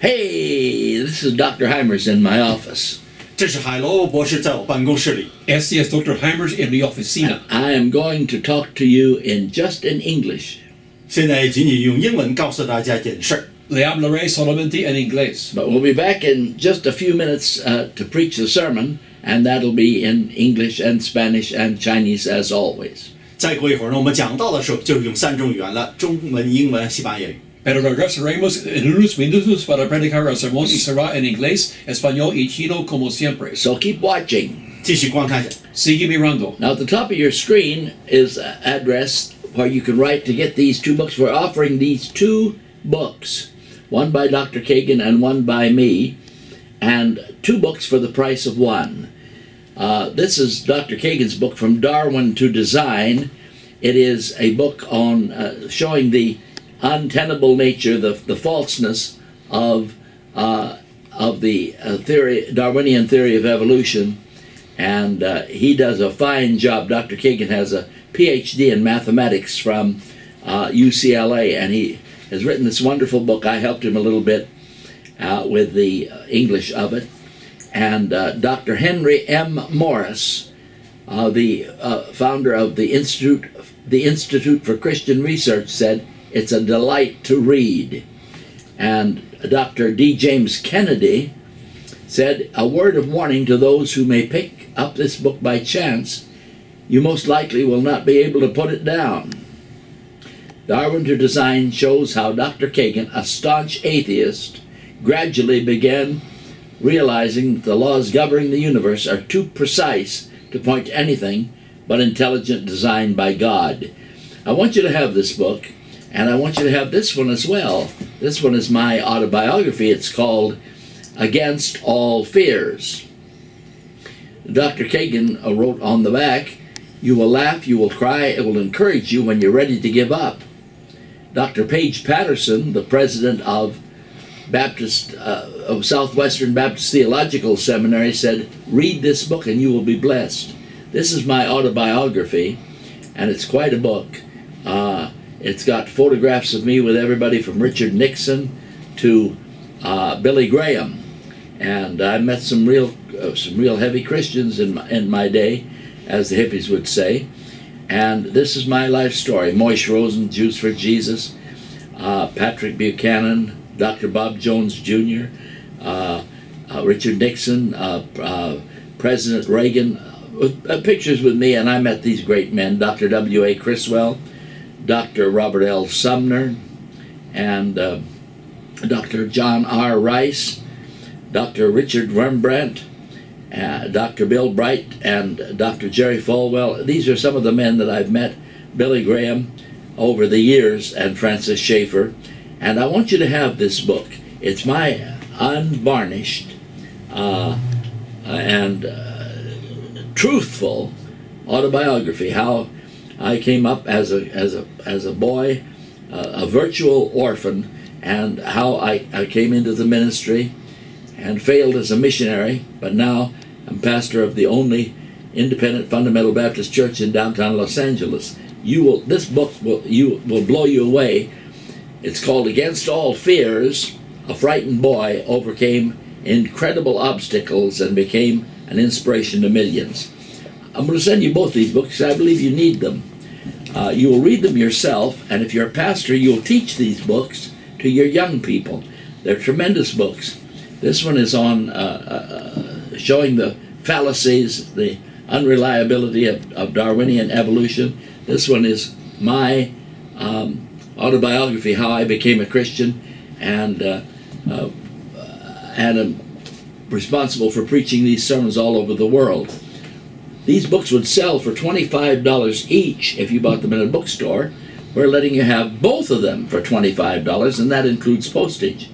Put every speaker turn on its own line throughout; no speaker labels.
Hey, this is Dr. Hymers in my office.
这是海罗博士在我办公室里。
Este es Dr. Hymers en mi oficina.
I am going to talk to you just in English.
现在仅仅用英文告诉大家一件事儿。
Le hablaré solamente en inglés.
But we'll be back in just a few minutes to preach the sermon, and that'll be in English and Spanish and Chinese as always.
再过一会儿呢，我们讲到的时候就是用3种语言了：中文、英文、西班牙语。
Pero regresaremos en unos minutos para predicar el sermón y será en inglés, español y chino como siempre.
So keep watching.
继续观看下。
Sigue mirando.
Now at the top of your screen is an address where you can write to get these 2 books. We're offering these 2 books, one by Dr. Kagan and one by me, and 2 books for the price of 1. This is Dr. Kagan's book, From Darwin to Design. It is a book on showing the untenable nature, the falseness of the Darwinian theory of evolution, and he does a fine job. Dr. Kagan has a PhD in mathematics from UCLA, and he has written this wonderful book. I helped him a little bit with the English of it. And Dr. Henry M. Morris, the founder of the Institute for Christian Research, said, "It's a delight to read." And Dr. D. James Kennedy said, "A word of warning to those who may pick up this book by chance, you most likely will not be able to put it down." Darwin to Design shows how Dr. Kagan, a staunch atheist, gradually began realizing the laws governing the universe are too precise to point to anything but intelligent design by God. I want you to have this book, and I want you to have this one as well. This one is my autobiography. It's called Against All Fears. Dr. Kagan wrote on the back, "You will laugh, you will cry, it will encourage you when you're ready to give up." Dr. Paige Patterson, the president of Southwestern Baptist Theological Seminary, said, "Read this book and you will be blessed." This is my autobiography, and it's quite a book. It's got photographs of me with everybody from Richard Nixon to Billy Graham, and I met some real heavy Christians in my day, as the hippies would say. And this is my life story. Moish Rosen, Jews for Jesus, Patrick Buchanan, Dr. Bob Jones Jr., Richard Nixon, President Reagan, pictures with me, and I met these great men, Dr. W.A. Criswell, Dr. Robert L. Sumner, and Dr. John R. Rice, Dr. Richard Rembrandt, Dr. Bill Bright, and Dr. Jerry Falwell. These are some of the men that I've met, Billy Graham, over the years, and Francis Schaeffer. And I want you to have this book. It's my unvarnished and truthful autobiography, how I came up as a boy, a virtual orphan, and how I came into the ministry and failed as a missionary, but now I'm pastor of the only independent fundamental Baptist church in downtown Los Angeles. This book will blow you away. It's called Against All Fears. A frightened boy overcame incredible obstacles and became an inspiration to millions. I'm going to send you both these books. I believe you need them. You will read them yourself, and if you're a pastor, you'll teach these books to your young people. They're tremendous books. This one is on showing the fallacies, the unreliability of Darwinian evolution. This one is my autobiography, how I became a Christian, and am responsible for preaching these sermons all over the world. These books would sell for $25 each if you bought them in a bookstore. We're letting you have both of them for $25, and that includes postage.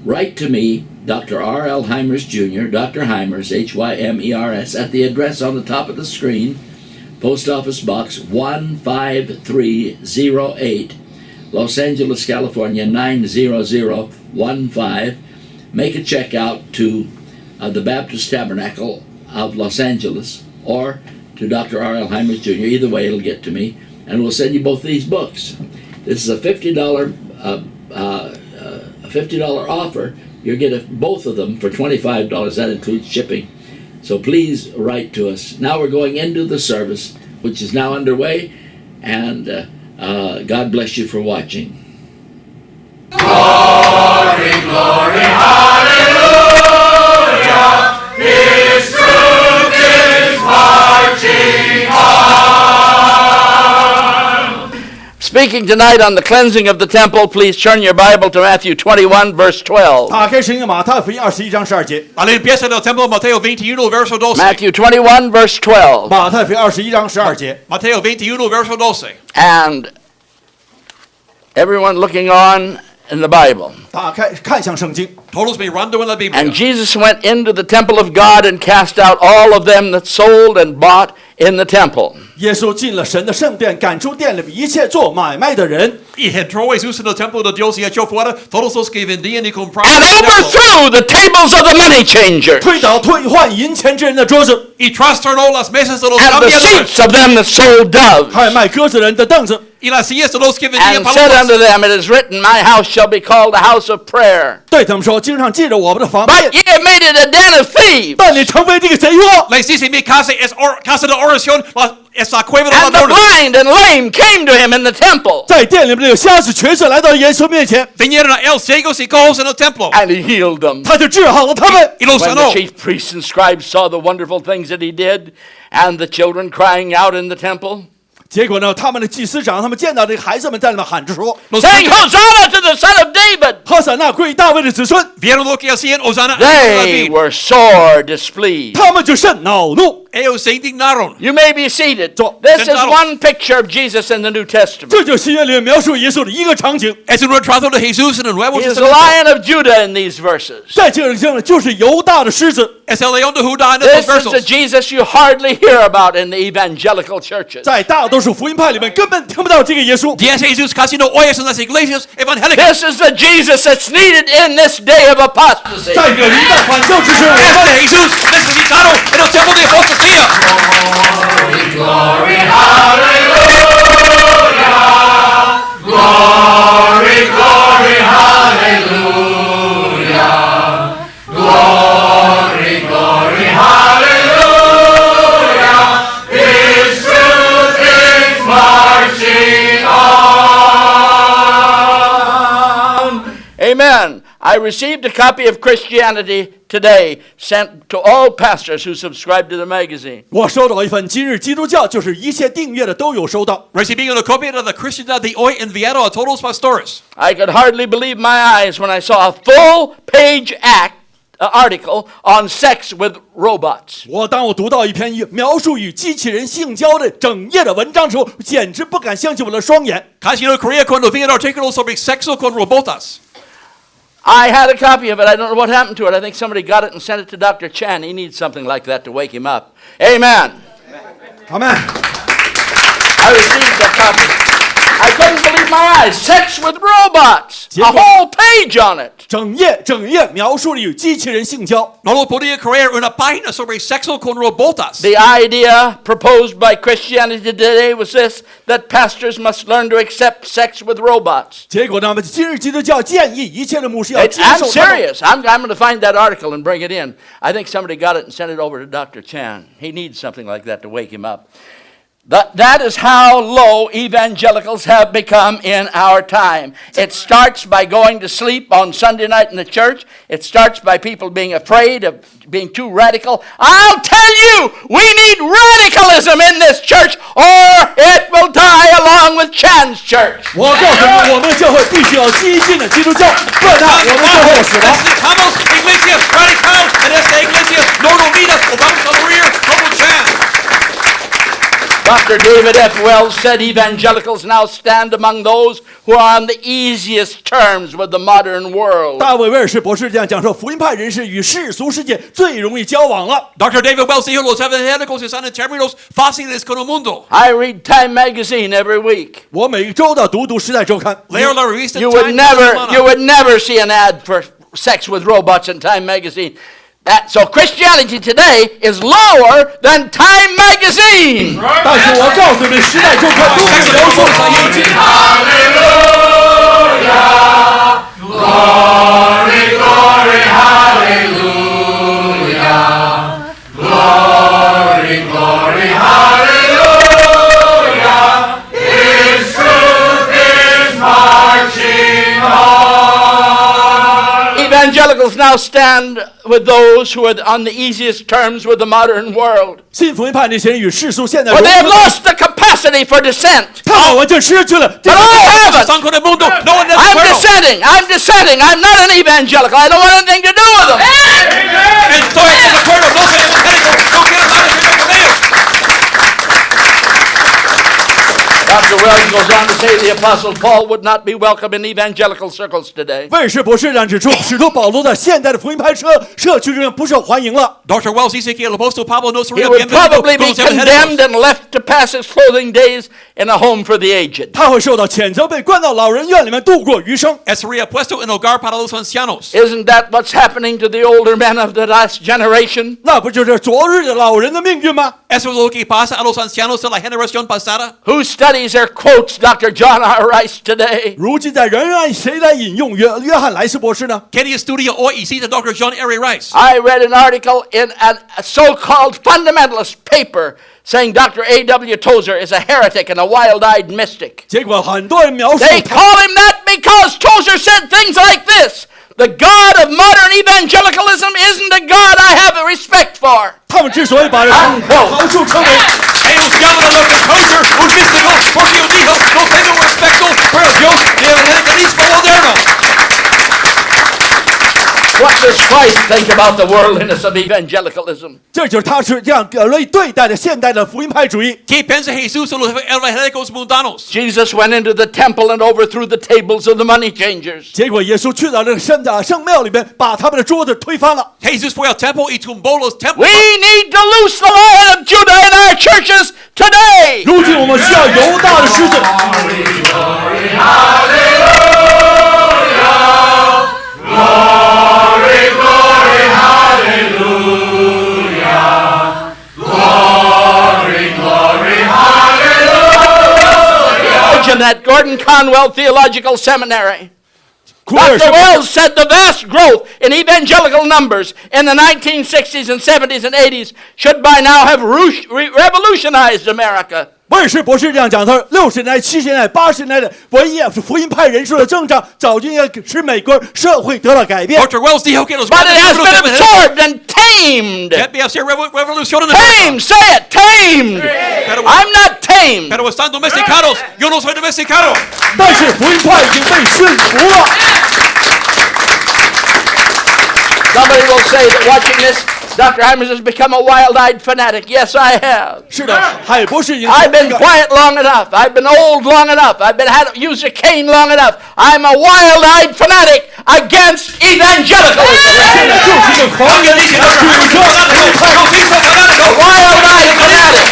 Write to me, Dr. R.L. Hymers Jr., Dr. Hymers, Hymers, at the address on the top of the screen, Post Office Box 15308, Los Angeles, California, 90015. Make a check out to the Baptist Tabernacle of Los Angeles or to Dr. R.L. Hymers Jr. Either way, it'll get to me, and we'll send you both these books. This is a $50 a $50 offer, you get both of them for $25. That includes shipping. So please write to us. Now we're going into the service, which is now underway, and God bless you for watching.
Glory, glory, hallelujah, His truth is marching on.
Speaking tonight on the cleansing of the temple, please turn your Bible to Matthew 21, verse 12.
打开圣经马太福音21章12节。
A limpieza del templo, Mateo 21, verso 12.
Matthew 21, verse 12.
马太福音21章12节。
Mateo 21, verso 12.
And everyone looking on in the Bible.
打开看向圣经。
Todos mirando en la Biblia.
And Jesus went into the temple of God and cast out all of them that sold and bought in the temple.
耶稣进了神的圣殿，赶出店里一切做买卖的人，
Y entró Jesús en el templo de Dios y echó fuera todos los que vendían y compraban.
And
en el templo.
overthrew the tables of the money changers
推倒兑换银钱之人的桌子，
Y trastornó las mesas de los
and the
cambiadores.
seats of them that sold doves.
还卖鸽子人的凳子，
Y las sillas de los que vendían
And said unto
palomas.
them, It is written, My house shall be called a house of prayer.
对他们说：“经上记着我们的房
But
殿，
ye have made it a den of thieves.
但你成为这个贼窝。”
Les dice, mi casa es casa de oración, es la cueva de
And the
ladrones.
blind and lame came to him in the temple.
在店里面有瞎子、瘸子来到耶稣面前，
Vinieron a él ciegos y cojos en el templo.
And he healed them.
他就治好了他们。
Y los
When the
sanó.
chief priests and scribes saw the wonderful things that he did, and the children crying out in the temple,
结果呢，他们的祭司长他们见到这个孩子们在那边喊着说
Los
saying,
judíos
Hosanna to the Son of David!
哈散那归大卫的子孙，
vieron lo que hacían, Hosanna a
They
David.
were sore displeased.
他们就甚恼怒。
Ellos se indignaron.
You may be seated.
So,
This is
sentados.
one picture of Jesus in the New Testament.
这就是新约里面描述耶稣的一个场景。
Es un retrato de Jesús en el Nuevo
He is the
Testamento.
Lion of Judah in these verses.
在这个经呢，就是犹大的狮子，
Es el león de Judá en
This
estos
is the
versos.
Jesus you hardly hear about in the evangelical churches.
在大多数福音派里面根本听不到这个耶稣。
Y ese Jesús casi no oyes en las iglesias evangélicas.
This is the Jesus that's needed in this day of apostasy.
在这临到反教之时，我
Este
们
Jesús necesitado en el tiempo de apostasía.
Glory, hallelujah, glory, glory, hallelujah, glory, glory, hallelujah, His truth is marching on.
Amen. I received a copy of Christianity Today sent to all pastors who subscribe to the magazine.
我收到一份今日基督教，就是一切订阅的都有收到。
Recibí una copia de la Cristiandad de hoy enviado a todos los pastores.
I could hardly believe my eyes when I saw a full-page article on sex with robots.
当我读到一篇描述与机器人性交的整页的文章的时候，简直不敢相信我的双眼。
Casi no creía cuando vi el artículo sobre sexo con robotas.
I had a copy of it. I don't know what happened to it. I think somebody got it and sent it to Dr. Chan. He needs something like that to wake him up. Amen.
阿门。
I received a copy. I couldn't believe my eyes. Sex with robots. A whole page on it.
整页描述了与机器人性交。
No lo podía creer, una página sobre sexo con robotas.
The idea proposed by Christianity today was this, that pastors must learn to accept sex with robots.
结果呢，今日基督教建议一切的牧师要接
I'm
受他们。
serious. I'm going to find that article and bring it in. I think somebody got it and sent it over to Dr. Chan. He needs something like that to wake him up. That is how low evangelicals have become in our time. It starts by going to sleep on Sunday night in the church. It starts by people being afraid of being too radical. I'll tell you, we need radicalism in this church or it will die along with Chan's church.
我告诉你，我们的教会必须要激进的基督教，不然我们教会要死亡。
Necesitamos iglesias radicales en esta iglesia no unidas o vamos a morir como Chan.
Dr. David F. Wells said evangelicals now stand among those who are on the easiest terms with the modern world.
大卫威尔士博士这样讲说，福音派人士与世俗世界最容易交往了。
Dr. David Wells dijo, los evangélicos están en términos fáciles con el mundo.
I read Time magazine every week.
我每周都读《时代周刊》。
Leo la revista
You would
Time cada
never
semana.
see an ad for sex with robots in Time magazine. So Christianity today is lower than Time magazine.
但是我告诉你，《时代周刊》都是描述
Hallelujah, glory. Glory, glory, hallelujah. Glory, glory, hallelujah. His truth is marching on.
Evangelicals now stand with those who are on the easiest terms with the modern world.
信福音派那些人与世俗现代
Well,
融
they have
合，
lost the capacity for dissent.
他们完全失去了这
But
个
I haven't.
Stanco del mundo, no one
I'm
acuerdo.
dissenting. I'm dissenting. I'm not an evangelical. I don't want anything to do with them.
Estoy en desacuerdo, no soy evangélico, no quiero nada que ver con ellos.
Dr. Wells goes on to say the Apostle Paul would not be welcome in evangelical circles today.
卫士博士让指出，使徒保罗在现代的福音派社区中不受欢迎了。
Dr. Wells dice que el apóstol Pablo no
He
sería
would
bienvenido
probably
con
be
los evangélicos.
condemned and left to pass his clothing days in a home for the aged.
他会受到谴责，被关到老人院里面度过余生。
Sería puesto en hogar para los ancianos.
Isn't that what's happening to the older men of the last generation?
那不就是昨日的老人的命运吗？
Eso es lo que pasa a los ancianos de la generación pasada.
Who studies or quotes Dr. John R. Rice today?
如今在仍然谁来引用约翰莱斯博士呢？
¿Qué estudia hoy y cita Dr. John R. Rice?
I read an article in a so-called fundamentalist paper saying Dr. A.W. Tozer is a heretic and a wild-eyed mystic.
结果很多人描述
They
他，
call him that because Tozer said things like this. The God of modern evangelicalism isn't a God I have a respect for.
他们之所以把人描述称为
Ellos llaman a Dr. Tozer un místico porque él dijo no tengo respeto por el Dios del evangelismo moderno.
What does Christ think about the worldliness of evangelicalism?
这就是他是这样对待的现代的福音派主义。
¿Qué piensa Jesús de los evangélicos mundanos?
Jesus went into the temple and overthrew the tables of the money changers.
结果耶稣去到这个圣庙里边，把他们的桌子推翻了。
Jesús fue al templo y tumbó los templos.
We need to loose the Lion of Judah in our churches today.
如今我们需要犹大的狮子。
Glory, glory, hallelujah. Glory, glory, hallelujah. Glory, glory, hallelujah.
Imagine that Gordon Conwell Theological Seminary.
库尔
Dr.
是
Wells said the vast growth in evangelical numbers in the 1960s and 70s and 80s should by now have revolutionized America.
卫士博士这样讲，他说60年代、70年代、80年代的文艺福音派人数的增长，早就应该使美国社会得到改变。
Dr. Wells dijo que los
But it has
grandes
been
grupos
absorbed and tamed.
debe hacer revolución en
Tamed, say it, tamed. I'm not tamed.
Pero están domesticados. Yo no soy domesticado.
但是福音派已经被驯服了。
Somebody will say that watching this, Dr. Hymers has become a wild-eyed fanatic. Yes, I have.
是的，海博士已经
I've been quiet long enough. I've been old long enough. I've been used a cane long enough. I'm a wild-eyed fanatic against evangelicalism.
现在就是一个狂人，主说福音派
A wild-eyed fanatic.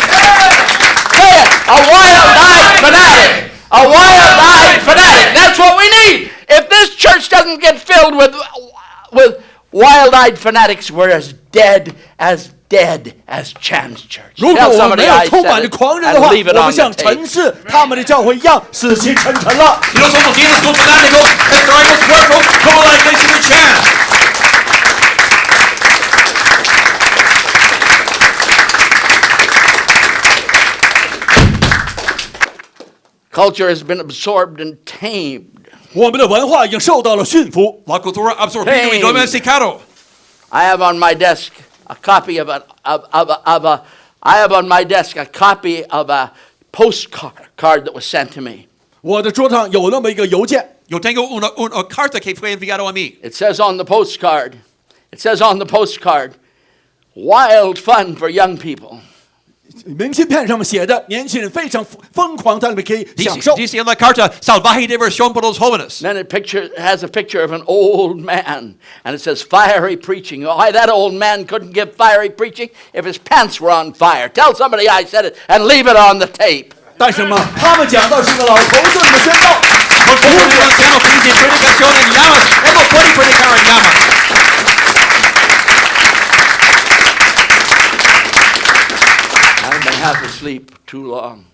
Say it. A wild-eyed fanatic. A wild-eyed fanatic. That's what we need. If this church doesn't get filled with wild-eyed fanatics, we're as dead as Chan's church.
如果
Tell
我们
somebody
没有
I
充满
said
着
it
狂人的
and
话，
leave it
我
on
们
the
像
tape.
陈氏他们的教会一样死气沉沉了。
Si no somos llenos con fanáticos, estaremos muertos como la iglesia de Chan.
Culture has been absorbed and tamed.
我们的文化已经受到了驯服。
La cultura absorbido y
Hey.
domesticado.
I have on my desk a copy of a postcard that was sent to me.
我的桌上有那么一个邮件，
Yo tengo una carta que fue enviado a mí.
It says on the postcard, wild fun for young people.
明信片上面写的，年轻人非常疯狂，在里面可以享
Dice,
受。
dice en la carta, salvaje diversión por los jóvenes.
Then it has a picture of an old man, and it says fiery preaching. Why, that old man couldn't give fiery preaching if his pants were on fire. Tell somebody I said it and leave it on the tape.
但是嘛，他们讲到是个老头子的宣告，
Porque un anciano que dice predicación en llamas, él no puede predicar en llamas.
I've been half asleep too long.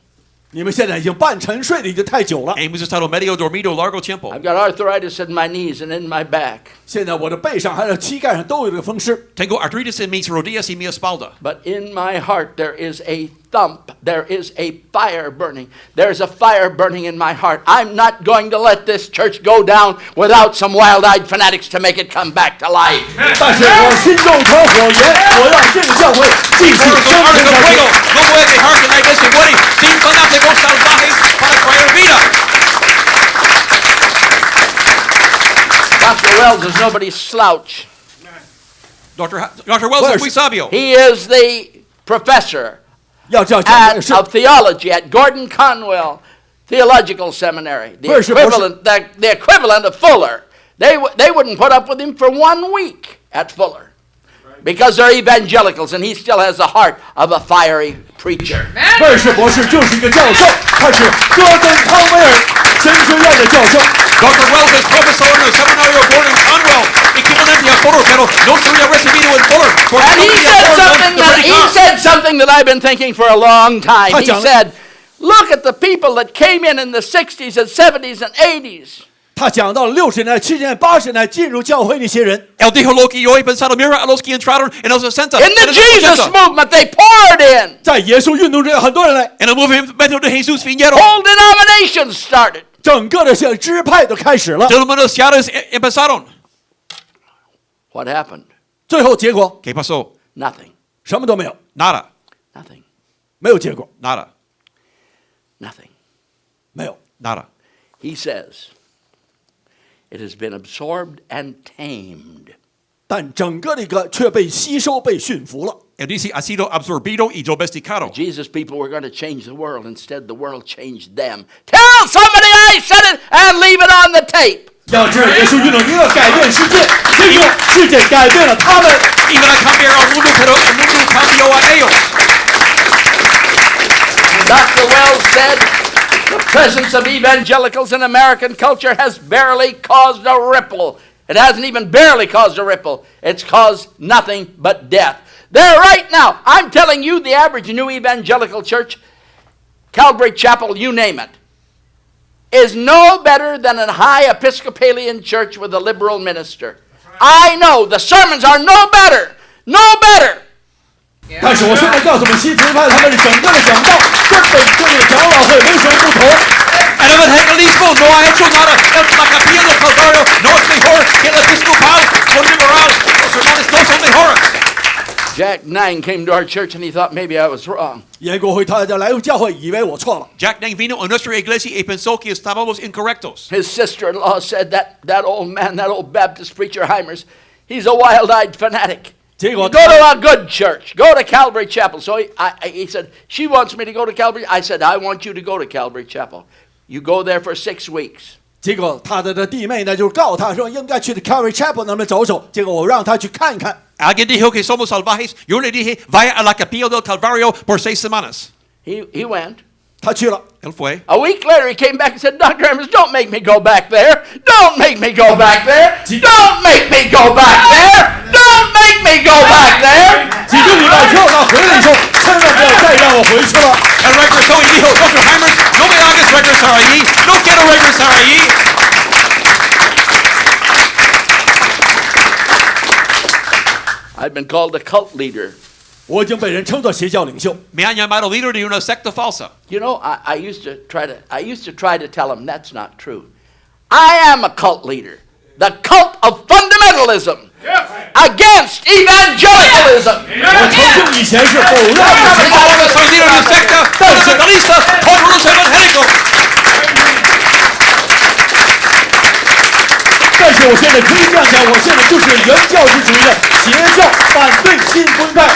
你们现在已经半沉睡的已经太久了。
Hemos estado medio dormido largo tiempo.
I've got arthritis in my knees and in my back.
现在我的背上还有膝盖上都有这个风湿，
Tengo artritis en mis rodillas y mi espalda.
But in my heart there is a thump. There is a fire burning. There's a fire burning in my heart. I'm not going to let this church go down without some wild-eyed fanatics to make it come back to life.
但是我心中有团火焰，我让这个教会继续
Por
生
arde
存
con
下
fuego.
去。
No voy a dejar que la iglesia muere sin fanáticos salvajes para traer vida.
Dr. Wells is nobody's slouch.
Dr. Wells es muy sabio.
He is the professor
要这样讲
at,
是
of theology at Gordon Conwell Theological Seminary, the
Worship,
equivalent of Fuller. They wouldn't put up with him for 1 week at Fuller because they're evangelicals, and he still has the heart of a fiery preacher.
贝尔士博士就是一个教授，他是戈登康威尔神学院的教授。
Dr. Wells es profesor en el seminario Gordon Conwell, equivalente a Fuller, pero no sería recibido en Fuller. Porque
And
no tenía
he
Fuller
said something that I've been thinking for a long time. He
他讲了
said, look at the people that came in the 60s and 70s and 80s.
他讲到了60年代、70年代、80年代进入教会那些人，
Él dijo lo que yo he pensado. Mira a los que entraron en los 60.
In the Jesus movement, they poured in.
在耶稣运动中有很多人来，
En el movimiento de Jesús vinieron.
Whole denominations started.
整个的像支派都开始了。
Denominaciones empezaron.
What happened?
最后结果
¿Qué pasó?
Nothing.
什么都没有，
Nada.
Nothing.
没有结果，
Nada.
Nothing.
没有。
Nada.
He says, it has been absorbed and tamed.
但整个的一个却被吸收、被驯服了。
Él dice, ha sido absorbido y domesticado.
Jesus people were going to change the world. Instead, the world changed them. Tell somebody I said it and leave it on the tape.
要知道耶稣运动应该改变世界，结果世界改变了他们。
Iban a cambiar al mundo, pero el mundo cambió a ellos.
Dr. Wells said, the presence of evangelicals in American culture has barely caused a ripple. It hasn't even barely caused a ripple. It's caused nothing but death. There right now, I'm telling you, the average new evangelical church, Calvary Chapel, you name it, is no better than a high Episcopalian church with a liberal minister. I know the sermons are no better. No better.
但是我现在告诉我们新福音派，他们是整个的讲道根本跟这个长老会没什么不同。
El evangelismo no ha hecho nada. La capilla del Calvario no es mejor que el episcopal o liberal. Los sermones no son mejores.
Jack Nang came to our church and he thought maybe I was wrong.
严国辉他来教会，以为我错了。
Jack Nang vino a nuestra iglesia y pensó que estábamos incorrectos.
His sister-in-law said that old man, that old Baptist preacher Hymers, he's a wild-eyed fanatic.
结果
Go to a good church. Go to Calvary Chapel. So he said, she wants me to go to Calvary. I said, I want you to go to Calvary Chapel. You go there for 6 weeks.
结果他的这弟妹呢，就告诉他说应该去的 Calvary Chapel 那边走走。结果我让他去看一看。
Alguien dijo que somos salvajes. Yo le dije, vaya a la capilla del Calvario por 6 semanas.
He went.
他去了。
Él fue.
A week later, he came back and said, Dr. Hymers, don't make me go back there. Don't make me go back there. Don't make me go back there. Don't make me go back there.
几个礼拜之后，他回来以后，千万不要再让我回去了。
Él regresó y dijo, Dr. Hymers, no me hagas regresar allí. No quiero regresar allí.
I've been called a cult leader.
我已经被人称作邪教领袖。
Me han llamado líder de una secta falsa.
You know, I used to try to tell him that's not true. I am a cult leader. The cult of fundamentalism against evangelicalism.
我曾经以前是否认
Ahora soy líder de una secta fundamentalista contra los evangélicos.
但是我现在可以这样讲，我现在就是原教旨主义的邪教，反对新福音派。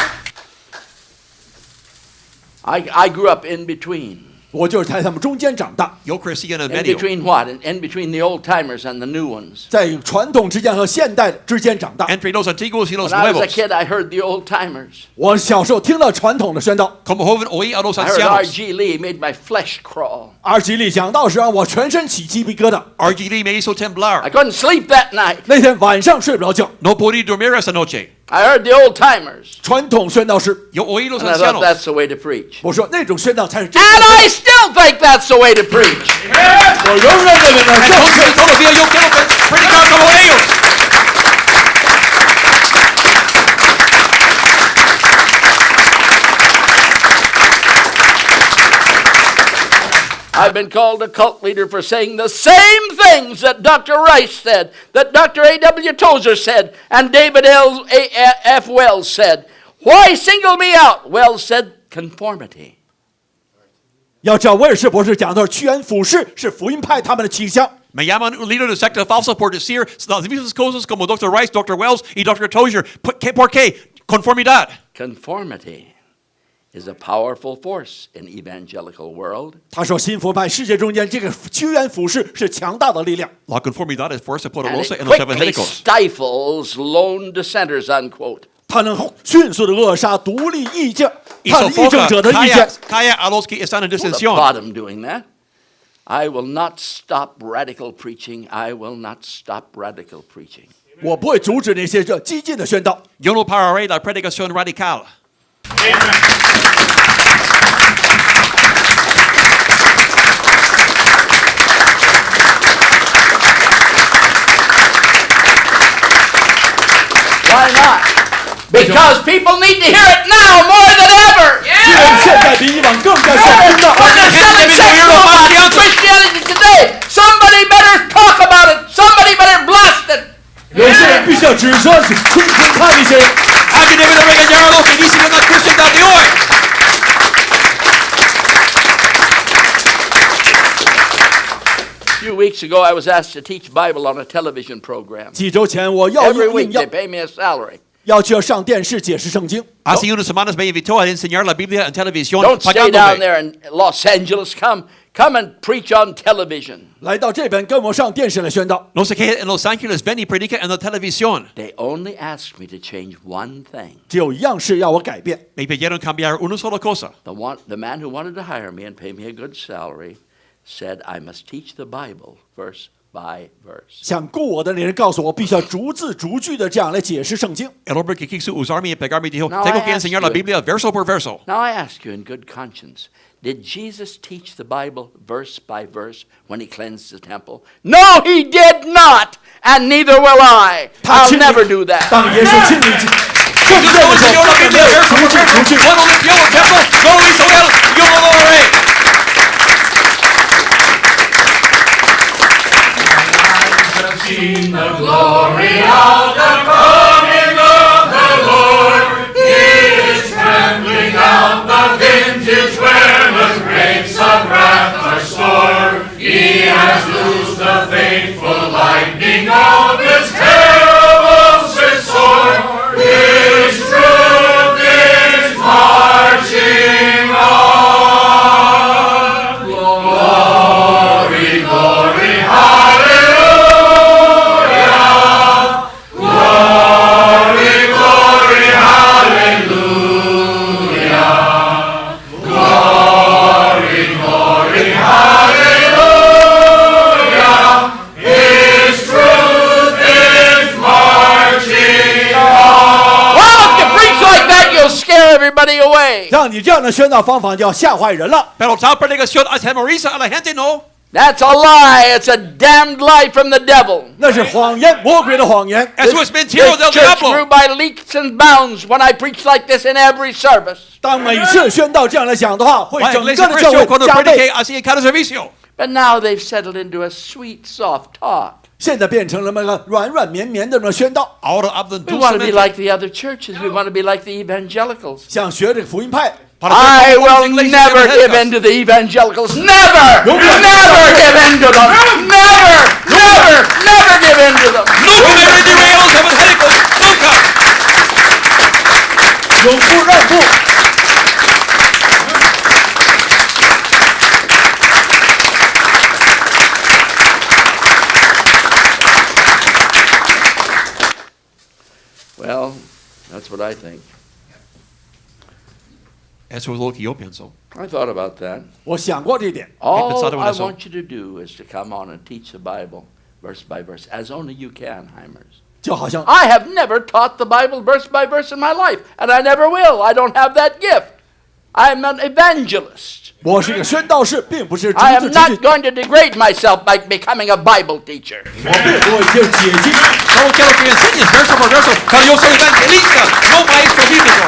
I grew up in between.
我就是在他们中间长大，
Yo crecí en el
In
medio.
between what? In between the old timers and the new ones.
在传统之间和现代之间长大。
Entre los antiguos y los
When I was a
nuevos.
kid, I heard the old timers.
我小时候听到传统的宣道，
Como joven oí a los
I heard
ancianos.
R.G. Lee made my flesh crawl.
阿基利讲道时让我全身起鸡皮疙瘩。
RG Lee me hizo
I
temblar.
couldn't sleep that night.
那天晚上睡不着觉，
No podía dormir esa noche.
I heard the old timers.
传统宣道士，
Yo oí los
And I thought
ancianos.
that's the way to preach.
我说那种宣道才是真
And
的。
I still think that's the way to preach.
我仍然认为呢，
Entonces todavía yo quiero predicar como ellos.
I've been called a cult leader for saying the same things that Dr. Rice said, that Dr. A.W. Tozer said, and David F. Wells said. Why single me out? Wells said conformity.
要知道威尔士博士讲的趋炎附势是福音派他们的倾向。
Me llaman un líder de secta falsa por decir las mismas cosas como Dr. Rice, Dr. Wells y Dr. Tozer. ¿Por qué? Conformidad.
Conformity is a powerful force in evangelical world.
他说新福音派世界中间这个趋炎附势是强大的力量，
La conformidad es fuerza
And
poderosa
it
en los
quickly
evangélicos.
stifles lone dissenters, unquote.
它能迅速的扼杀独立意见、
Y
叛逆政
sofoca,
者的意见。
calla a los que están en
Well,
disensión.
applaud him doing that. I will not stop radical preaching. I will not stop radical preaching.
我不会阻止那些这激进的宣道。
Yo no pararé la predicación radical.
Why not? Because people need to hear it now more than ever.
因为现在比以往更加想听
When
到。
they're selling sex robots in Christianity today, somebody better talk about it. Somebody better blast it.
有些人必须要指责、批判那些人。
Alguien debe de regañar a los que dicen una cristiandad de hoy.
A few weeks ago, I was asked to teach Bible on a television program.
几周前我要
Every week
应要
they pay me a salary.
要去上电视解释圣经。
Hace unas semanas me invitó a enseñar la Biblia en televisión
Don't stay down
pagándome.
there in Los Angeles. Come and preach on television.
来到这边跟我上电视来宣道。
No se quede en Los Ángeles, ven y predica en la televisión.
They only asked me to change one thing.
只有一样事要我改变。
Me pidieron cambiar una sola cosa.
The man who wanted to hire me and pay me a good salary said I must teach the Bible verse by verse.
想雇我的那人告诉我，必须要逐字逐句的这样来解释圣经。
El hombre que quiso usarme y pegarme dijo,
No,
tengo
I
que
asked
enseñar la
you.
Biblia verso por verso.
Now I ask you in good conscience, did Jesus teach the Bible verse by verse when he cleansed the temple? No, he did not, and neither will I.
他
I'll
亲
never do that.
当耶稣亲临圣殿
Jesús
的时
no
候，
enseñó la
他没
Biblia
有
verso
逐
por
字
verso.
逐句。
Cuando limpió el templo, no lo hizo él, yo no lo haré.
Seen the glory of the coming of the Lord. He is trampling out the vintage where the grapes of wrath are stored. He has loosed the faithful lightning of his terrible sword. His truth is marching on. Glory, glory, hallelujah. Glory, glory, hallelujah. Glory, glory, hallelujah. His truth is marching on.
Well, if you preach like that, you'll scare everybody away.
让你这样的宣道方法就要吓坏人了。
Pero tal predicación atemoriza a la gente, no.
That's a lie. It's a damned lie from the devil.
那是谎言，魔鬼的谎言。
Eso es mentira
The
del
church grew
diablo.
by leaps and bounds when I preach like this in every service.
当每次宣道这样来讲的话，会
La
整个
iglesia
的教
creció
会
cuando
加
prediqué
倍。
así en cada servicio.
But now they've settled into a sweet, soft talk.
现在变成了那个软软绵绵的那宣道，
Ahora hablan
We want to be
dulcemente.
like the other churches. We want to be like the evangelicals.
想学这个福音派。
Para ser
I
como las
will
iglesias
never give
evangélicas.
in to the evangelicals. Never!
Nunca.
Never give in to them. Never! Never! Never give in to them.
Nunca me rendiré a los evangélicos. Nunca.
永不让步。
Well, that's what I think.
Eso es lo que yo pienso.
I thought about that.
我想过这一点。
All
pensado en
I
eso.
want you to do is to come on and teach the Bible verse by verse, as only you can, Hymers.
就好像
I have never taught the Bible verse by verse in my life, and I never will. I don't have that gift. I'm an evangelist.
我是一个宣道士，并不是逐
I
字
am
逐
not
句，
going to degrade myself by becoming a Bible teacher.
我并不会就解经。
Solo quiero que enseñes verso por verso, pero yo soy evangelista, no maestro bíblico.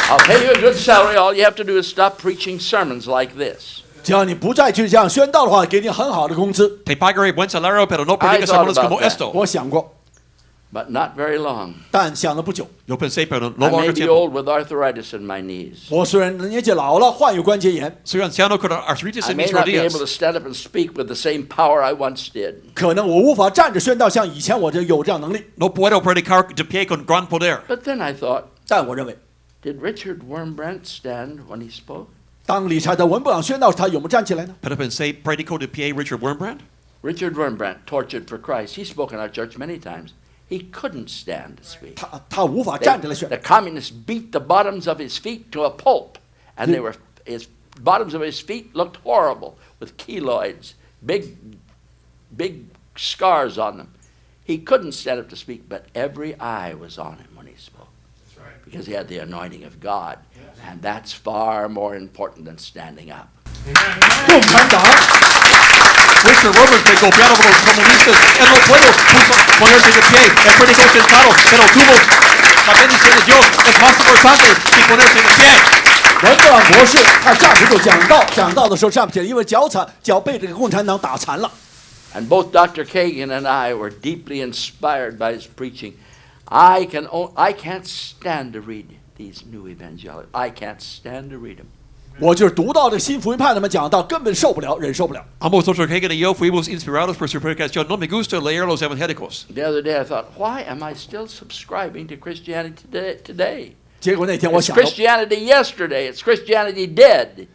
I'll pay you a good salary. All you have to do is stop preaching sermons like this.
只要你不再去这样宣道的话，给你很好的工资。
Te pagaré buen salario, pero no
I
predicas
thought
sermones
about
como
that.
esto.
我想过，
But not very long.
但想了不久。
Yo pensé, pero no
I may
largo
be
tiempo.
old with arthritis in my knees.
我虽然年纪老了，患有关节炎，
Soy anciano con artritis
I
en
may
mis
not be able to
rodillas.
stand up and speak with the same power I once did.
可能我无法站着宣道，像以前我就有这样能力。
No puedo predicar de pie con gran poder.
But then I thought,
但我认为，
did Richard Wurmbrand stand when he spoke?
当理查德文布朗宣道时，他有没有站起来呢？
Pero pensé, predicó de pie Richard Wurmbrand.
Richard Wurmbrand, tortured for Christ. He spoke in our church many times. He couldn't stand to speak.
他无法站着来宣
The。communists beat the bottoms of his feet to a pulp, and his bottoms of his feet looked horrible with keloids, big scars on them. He couldn't stand up to speak, but every eye was on him when he spoke, because he had the anointing of God, and that's far more important than standing up.
共产党
Richard Wurmbrand fue golpeado por los comunistas. Él no pudo ponerse de pie. Él predicó sentado, pero tuvo la bendición de Dios. Es más importante que ponerse de pie.
文布朗博士他站着就讲道，讲道的时候站不起来，因为脚被这个共产党打残了。
And both Dr. Kagan and I were deeply inspired by his preaching. I can't stand to read these new evangelicals. I can't stand to read them.
我就是读到这新福音派他们讲道，根本受不了，忍受不了。
Ambos, Dr. Kagan y yo, fuimos inspirados por su predicación. No me gusta leer los evangélicos.
The other day I thought, why am I still subscribing to Christianity today?
结果那天我
It's
想到，
Christianity yesterday. It's Christianity dead.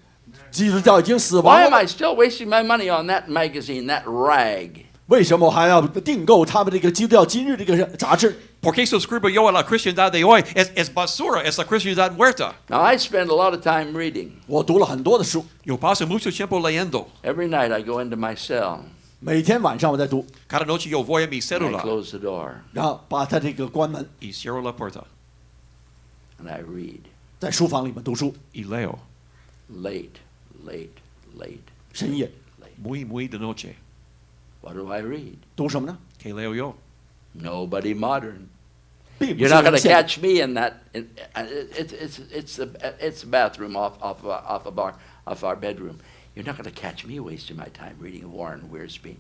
基督教已经死亡
Why am
了，
I still wasting my money on that magazine, that rag?
为什么我还要订购他们这个基督教今日这个杂志？
¿Por qué suscribo yo a la cristiandad de hoy? Es basura, es la cristiandad muerta.
Now, I spend a lot of time reading.
我读了很多的书，
Yo paso mucho tiempo leyendo.
Every night I go into my cell
每天晚上我在读，
Cada noche yo voy a mi
and I
célula
close the door
然后把他这个关门，
y cierro la puerta
and I read
在书房里面读书，
y leo
late.
深夜
muy de noche.
What do I read?
读什么呢？
¿Qué leo yo?
Nobody modern.
并不
You're
是
not going
文
to
献
catch me in that. It's a bathroom off our bedroom. You're not going to catch me wasting my time reading Warren Wiersbe.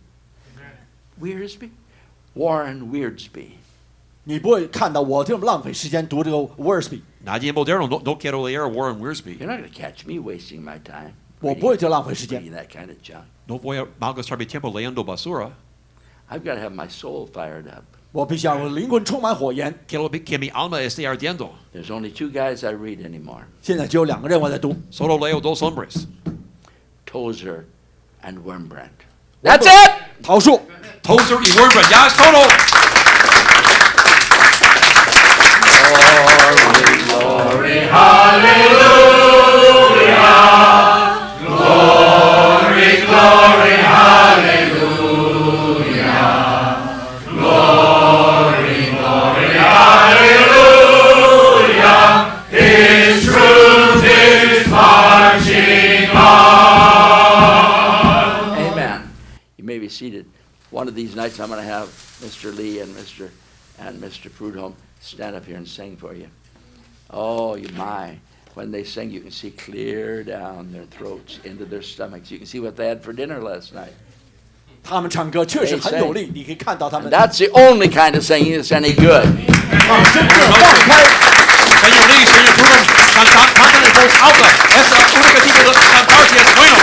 Warren Wiersbe.
你不会看到我这么浪费时间读这个 Wiersbe，
Nadie moderno, no quiero leer a Warren Wiersbe.
You're not going to catch me wasting my time
我不会这浪费时间。
reading that kind of junk.
No voy a malgastar mi tiempo leyendo basura.
I've got to have my soul fired up.
我必须让我灵魂充满火焰。
Quiero que mi alma esté ardiendo.
There's only two guys I read anymore,
现在只有2个人我在读，
Solo leo dos hombres.
Tozer and Wurmbrand. That's it!
桃树。
Tozer y Wurmbrand. Ya es todo.
Glory, hallelujah. Glory, glory, hallelujah. Glory, glory, hallelujah. His truth is marching on.
Amen. You may be seated. One of these nights I'm going to have Mr. Lee and Mr. Prudhomme stand up here and sing for you. Oh, my. When they sing, you can see clear down their throats into their stomachs. You can see what they had for dinner last night.
他们唱歌确实很有力，你可以看到他
And
们。
that's the only kind of singing that's any good.
他们真正放开。
Señor Lee, señor Prudhomme, cantan en voz alta. Es el único tipo de cantar que es bueno.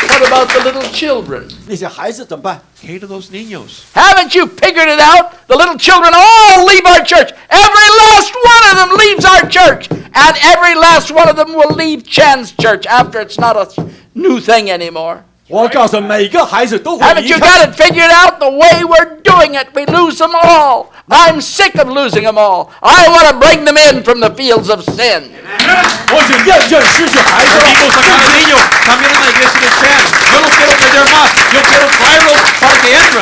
What about the little children?
那些孩子怎么办？
¿Qué de los niños?
Haven't you figured it out? The little children all leave our church. Every last one of them leaves our church. And every last one of them will leave Chan's church after it's not a new thing anymore.
我告诉每个孩子都会
Haven't
离
you
开。
got it figured out? The way we're doing it, we lose them all. I'm sick of losing them all. I want to bring them in from the fields of sin.
我已经厌倦失去孩子
Queremos
了。
sacar a niños también en la iglesia de Chan. Yo no quiero perder más. Yo quiero traerlos para que entren.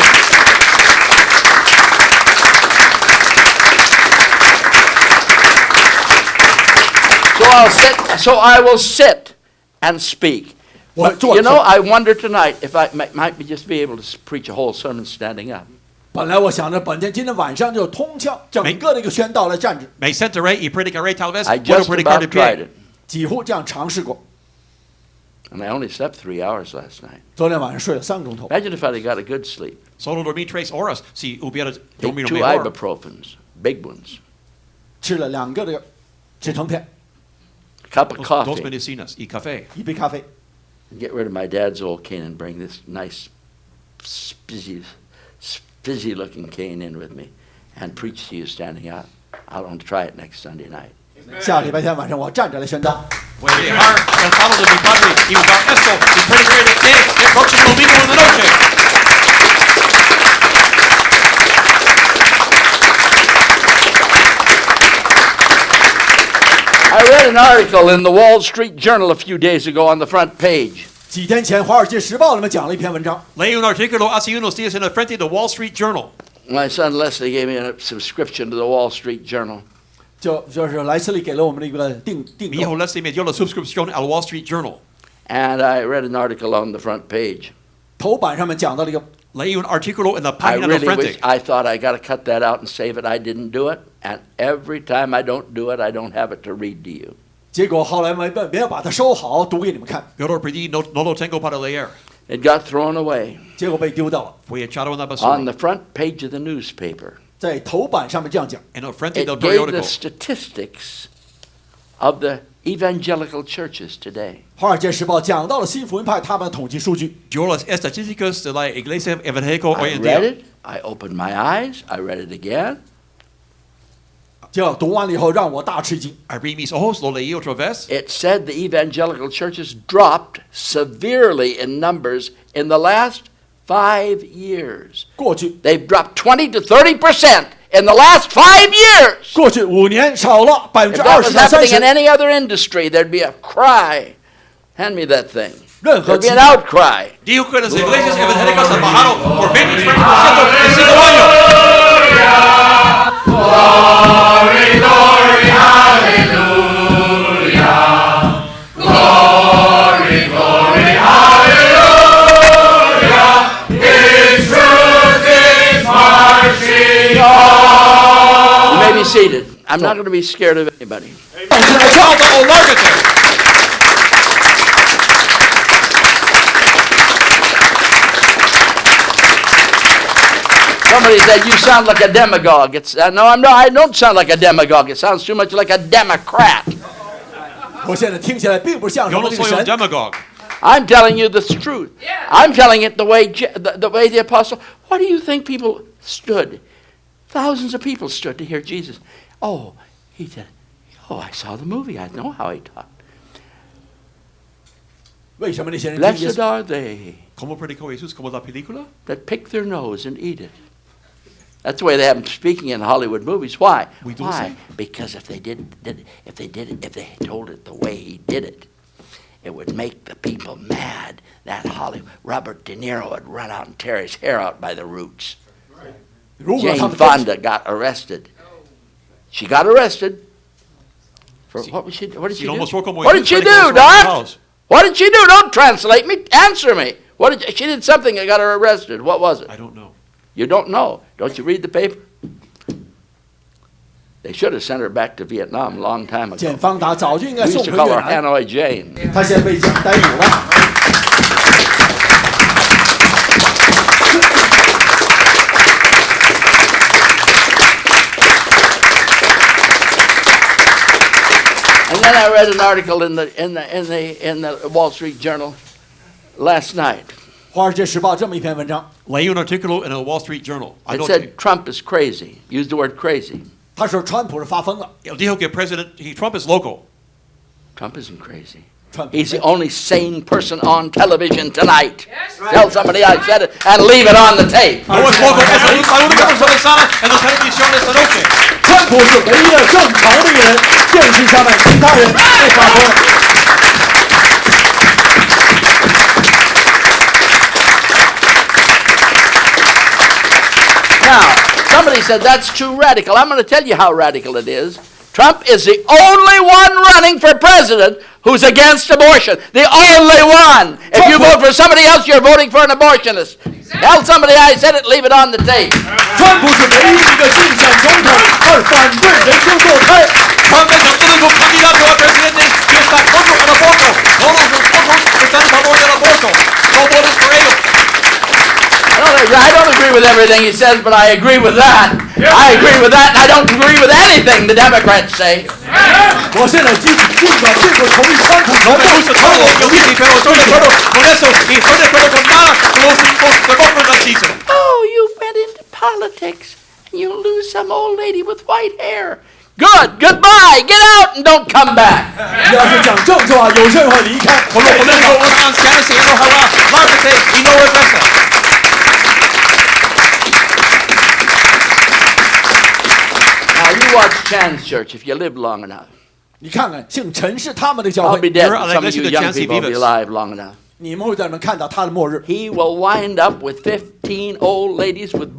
So I will sit and speak.
我
But,
坐
you
着
know, I wonder tonight if I might just be able to preach a whole sermon standing up.
本来我想着今天晚上就通宵整个的一个宣道来站着，
May sentirei y predicarei tal vez.
I
Puedo
just
predicar de
about tried
pie.
it.
几乎这样尝试过。
And I only slept 3 hours last night.
昨天晚上睡了3个钟头，
Imagine if I'd got a good sleep.
Solo dormí 3 horas. Si hubiera
Take
dormido
2
mejor.
ibuprofens, big ones,
吃了2个这个止疼片，
a cup of
Dos
coffee,
medicinas y café.
1杯咖啡，
and get rid of my dad's old cane and bring this nice, fizzy-looking cane in with me and preach to you standing out. I want to try it next Sunday night.
下礼拜天晚上我站着来宣道。
Voy a dejar el palo de mi padre y usar esto y predicaré de pie el próximo domingo en la noche.
I read an article in the Wall Street Journal a few days ago on the front page.
几天前，《华尔街时报》里面讲了一篇文章，
Leí un artículo hace unos días en el frente del Wall Street Journal.
My son Leslie gave me a subscription to the Wall Street Journal.
就是莱斯利给了我们的一个订
Mi hijo
购，
Leslie me dio la suscripción al Wall Street Journal.
And I read an article on the front page.
头版上面讲到了一个，
Leí un artículo en la
I
página del
really wish,
frente.
I thought I got to cut that out and save it. I didn't do it. And every time I don't do it, I don't have it to read to you.
结果后来没有把它收好，读给你们看，
Yo lo perdí, no lo tengo para leer.
It got thrown away
结果被丢掉了。
Fue echado en la
on
basura.
the front page of the newspaper.
在头版上面这样讲，
En el frente
It
del
gave the
periódico.
statistics of the evangelical churches today.
华尔街时报讲到了新福音派他们的统计数据，
Dio las estadísticas de la iglesia evangélica hoy
I
en
read
día.
it. I opened my eyes. I read it again.
就读完了以后让我大吃惊。
Abrí mis ojos, lo leí otra vez.
It said the evangelical churches dropped severely in numbers in the last 5 years.
过去
They've dropped 20 to 30% in the last 5 years.
过去5年少了
If that
20%到
was happening in
30%，
any other industry, there'd be a cry. Hand me that thing.
任何
There'd be
其
an outcry.
Dijo que las iglesias evangélicas han bajado por 20 y 30% en 5 años.
Glory, glory, hallelujah. Glory, glory, hallelujah. His truth is marching on.
You may be seated. I'm not going to be scared of anybody.
Salta o lárgate.
Somebody said, you sound like a demagogue. No, I don't sound like a demagogue. It sounds too much like a Democrat.
我现在听起来并不像什
Yo
么
no
这个
soy un
神，
demagogue.
I'm telling you the truth. I'm telling it the way the apostle. What do you think people stood? Thousands of people stood to hear Jesus. Oh, he said, oh, I saw the movie. I know how he talked.
为什么那些人听耶
Blessed
稣？
are they
¿Cómo predicó Jesús? ¿Como la película?
that pick their nose and eat it. That's the way they have them speaking in Hollywood movies. Why?
We do
Why?
say.
Because if they told it the way he did it, it would make the people mad. That Hollywood Robert De Niro would run out and tear his hair out by the roots.
如果他
Jane
们真
Fonda got arrested. She got arrested. For what did she do?
Si lo mostró como
What did
Jesús
she
predicó
do,
en los
Doc?
house.
What did she do? Don't translate me. Answer me. She did something that got her arrested. What was it?
I don't know.
You don't know. Don't you read the paper? They should have sent her back to Vietnam a long time ago.
简方达早就应该
We
送
used
回
to call
越
her
南，
Hanoi Jane.
他现在被讲逮捕了。
And then I read an article in the Wall Street Journal last night.
华尔街时报这么一篇文章，
Leí un artículo en el Wall Street Journal.
It
Anoche.
said Trump is crazy. Used the word crazy.
他说川普是发疯了，
Él dijo que Trump es loco.
Trump isn't crazy. He's the only sane person on television tonight. Tell somebody I said it and leave it on the tape.
No es poco, es la única persona sana en la televisión esta noche.
川普是唯一的正常的一个人，电视上面其他人被发疯。
Now, somebody said that's too radical. I'm going to tell you how radical it is. Trump is the only one running for president who's against abortion. The only one. If you vote for somebody else, you're voting for an abortionist. Tell somebody I said it, leave it on the tape.
川普是唯一一个竞选总统而反对人工堕胎。
Trump es el único candidato a presidente que está contra el aborto. Todos los otros están a favor del aborto. No votes por ellos.
I don't agree with everything he says, but I agree with that. I agree with that, and I don't agree with anything the Democrats say.
我现在尽管并不同意川普
No me gusta todo lo que dice, pero estoy de acuerdo con eso y estoy de acuerdo con nada que los demócratas dicen.
Oh, you went into politics, and you lose some old lady with white hair. Good, goodbye, get out and don't come back.
要是讲政治啊，有些人会离开。
Por lo político, una anciana se enojará, lárgate y no regresa.
Now, you watch Chan's church if you live long enough.
你看看姓陈是他们的教
I'll be
会，
dead,
You're
but some of you
elected
young
Chancy
people will be
Vivas.
alive long enough.
你们会在那看到他的末日。
He will wind up with 15 old ladies with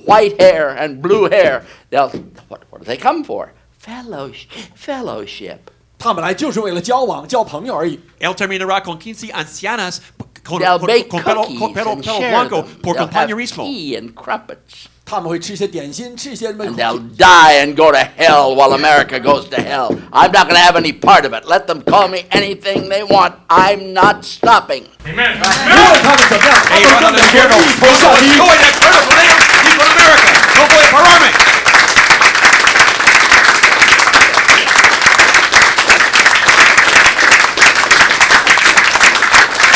white hair and blue hair. What do they come for? Fellowship.
他们来就是为了交往、交朋友而已。
Él terminará con 15 ancianas con
They'll bake
pelo
cookies and share
blanco
them.
por
They'll have
compañerismo.
tea and crumpets.
他们会吃一些点心，吃一些什么
And they'll die and go to hell while America goes to hell. I'm not going to have any part of it. Let them call me anything they want. I'm not stopping.
无论他们怎么样，他
Ellos
们
van
跟
al
美国
infierno.
一头下
Yo
地狱。
estoy de acuerdo con ellos y con América. No voy a pararme.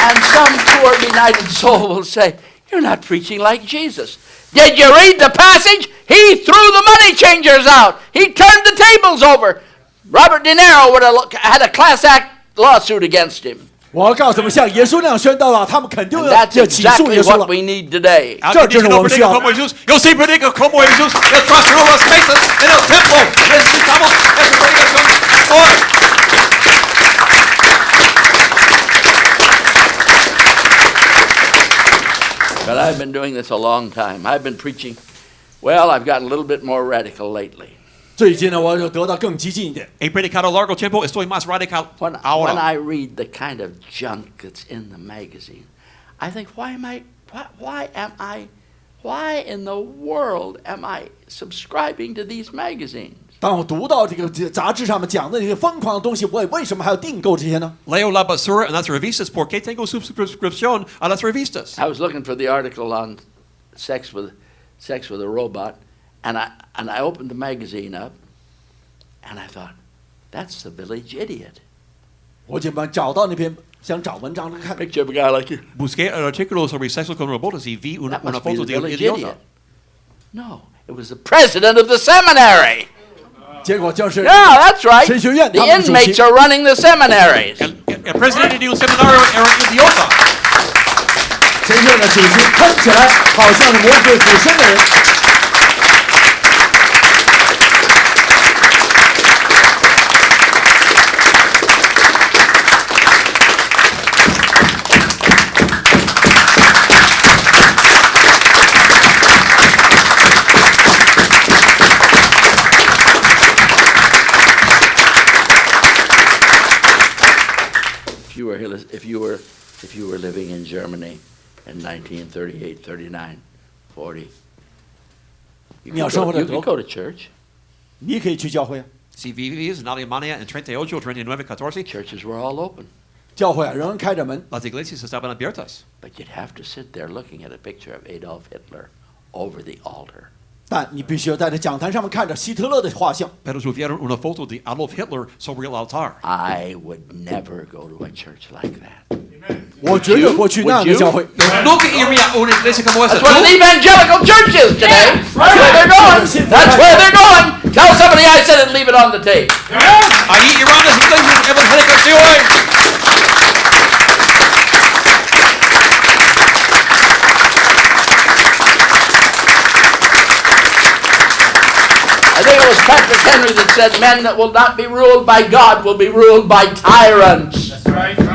And some poor benighted soul will say, you're not preaching like Jesus. Did you read the passage? He threw the money changers out. He turned the tables over. Robert De Niro would have had a class act lawsuit against him.
我告诉你们，像耶稣那样宣道了，他们肯定
And
要
that's
起诉
exactly
耶稣
what
了。
we need today.
Alguien dice, no
Church,
predico como Jesús. Yo sí predico como Jesús. Él trastornó las mesas en el templo. Necesitamos esa predicación ahora.
But I've been doing this a long time. I've been preaching. Well, I've gotten a little bit more radical lately.
最近呢，我就得到更激进一点。
He predicado largo tiempo. Estoy más radical
When
ahora.
I read the kind of junk that's in the magazine, I think, why in the world am I subscribing to these magazines?
当我读到这个杂志上面讲的那些疯狂的东西，我为什么还要订购这些呢？
Leo la basura en las revistas. ¿Por qué tengo suscripción a las revistas?
I was looking for the article on sex with a robot, and I opened the magazine up, and I thought, that's the village idiot.
我就找到那篇，想找文章看。
Picture of a guy like you.
Busqué el artículo sobre sexo con robots y vi una
That must be
foto
the
de un
village
idiota.
idiot. No, it was the president of the seminary.
结果就是
Yeah, that's right.
神学院
The
他们主
inmates
席
are running the seminaries.
El presidente de un seminario era un idiota.
神学院的主席看起来好像是魔鬼附身的人。
If you were living in Germany in 1938, 39, 40, you could go to church.
你可以去教会啊，
Si vivías en Alemania en 38, 39, 14,
Churches were all open.
教会啊仍然开着门，
las iglesias estaban abiertas.
But you'd have to sit there looking at a picture of Adolf Hitler over the altar.
但你必须要在这讲坛上面看着希特勒的画像。
Pero subieron una foto de Adolf Hitler sobre el altar.
I would never go to a church like that.
我绝对不去那样的教会。
Nunca iría a una iglesia como esa.
That's what an evangelical church is today. That's where they're going. That's where they're going. Tell somebody I said it and leave it on the tape.
Ahí irán las iglesias evangélicas de hoy.
was Patrick Henry that said, men that will not be ruled by God will be ruled by tyrants.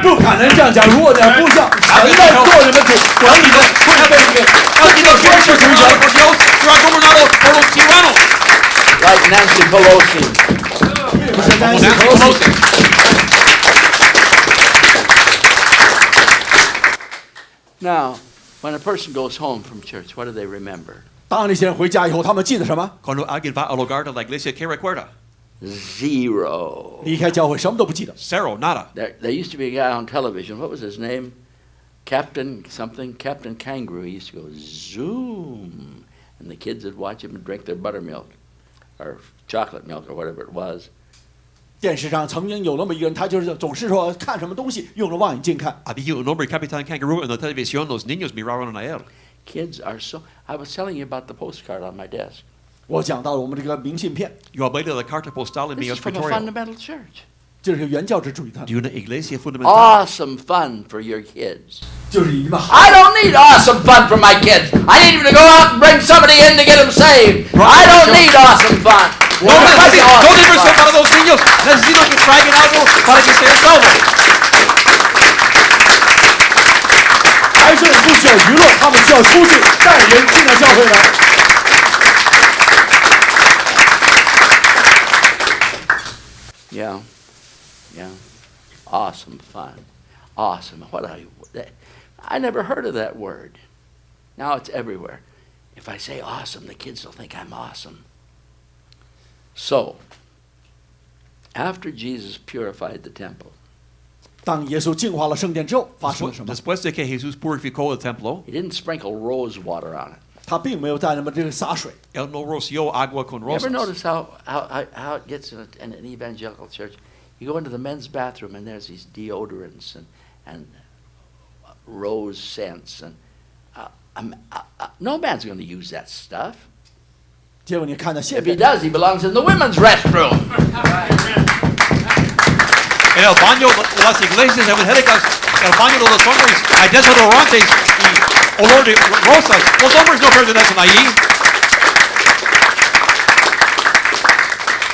不可能这样讲，如果要不像神在做人的主，管理的会被这个
Alguien no quiere ser gobernado por Dios, será gobernado por los tiranos.
Like Nancy Pelosi.
Como Nancy Pelosi.
Now, when a person goes home from church, what do they remember?
当那些人回家以后，他们记得什么？
Cuando alguien va al hogar de la iglesia, ¿qué recuerda?
Zero.
离开教会什么都不记得。
Cero, nada.
There used to be a guy on television. What was his name? Captain something. Captain Kangaroo. He used to go zoom. And the kids would watch him and drink their buttermilk. Or chocolate milk or whatever it was.
电视上曾经有那么一个人，他就是总是说看什么东西用着望远镜看。
Había un hombre, Capitán Kangaroo, en la televisión. Los niños miraban a él.
Kids are so... I was telling you about the postcard on my desk.
我讲到了我们这个明信片，
Yo hablé de la carta postal en mi
This is from a
escritorio.
fundamental church.
这是原教旨主义团，
De una iglesia fundamental.
Awesome fun for your kids.
就是你们好。
I don't need awesome fun for my kids. I need them to go out and bring somebody in to get them saved. I don't need awesome fun.
No diversión para los niños. Necesito que traigan algo para que sean salvos.
孩子们不需要娱乐，他们需要出去带人进到教会来。
Yeah, yeah. Awesome fun. Awesome. I never heard of that word. Now it's everywhere. If I say awesome, the kids will think I'm awesome. So, after Jesus purified the temple,
当耶稣净化了圣殿之后，发生了什么？
Después de que Jesús purificó el templo,
he didn't sprinkle rose water on it.
他并没有在那么这个洒水。
él no roció agua con
You ever
rosas.
notice how it gets in an evangelical church? You go into the men's bathroom and there's these deodorants and rose scents and no man's going to use that stuff.
结果你看到现
If he
在，
does, he belongs in the women's restroom.
En el baño de las iglesias evangélicas, el baño de los hombres, hay desodorantes y olor de rosas. Los hombres no pertenecen allí.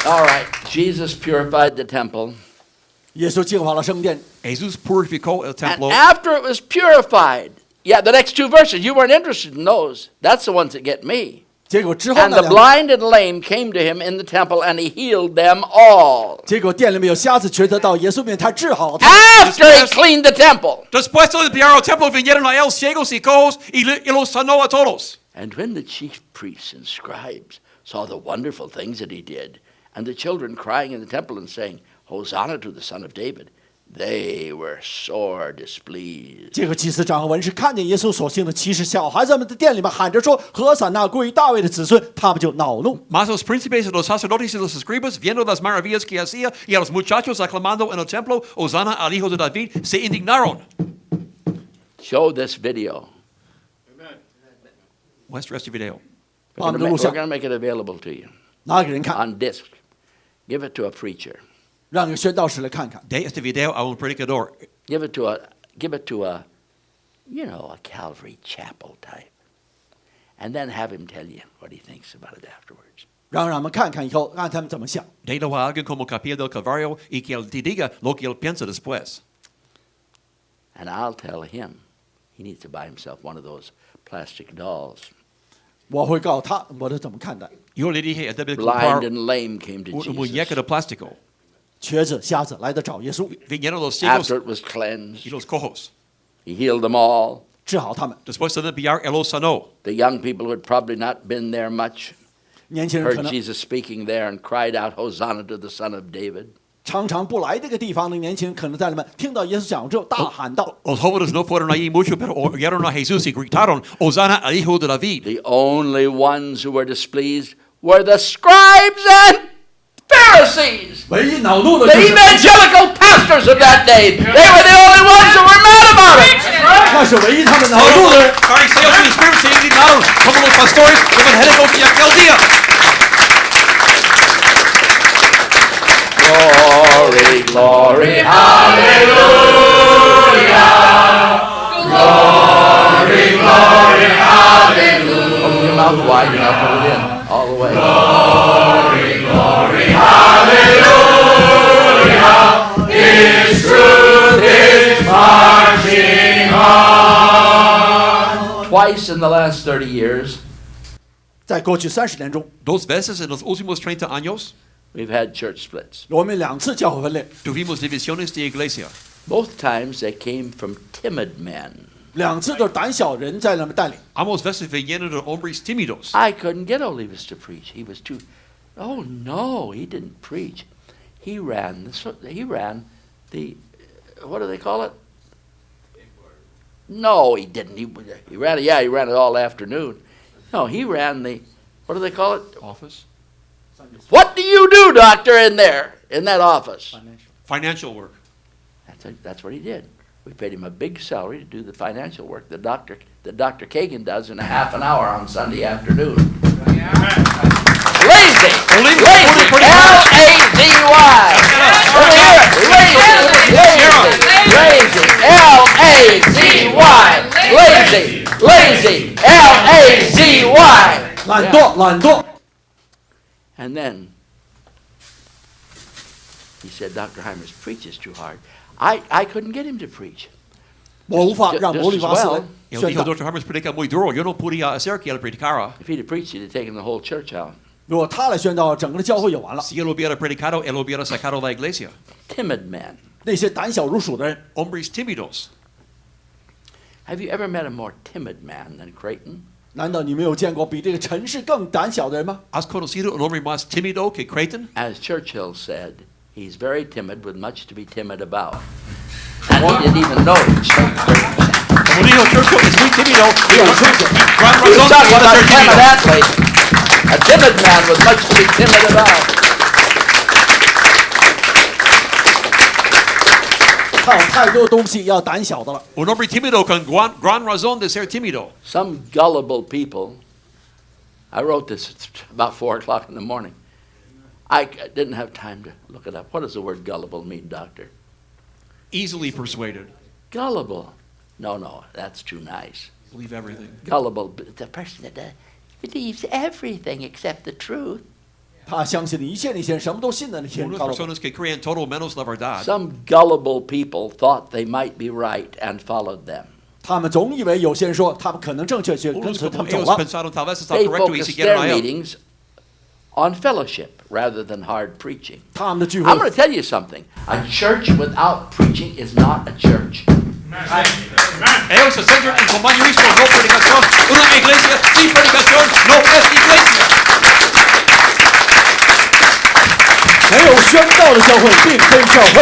All right, Jesus purified the temple.
耶稣净化了圣殿，
Jesús purificó el
And
templo.
after it was purified, yeah, the next two verses, you weren't interested in those. That's the ones that get me.
结果之后
And
呢
the？blind and lame came to him in the temple, and he healed them all.
结果店里面有瞎子瘸子到耶稣面前，他治好了他们。
After he cleaned the temple.
Después de limpiar el templo, vinieron a él ciegos y cojos y los sanó a todos.
And when the chief priests and scribes saw the wonderful things that he did, and the children crying in the temple and saying, Hosanna to the Son of David, they were sore displeased.
这个祭司长和文士看见耶稣所行的奇事，小孩子们在店里面喊着说：“何撒那归于大卫的子孙！”他们就恼怒。
Mas los príncipes y los sacerdotes y los escribas, viendo las maravillas que hacía y a los muchachos aclamando en el templo, Hosanna al Hijo de David, se indignaron.
Show this video.
Muestra este video.
We're
把我们的录
going
像
to make it available to you
拿给人看，
on disc. Give it to a preacher.
让一个宣道士来看看。
De este video a un predicador.
Give it to a, you know, a Calvary Chapel type. And then have him tell you what he thinks about it afterwards.
让他们看看以后，看他们怎么想。
Delo a alguien como capilla del Calvario y que él te diga lo que él piensa después.
And I'll tell him he needs to buy himself one of those plastic dolls.
我会告诉他我是怎么看待。
Yo le dije, él debe
Blind
comprar
and lame came to
un muñeco
Jesus
de plástico.
瘸子、瞎子来的找耶稣，
Vinieron los ciegos
after it was cleansed.
y los cojos.
He healed them all.
治好他们。
Después de limpiar, él los sanó.
The young people who had probably not been there much
年轻人可
heard
能
Jesus speaking there and cried out, Hosanna to the Son of David.
常常不来这个地方的年轻人，可能在那边听到耶稣讲之后，大喊道
Los jóvenes no fueron allí mucho, pero oyeron a Jesús y gritaron, Hosanna al Hijo de David.
The only ones who were displeased were the scribes and Pharisees.
唯一恼怒的
The
就是
evangelical pastors of that day. They were the only ones who were mad about it.
那是唯一他们恼
Todos
怒的
los
人。
fariseos y escribas se indignaron como los pastores evangélicos de aquel día.
Glory, glory, hallelujah. Glory, glory, hallelujah. Open your mouth wide enough, put it in all the way. Glory, glory. twice in the last 30 years,
在过去30年中，
dos veces en los últimos 30 años,
we've had church splits.
我们2次教会分裂，
tuvimos divisiones de iglesia.
Both times they came from timid men.
2次都是胆小人在那么带领。
Ambos veces venían de hombres tímidos.
I couldn't get Olivas to preach. He was too. Oh no, he didn't preach. He ran the what do they call it? No, he didn't. He ran it. Yeah, he ran it all afternoon. No, he ran the what do they call it?
Office?
What do you do, doctor, in there in that office?
Financial work.
That's what he did. We paid him a big salary to do the financial work that Dr. Kagan does in a half an hour on Sunday afternoon. Lazy! Lazy! L-A-Z-Y! Lazy! L-A-Z-Y! Lazy! Lazy! L-A-Z-Y!
懒惰，懒惰。
And then he said, Dr. Hymers preaches too hard. I couldn't get him to preach.
我无法让摩利瓦斯来
Y él
宣
dijo,
道。
Dr. Hymers predica muy duro. Yo no podía hacer que él predicara.
If he'd have preached, he'd have taken the whole church out.
如果他来宣道，整个的教会就完了。
Si él hubiera predicado, él hubiera sacado la iglesia.
Timid men.
那些胆小如鼠的人，
Hombres tímidos.
Have you ever met a more timid man than Creighton?
难道你没有见过比这个城市更胆小的人吗？
¿Has conocido un hombre más tímido que Creighton?
As Churchill said, he's very timid with much to be timid about. And he didn't even know it.
Como dijo Churchill, es muy tímido. Y gran
He was
razón
talking
para
about
ser
a timid
tímido.
athlete. A timid man with much to be timid about.
他有太多东西要胆小的了。
Un hombre tímido con gran razón de ser tímido.
Some gullible people, I wrote this at about 4 o'clock in the morning. I didn't have time to look it up. What does the word gullible mean, doctor?
Easily persuaded.
Gullible. No, that's too nice.
Believe everything.
Gullible, the person that believes everything except the truth.
他相信的一切那些人什么都信的那些人
Unas
高了。
personas que creen todo menos la verdad.
Some gullible people thought they might be right and followed them.
他们总以为有些人说他们可能正确，就跟
Unos
随他
como
们走
ellos
了。
pensaron tal vez está
They
correcto y
focused
siguieron
their
a él.
meetings on fellowship rather than hard preaching.
他们的聚
I'm going
会
to tell you something. A church without preaching is not a church.
Ellos se centran en compañerismo, no predicación. Una iglesia sin predicación no es iglesia.
没有宣道的教会并非教会。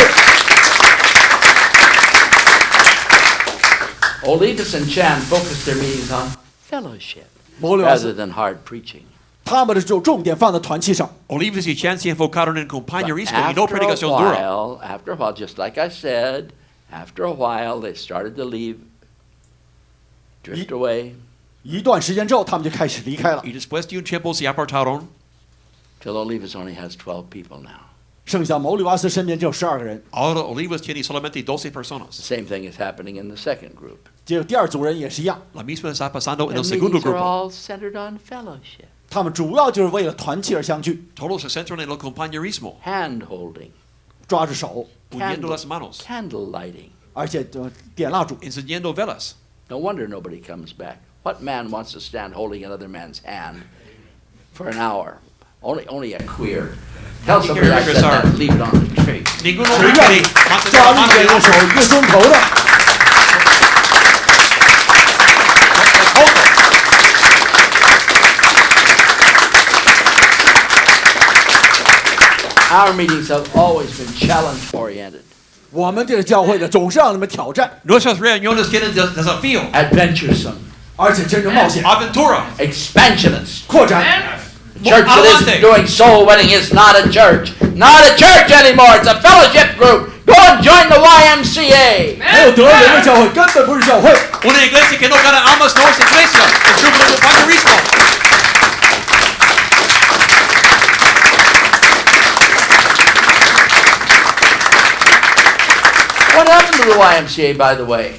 Olivas and Chan focused their meetings on fellowship
摩利瓦
rather
斯
than hard preaching.
他们的重点放在团契上。
Olivas y Chan se enfocaron en
But
compañerismo y no predicación dura.
after a while, just like I said, after a while they started to leave, drift away,
一段时间之后，他们就开始离开了，
Y después de un tiempo se apartaron.
till Olivas only has 12 people now.
剩下摩利瓦斯身边只有12个人。
Ahora Olivas tiene solamente 12 personas.
The same thing is happening in the second group.
结果第二组人也是一样，
La misma está pasando en
Their
el segundo
meetings are
grupo.
all centered on fellowship,
他们主要就是为了团契而相聚，
Todos se centran en el compañerismo,
hand holding,
抓着手，
uniendo las manos,
candle lighting.
而且点蜡烛。
encendiendo velas.
No wonder nobody comes back. What man wants to stand holding another man's hand for an hour? Only a queer. Tell somebody I said that and leave it on the tree.
Ningún
谁
hombre
愿
quiere
意
mantener
抓
la
另
mano
一个
del
人的手
otro.
1个钟头的？
Our meetings have always been challenge oriented,
我们这个教会的总是让你们挑战，
Nuestras reuniones tienen desafío,
adventuresome,
而且真正冒险、
aventura,
expansionist.
扩展。
A church that isn't doing soul winning is not a church. Not a church anymore. It's a fellowship group. Go and join the YMCA.
没有得人的教会根本不是教会。
una iglesia que no gana almas no es iglesia, es grupo de compañerismo.
What happened to the YMCA, by the way?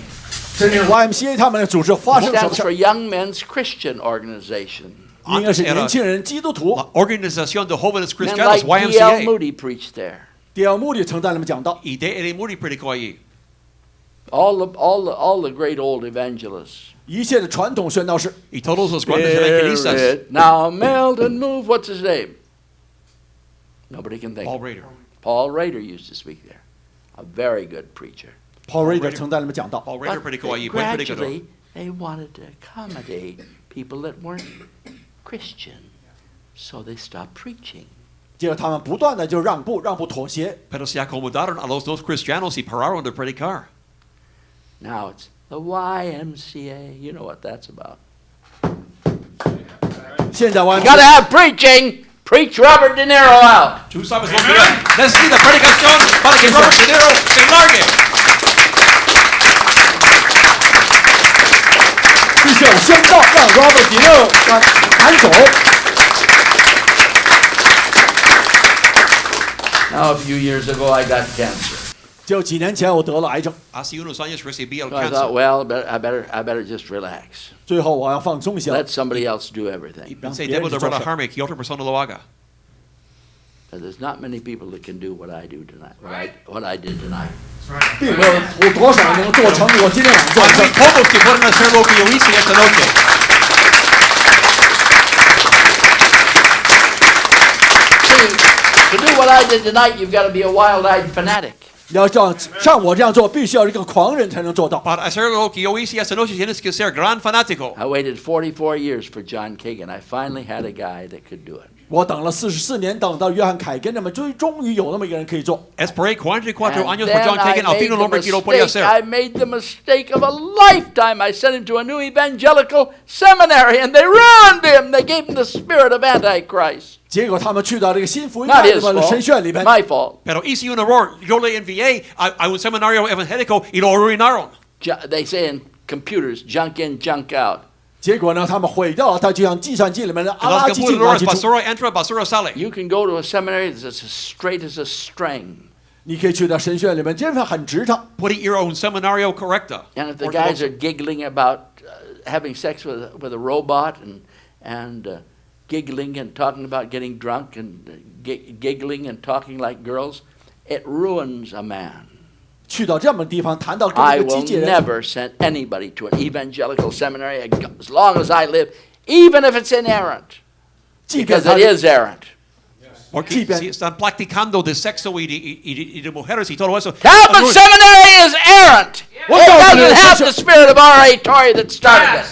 真正 YMCA 他们的组织发
It
生什么
stands
事
for
儿？
Young Men's Christian Organization.
应该是
Era
年轻人基督徒。
la Organización de Jóvenes
Men
Cristianos,
like D.L.
YMCA.
Moody preached there.
D.L. 穆迪曾在那边讲到，
Y D.L. Moody predicó allí.
all the great old evangelists.
一切的传统宣道士，
Y todos los grandes evangelistas.
Spirit, now melt and move. What's his name? Nobody can think.
Paul Rader.
Paul Rader used to speak there. A very good preacher.
Paul Rader 曾在里面讲到，
Paul Rader
But
predicó
they
allí, buen predicador.
gradually, they wanted to accommodate people that weren't Christian. So they stopped preaching.
接着他们不断的就让步妥协。
Pero se acomodaron a los dos cristianos y pararon de predicar.
Now it's the YMCA. You know what that's about.
现在我
You gotta have preaching. Preach Robert De Niro out.
Tú sabes lo que es. Necesita predicación para que Robert De Niro se largue.
必须要宣告，让 Robert De Niro 赶走。
Now a few years ago I got cancer.
就几年前我得了癌症，
Hace unos años recibí el
So I thought,
cáncer.
well, I better just relax.
最后我要放松一下，
Let somebody else do everything.
Pensé, debo de relajarme que otra persona lo haga.
But there's not many people that can do what I do tonight. What I did tonight.
并没有多少能做成我今天晚上做的
Hay
事
muy。pocos que pueden hacer lo que yo hice esta noche.
See, to do what I did tonight, you've got to be a wild-eyed fanatic.
要像我这样做，必须要一个狂人才能做到。
Para hacer lo que yo hice esta noche tienes que ser gran fanático.
I waited 44 years for John Kagan. I finally had a guy that could do it.
我等了44年，等到约翰凯根那么，终于有那么一个人可以做。
Esperé 44
And
años
then
por John Kagan, al
I
fin
made
un
the
hombre que lo podía
mistake.
hacer.
I made the mistake of a lifetime. I sent him to a new evangelical seminary, and they ruined him. They gave him the spirit of Antichrist.
结果他们去到这个新福音
Not
派
his
的神学院里边，
fault. My fault.
Pero hice un error. Yo le envié a un seminario evangélico y lo arruinaron.
They say in computers, junk in, junk out.
结果呢，他们毁掉了它，就像计算机里面的
En
垃
las
圾进垃
computadoras,
圾出。
basura entra, basura sale.
You can go to a seminary that's as straight as a string.
你可以去到神学院里面，真是很直畅。
Puede ir a un seminario correcto.
And if the guys are giggling about having sex with a robot and giggling and talking about getting drunk and giggling and talking like girls, it ruins a man.
去到这么地方，谈到跟
I
这个机
will
器人，
never send anybody to an evangelical seminary as long as I live, even if it's inerrant,
即便
because
他
it is errant.
Porque
Sí, pero-
si están practicando de sexo y de mujeres y todo eso.
Talbot Seminary is errant.
What
It
about
doesn't
the-
have the spirit of R.A. Torrey that started it.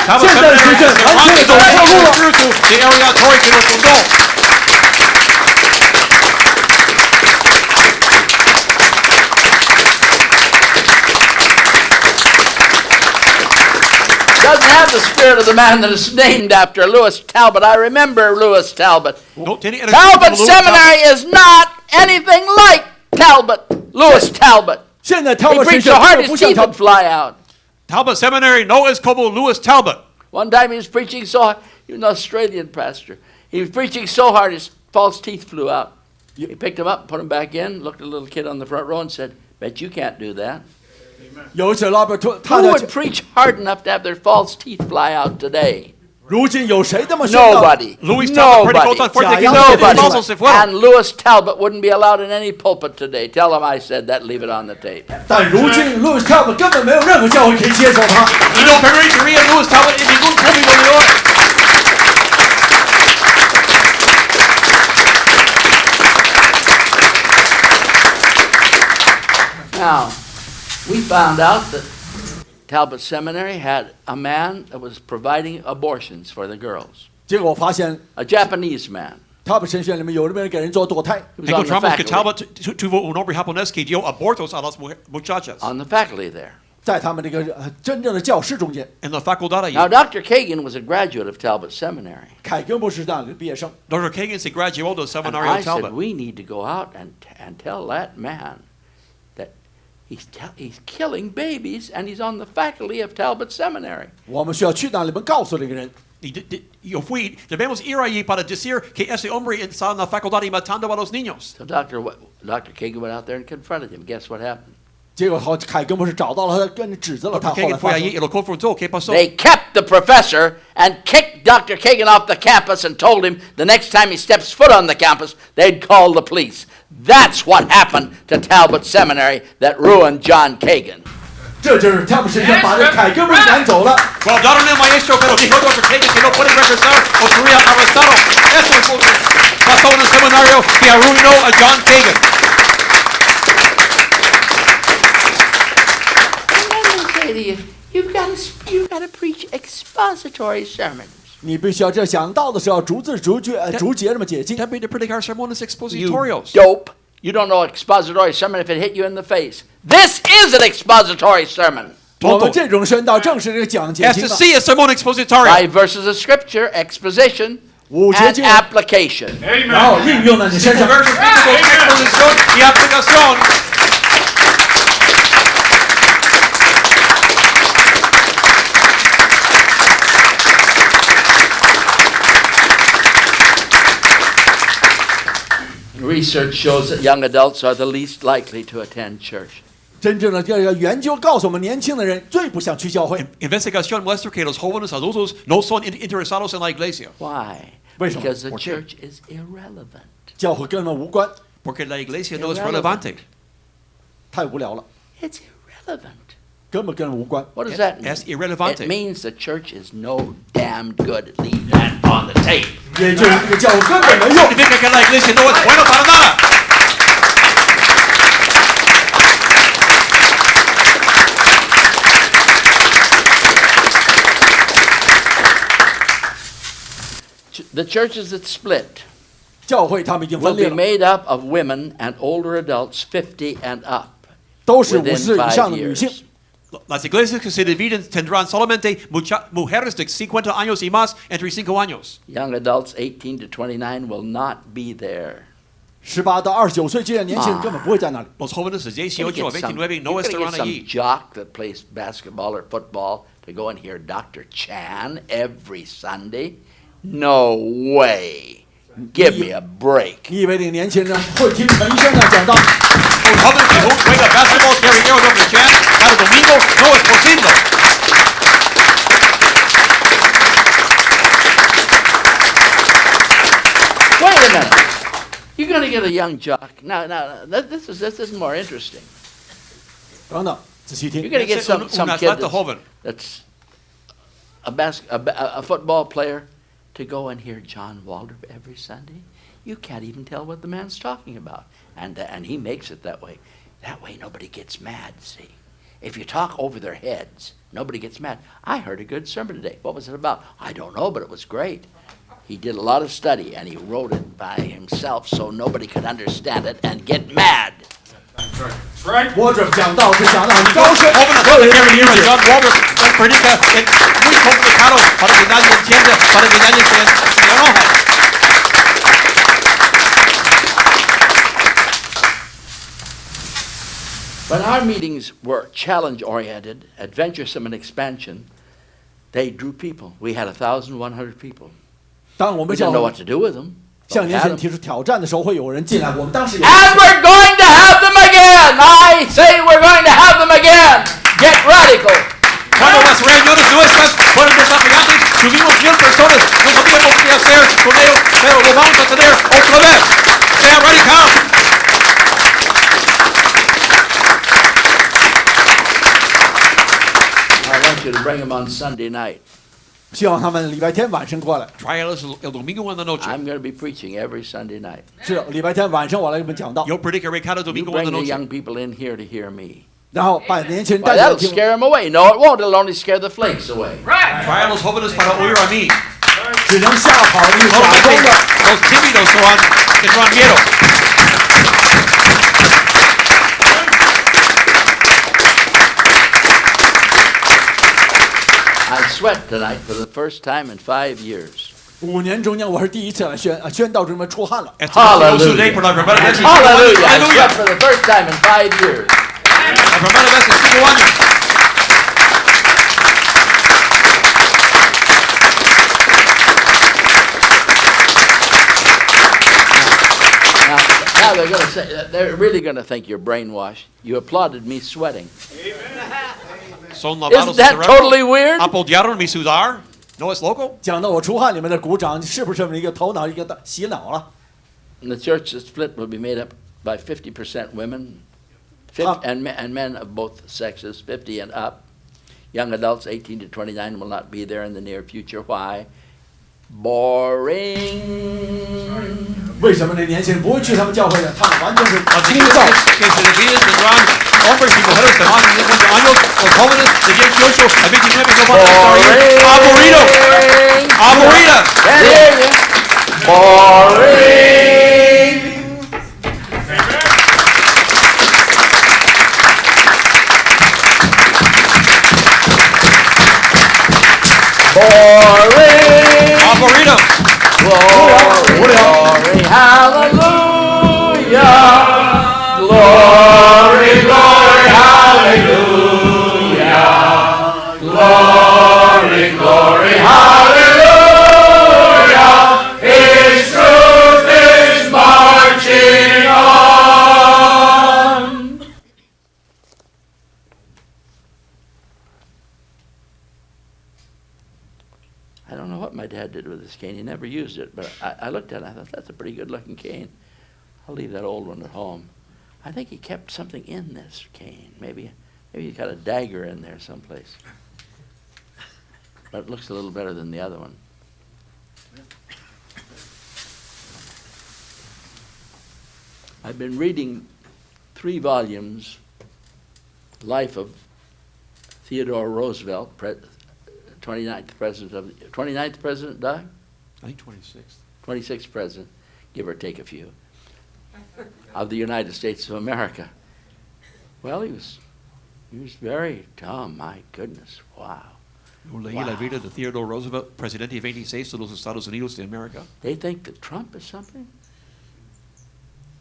Talbot
现在的
Seminary
学生
es
完全走错路了。
espíritu de R.A. Torrey que lo fundó.
Doesn't have the spirit of the man that is named after Lewis Talbot. I remember Lewis Talbot.
No tiene el
Talbot
espíritu de Lewis
Seminary is not anything like Talbot, Lewis Talbot.
现在
He
跳
preached
神
so
学
hard
根本
his
不像
teeth
他
would fly out.
Talbot Seminary no es como Lewis Talbot.
One time he was preaching so hard, he was an Australian pastor. He was preaching so hard his false teeth flew out. He picked them up, put them back in, looked at a little kid on the front row and said, bet you can't do that.
有一次拉贝特，他
Who
的
would preach hard enough to have their false teeth fly out today?
如今有谁这么宣道？
Nobody.
Luis Talbot predicó
Nobody.
tan fuerte que
Ya,
los
ya,
falsos se fueron.
And Lewis Talbot wouldn't be allowed in any pulpit today. Tell him I said that, leave it on the tape.
但如今路易斯·塔布根本没有任何教会可以接受他。
Y no permitiría a Lewis Talbot en ningún público de hoy.
Now, we found out that Talbot Seminary had a man that was providing abortions for the girls.
结果我发现
A Japanese man.
他们神学院里面有那么人给人做堕胎，
He was on the
Encontramos que
faculty,
Talbot tuvo un hombre japonés que dio abortos a las muchachas
on the faculty there.
在他们这个真正的教师中间，
en la facultad
Now,
allí.
Dr. Kagan was a graduate of Talbot Seminary.
凯根博士那里的毕业生。
Dr. Kagan se graduó del
And
seminario
I
de
said,
Talbot.
we need to go out and tell that man that he's killing babies and he's on the faculty of Talbot Seminary.
我们需要去那里面告诉这个人，
Yo fui, debemos ir allí para decir que ese hombre está en la facultad y matando a los niños.
So Dr. Kagan went out there and confronted him. Guess what happened?
结果凯根博士找到了他，跟指责了他。后来
Kagan foi
发生
allí y lo confrontó. ¿Qué pasó?
They kept the professor and kicked Dr. Kagan off the campus and told him the next time he steps foot on the campus, they'd call the police. That's what happened to Talbot Seminary that ruined John Kagan.
这就是他们身上把这凯根博士赶走了。
Guardaron el maestro, pero dijo Dr. Kagan que no puede regresar o sería arrestado. Eso pasó en el seminario que arruinó a John Kagan.
You've got to preach expository sermons.
你必须要这讲道的时候，逐字逐句、逐节这么解经。
También de predicar sermones
You
expositorios.
dope. You don't know expository sermon if it hit you in the face. This is an expository sermon.
我们这种宣道正是这个讲解
As
经
to
的。
see a sermon expositorio.
5 verses of scripture, exposition,
五节
and
经，
application.
然后应用在你身上。
Versos bíblicos, exposición y aplicación.
Research shows that young adults are the least likely to attend church.
真正的这个研究告诉我们，年轻的人最不想去教会。
Investigación muestra que los jóvenes adultos no son interesados en la iglesia.
Why?
为什么？
Because the
我知
church is irrelevant.
教会跟他们无关，
Porque la iglesia no es
Irrelevant.
relevante.
太无聊了，
It's irrelevant.
根本跟他们无关。
What does that mean?
Es irrelevante.
It means the church is no damn good. Leave that on the tape.
也就是这个教会根本没用。
Significa que la iglesia no es buena para nada.
The churches that split
教会他们已经
will
分裂
be
了，
made up of women and older adults 50 and up
都是
within
50以上
5
的女性
years.。
Las iglesias que se dividen tendrán solamente mujeres de 50 años y más entre 5 años.
Young adults 18 to 29 will not be there.
18到29岁这些年轻人根本不会在那里。
Los jóvenes de 18
You're
a
gonna get
29 no estarán
some
allí.
jock that plays basketball or football to go and hear Dr. Chan every Sunday? No way. Give me a break.
你以为这个年轻人会听陈医生的讲道？
Un joven que juega básquetbol quiere ir a Dr. Chan cada domingo no es posible.
Wait a minute. You're going to get a young jock. Now, this is more interesting.
等等，仔细
You're
听。
going to get some
Un
kid
atleta joven.
that's a football player to go and hear John Waldrop every Sunday. You can't even tell what the man's talking about. And he makes it that way. That way nobody gets mad, see. If you talk over their heads, nobody gets mad. I heard a good sermon today. What was it about? I don't know, but it was great. He did a lot of study, and he wrote it by himself so nobody could understand it and get mad.
我这讲道是讲的很高深，
Jóvenes
没有
que
人
quieren
理
ir a
解。
John Robert predica muy complicado para que nadie entienda, para que nadie se enoje.
When our meetings were challenge-oriented, adventuresome, and expansion, they drew people. We had 1,100 people.
当我
We
们教
didn't know
会
what to do with them.
向
But we
年
had
轻人
them.
提出挑战的时候，会有人进来。我们当时也
And we're going to have them again. I say we're going to have them again. Get radical.
Cuando las reuniones nuestras fueron desafiantes, tuvimos 1,000 personas, no sabíamos qué hacer con ellos, pero lo vamos a tener otra vez. Sea radical.
I want you to bring them on Sunday night.
希望他们礼拜天晚上过来。
Tráelos el domingo en la noche.
I'm going to be preaching every Sunday night.
是礼拜天晚上我来给你们讲道，
Yo predicaré cada
You
domingo en la
bring the
noche.
young people in here to hear me.
然后把年轻人
Why,
带来
that'll
听。
scare them away. No, it won't. It'll only scare the flakes away.
Trae a los jóvenes para oír a mí.
只能吓跑那个假装
Solamente
的。
los tímidos tendrán miedo.
I sweat tonight for the first time in 5 years.
5年中间，我是第一次来宣道这么出汗了。
Este es el day por la primera vez en 5
Hallelujah.
años.
I sweat
Aleluya.
for the first time in 5 years.
La primera vez en 5 años.
Now they're going to say, they're really going to think you're brainwashed. You applauded me sweating.
Son lavados
Isn't
de
that
cerebro.
totally weird?
Apoyaron mi sudar. No es loco.
讲到我出汗，你们的鼓掌，是不是这么一个头脑一个洗脑了？
And the church split will be made up by 50% women and men of both sexes, 50 and up. Young adults 18 to 29 will not be there in the near future. Why? Boring.
为什么那年轻人不会去他们教会呢？他们完全是枯
Así que
燥。
se dividen tendrán hombres y mujeres de más de 50 años, los jóvenes de 18 a 29 no van a estar ahí. Aburrido. Aburrida.
Can't hear you. Boring. Boring.
Aburrido.
Glory, hallelujah.
Glory, glory, hallelujah. Glory, glory, hallelujah. His truth is marching on.
I don't know what my dad did with this cane. He never used it, but I looked at it and I thought, that's a pretty good looking cane. I'll leave that old one at home. I think he kept something in this cane. Maybe he's got a dagger in there someplace. But it looks a little better than the other one. I've been reading 3 volumes, Life of Theodore Roosevelt, 29th president, Doug?
I think 26th.
26th president, give or take a few, of the United States of America. Well, he was very dumb, my goodness, wow.
Yo leí la vida de Theodore Roosevelt, presidente 26 de los Estados Unidos de América.
They think that Trump is something?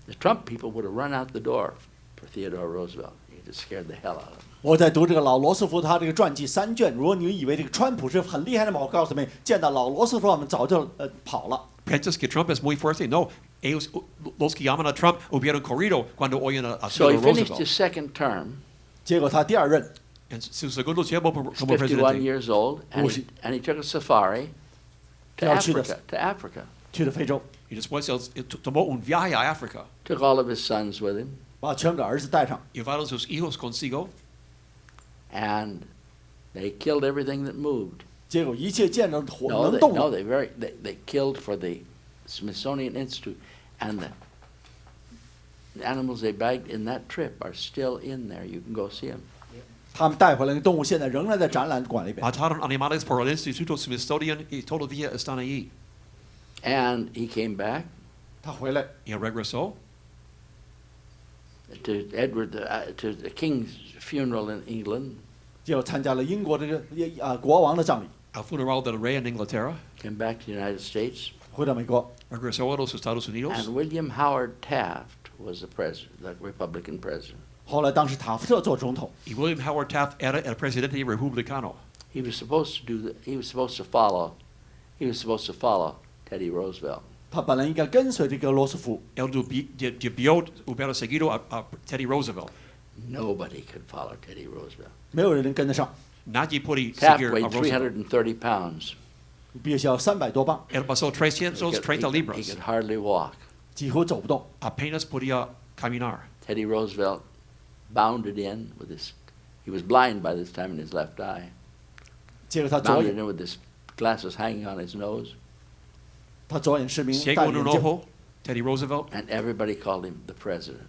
The Trump people would have run out the door for Theodore Roosevelt. He just scared the hell out of them.
我在读这个老罗斯福他这个传记3卷，如果你以为这个川普是很厉害的嘛，我告诉你们，见到老罗斯福我们早就跑了。
Piensas que Trump es muy fuerte? No, ellos, los que llaman a Trump, hubieran corrido cuando oyen a
So he
Theodore
finished
Roosevelt.
his second term,
结果他第2任
En su segundo tiempo como
he's 51
presidente.
years old, and he took a safari to Africa.
去了非洲，
Y después él tomó un viaje a África.
Took all of his sons with him,
把全部的儿子带上，
Llevaron sus hijos consigo.
and they killed everything that moved.
结果一切见着火
No,
能动的，
they killed for the Smithsonian Institute, and the animals they bagged in that trip are still in there. You can go see them.
他们带回来的动物现在仍然在展览馆里边。
Mataron animales por el Instituto Smithsonian y todavía están allí.
And he came back
他回来
Y regresó
to to the King's funeral in England.
就参加了英国这个国王的葬礼，
al funeral del rey en Inglaterra.
Came back to the United States.
回到美国。
Regresó a los Estados Unidos.
And William Howard Taft was the president, the Republican president.
后来当时塔夫特做总统，
Y William Howard Taft era el presidente republicano.
He was supposed to follow Teddy Roosevelt.
他本来应该跟随这个罗斯福，
Él debió hubiera seguido a Teddy Roosevelt.
Nobody could follow Teddy Roosevelt.
没有人能跟得上，
Nadie puede
Taft
seguir a
weighed
Roosevelt.
330 pounds.
必须要300多磅，
Él pasó 330
He
libras.
could hardly walk.
几乎走不动。
Apenas podía caminar.
Teddy Roosevelt bounded in with his. He was blind by this time in his left eye.
结果他左
Bounded
眼
in with his glasses hanging on his nose,
失明，
Ciego
戴
en
眼
un
镜，
ojo, Teddy Roosevelt.
and everybody called him the president.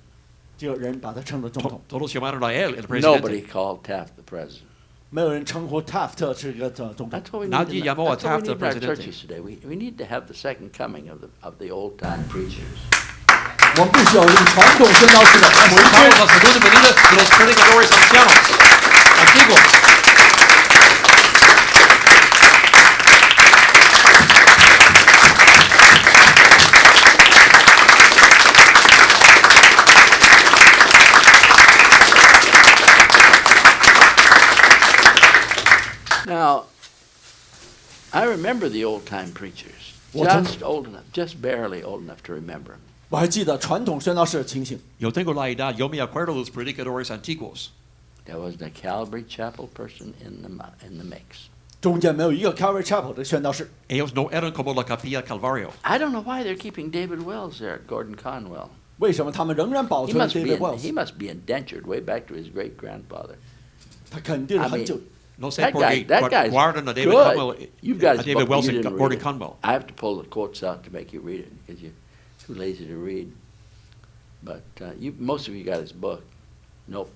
就有人把他称作总统，
Todos llamaron a él el
Nobody
presidente.
called Taft the president.
没有人称呼塔夫特是一个总统。
That's what we
Nadie
need.
llamó a
That's what
Taft
we
the
need in our
presidente.
churches today. We need to have the second coming of the old time preachers.
我们必须要用传统宣教士的回
Necesitamos
归。
la segunda venida de los predicadores ancianos, antiguos.
Now, I remember the old time preachers.
What time?
Just old enough, just barely old enough to remember them.
我还记得传统宣道士的情形。
Yo tengo la edad, yo me acuerdo de los predicadores antiguos.
There wasn't a Calvary Chapel person in the mix.
中间没有一个 Calvary Chapel 的宣道士。
Ellos no eran como la Capilla Calvario.
I don't know why they're keeping David Wells there at Gordon Conwell.
为什么他们仍然保
He
存
must be
David Wells？
he must be indentured way back to his great grandfather.
他肯定是很久。
No sé
That
por
guy,
qué
that guy's
guardan a David
good.
Conwell,
You've got
a
his
David
book,
Wells
you
and
didn't read
Gordon
it.
Conwell.
I have to pull the quotes out to make you read it because you're too lazy to read. But most of you got his book. Nope.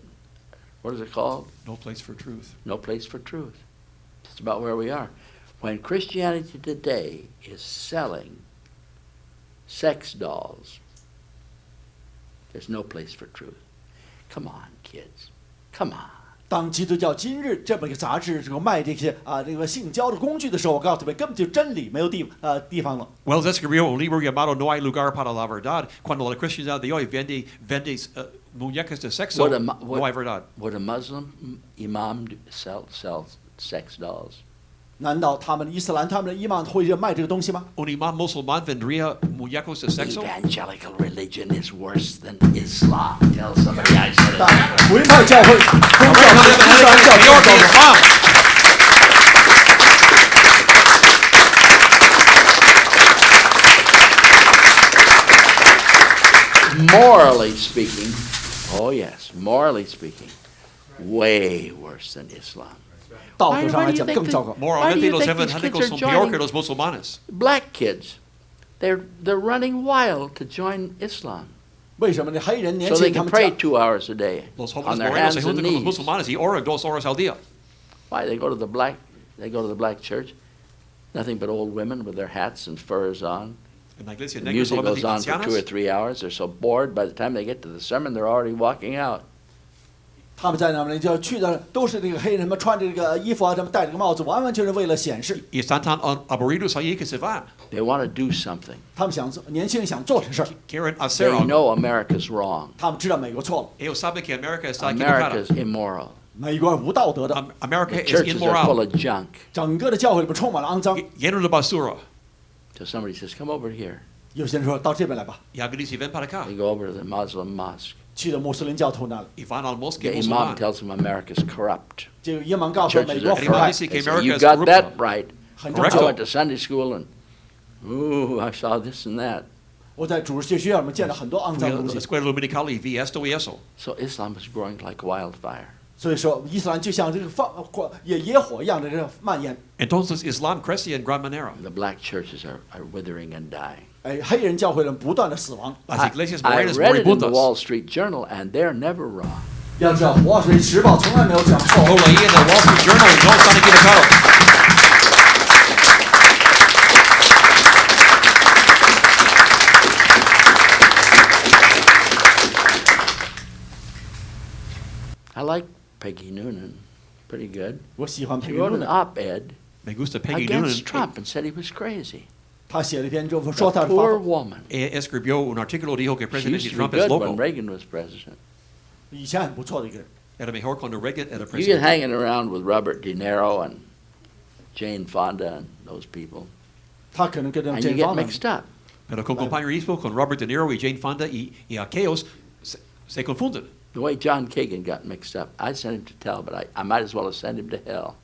What is it called?
No place for truth.
No Place for Truth. It's about where we are. When Christianity today is selling sex dolls, there's no place for truth. Come on, kids. Come on.
当基督教今日这么一个杂志这个卖这些这个性交的工具的时候，我告诉各位，根本就真理没有地方了。
Wells escribió un libro llamado No hay lugar para la verdad. Cuando la cristiandad de hoy vende muñecas de sexo, no hay verdad.
Would a Muslim imam sell sex dolls?
难道他们的伊斯兰他们的伊曼会卖这个东西吗？
Un imán musulmán vendría muñecos de sexo.
Evangelical religion is worse than Islam. Tell somebody I said
但
it.
福音派教会宗教
Evangelical
比伊斯兰
religion
教
es peor que
更高。
Islam.
Morally speaking, oh yes, morally speaking, way worse than Islam.
道德上来讲更糟糕。
Why do
Moralmente
you
los
think these kids
evangélicos
are
son peor que
joining
los musulmanes.
black kids? They're running wild to join Islam
为什么呢？黑人年
so
轻
they
人他
can
们
pray
讲
2 hours a day
Los
on
jóvenes
their
morenos
hands
se
and
juntan con los
knees.
musulmanes y oran 2 horas al día.
Why they go to the black church? Nothing but old women with their hats and furs on.
En la iglesia
The
negra
music
solamente
goes on for 2 or
ancianas.
3 hours. They're so bored. By the time they get to the sermon, they're already walking out.
他们在那边就去的都是这个黑人们穿着这个衣服他们戴这个帽子，完完全是为了显示。
Y están tan aburridos allí que se van.
They want to do something.
他们想年轻人想做这事儿，
Quieren hacer
They
algo.
know America's wrong.
他们知道美国错了，
Ellos saben que América está equivocada.
America's immoral.
美国无道德的，
America
The
es
churches are full
inmoral.
of junk.
整个的教会里面充满了肮脏。
Lleno de basura.
So somebody says, come over here.
有些人说到这边来吧，
Y alguien dice, ven para acá.
They go over to the Muslim mosque.
去的穆斯林教徒那里，
Y van al mosque
The imam
musulmán.
tells them America's corrupt.
这个伊曼告诉美
Churches
国
are
腐
corrupt.
败，
Dice
They
que
say,
America
you
is
got
corrupta.
that right.
很
Correcto.
正
I
确。
went to Sunday school and, ooh, I saw this and that.
我在主日学校里面见了很多肮
Fui
脏
a
的东
la
西，
escuela dominical y vi esto y eso.
So Islam is growing like wildfire.
所以说伊斯兰就像这个野火一样的这个蔓延。
Entonces Islam crece en gran manera.
The black churches are withering and dying.
哎，黑人教会人不断的死亡。
Las iglesias
I
morenas
read it in the
moribundas.
Wall Street Journal, and they're never wrong.
要知道，《华尔街时报》从来没有讲错。
Lo leí en el Wall Street Journal y no están equivocados.
I like Peggy Noonan. Pretty good.
我喜欢
She
佩
wrote
鲁
an
的，
op-ed
Me gusta Peggy
against
Noonan.
Trump and said he was crazy.
他写了一篇就
The
说他的
poor
方法。
woman.
Escribió un artículo dijo que
She
presidente
used to be
Trump es
good when
loco.
Reagan was president.
以前很不错的一个人。
Era mejor cuando Reagan era
You get
presidente.
hanging around with Robert De Niro and Jane Fonda and those people,
他可能跟这
and you
这
get
方面
mixed up.
Pero con compañerismo con Robert De Niro y Jane Fonda y aquellos se confunden.
The way John Kagan got mixed up, I sent him to hell, but I might as well have sent him to hell.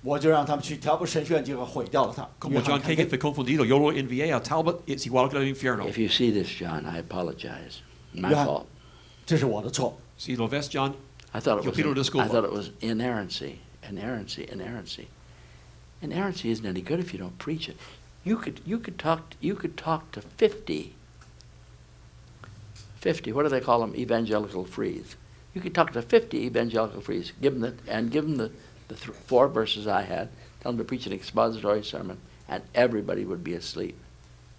我就让他们去调布神学院，结果毁掉了他。
Como John Kagan fue confundido, yo lo envié a Talbot, es igual que el infierno.
If you see this, John, I apologize. My
Yeah.
fault.
这是我的错。
Si lo ves, John,
I thought
Yo pido
I
disculpa.
thought it was inerrancy. Inerrancy isn't any good if you don't preach it. You could talk to 50. What do they call them? Evangelical frees. You could talk to 50 evangelical frees. Give them the 4 verses I had. Tell them to preach an expository sermon, and everybody would be asleep.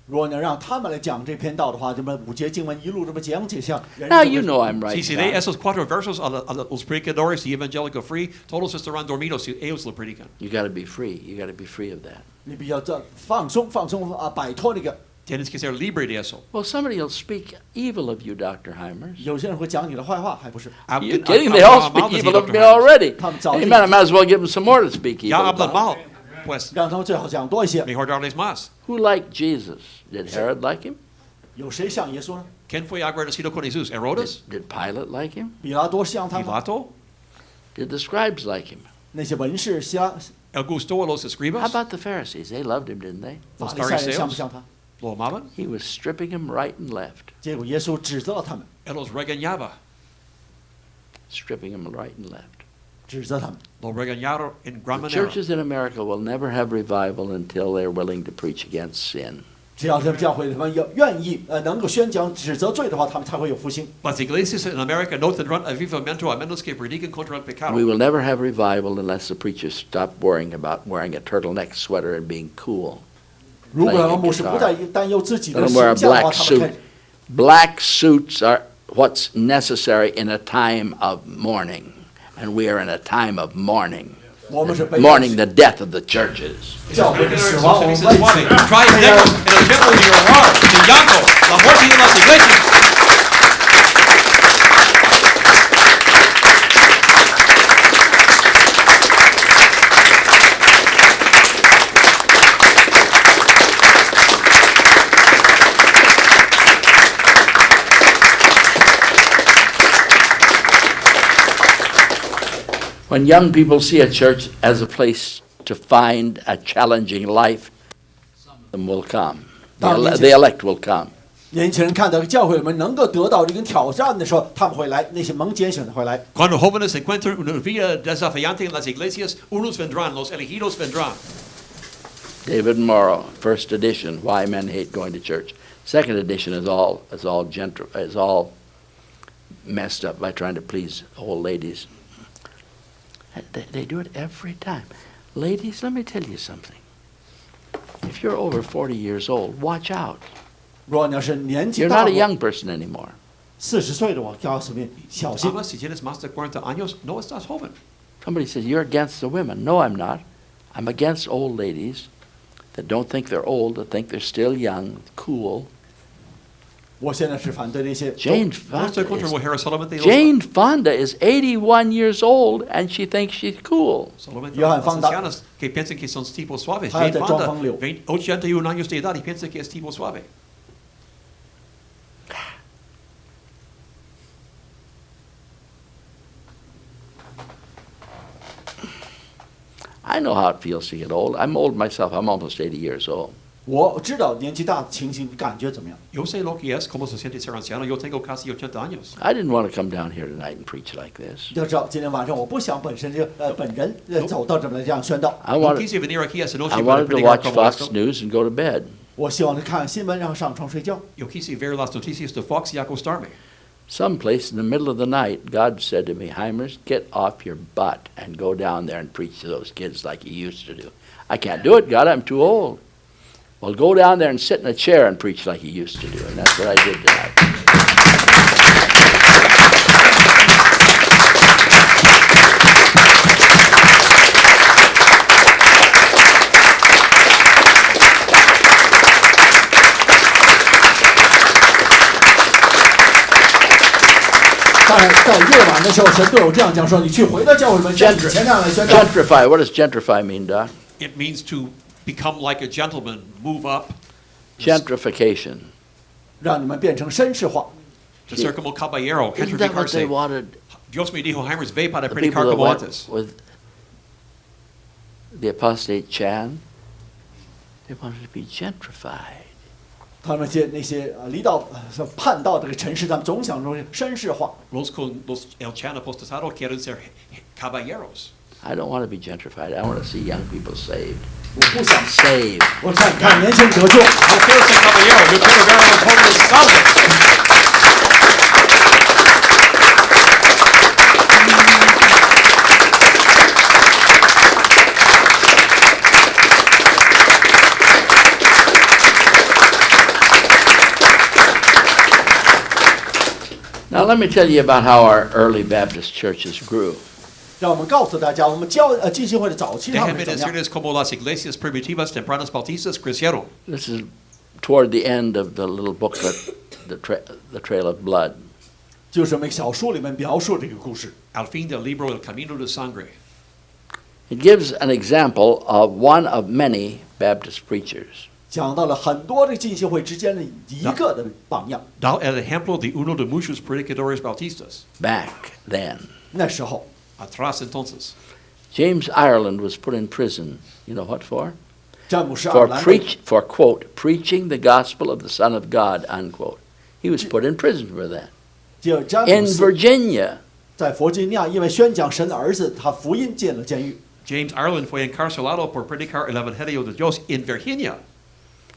如果能让他们来讲这篇道的话，这么5节经文一路这么讲解下，人
Now
就会
you know I'm right.
si se lee
John.
esos 4 versos a los predicadores y evangélico free, todos estarán dormidos si ellos lo predican.
You got to be free. You got to be free of that.
你比较放松摆脱那个。
Tienes que ser libre de eso.
Well, somebody will speak evil of you, Dr. Hymers.
有些人会讲你的坏话，还不是？
Are you kidding? They all speak evil of me already. Amen. I might as well give them some more to speak
Ya
evil
hablan
about.
mal, pues
让他们最好讲多一些。
mejor darles más.
Who liked Jesus? Did Herod like him?
有谁像耶稣呢？
¿Quién fue agradecido con Jesús? ¿Herodes?
Did Pilate like him?
比拉多像他吗？
¿Pilato?
Did the scribes like him?
那些文士像
¿El gustó a los
How
escribas?
about the Pharisees? They loved him, didn't they?
法利赛人像不像他？
¿Lo amaban?
He was stripping him right and left.
结果耶稣指责了他们，
Él los regañaba.
Stripping him right and left.
指责他们。
Lo regañaron en gran
The
manera.
churches in America will never have revival until they're willing to preach against sin.
只要这教会他们要愿意能够宣讲指责罪的话，他们才会有复兴。
Las iglesias en América no tendrán avivamiento a menos que prediquen contra el pecado.
We will never have revival unless the preachers stop worrying about wearing a turtleneck sweater and being cool.
如果让牧师不再担忧自己的
Let them
形
wear a
象的话，
black
他们
suit. Black suits are what's necessary in a time of mourning, and we are in a time of mourning.
我们是被
Mourning the death of the churches.
教会的
Los
死亡，我们
felices
为
suave.
此
Trae negro en el templo de llorar, de llanto, la muerte de las iglesias.
When young people see a church as a place to find a challenging life, some of them will come. The elect will come.
年轻人看到教会里面能够得到这个挑战的时候，他们会来，那些蒙拣选的会来。
Cuando jóvenes encuentran una vida desafiante en las iglesias, unos vendrán, los elegidos vendrán.
David Morrow, first edition, Why Men Hate Going to Church. Second edition is all messed up by trying to please old ladies. They do it every time. Ladies, let me tell you something. If you're over 40 years old, watch out.
如果你要是年纪
You're
大
not a
了，
young person anymore.
40岁的我告诉你，小心。
Habla, si tienes más de 40 años, no estás joven.
Somebody says, you're against the women. No, I'm not. I'm against old ladies that don't think they're old, that think they're still young, cool.
我现在是反对那些
Jane
No estoy
Fonda
contra
is,
mujeres, solamente los-
Jane Fonda is 81 years old, and she thinks she's cool.
solamente
Johan
las
Fonda.
ancianas que piensan que son tipos suaves.
Ah,
Jane
de
Fonda,
Zhang Fengliu.
81 años de edad y piensa que es tipo suave.
I know how it feels to get old. I'm old myself. I'm almost 80 years old.
我知道年纪大的情形感觉怎么样。
Yo sé lo que es, cómo se siente ser anciano. Yo tengo casi 80 años.
I didn't want to come down here tonight and preach like this.
要知道今天晚上我不想本身本人走到这么这样宣道，
I
No
wanted,
quise venir aquí esta noche
I
para
wanted to
predicar
watch
como
Fox
esto.
News and go to bed.
我希望是看新闻然后上床睡觉。
Yo quise ver las noticias de Fox y acostarme.
Someplace in the middle of the night, God said to me, Hymers, get off your butt and go down there and preach to those kids like you used to do. I can't do it, God, I'm too old. Well, go down there and sit in a chair and preach like you used to do. And that's what I did tonight.
但是在夜晚的时候，神对我这样讲说：“你去回到教会里面，像以前那样来宣道。
Gentrify. What does gentrify mean, Doc?
It means to become like a gentleman, move up,
Gentrification.
让你们变成绅士化。
to ser como caballero,
Isn't that what they
gentrificarse.
wanted?
Dios me dijo, Hymers, ve para
The
predicar
people that
como
went
antes.
with the apostate Chan, they wanted to be gentrified.
他们那些离道叛道这个城市，他们总想说绅士化。
Los con los el chan apostasado quieren ser caballeros.
I don't want to be gentrified. I want to see young people saved.
我不想，
Saved.
我看年轻人得救。
No quiero ser caballero, yo quiero ver a los jóvenes salvos.
Now, let me tell you about how our early Baptist churches grew.
让我们告诉大家，我们浸信会的早期他们
Déjenme
是怎么样。
decirles cómo las iglesias primitivas tempranas bautistas crecieron.
This is toward the end of the little booklet, The Trail of Blood.
就是我们小书里面描述这个故事。
Al fin del libro El Camino de Sangre.
It gives an example of one of many Baptist preachers.
讲到了很多这个浸信会之间的一个的榜样。
Dao el ejemplo de uno de muchos predicadores bautistas.
Back then,
那时候，
Atrás entonces.
James Ireland was put in prison. You know what for?
詹姆斯·爱
For
尔兰被
for quote preaching the gospel of the Son of God unquote. He was put in prison for that
就詹姆
in
斯
Virginia.
在弗吉尼亚因为宣讲神的儿子，他福音进了监狱。
James Ireland fue encarcelado por predicar el evangelio de Dios en Virginia.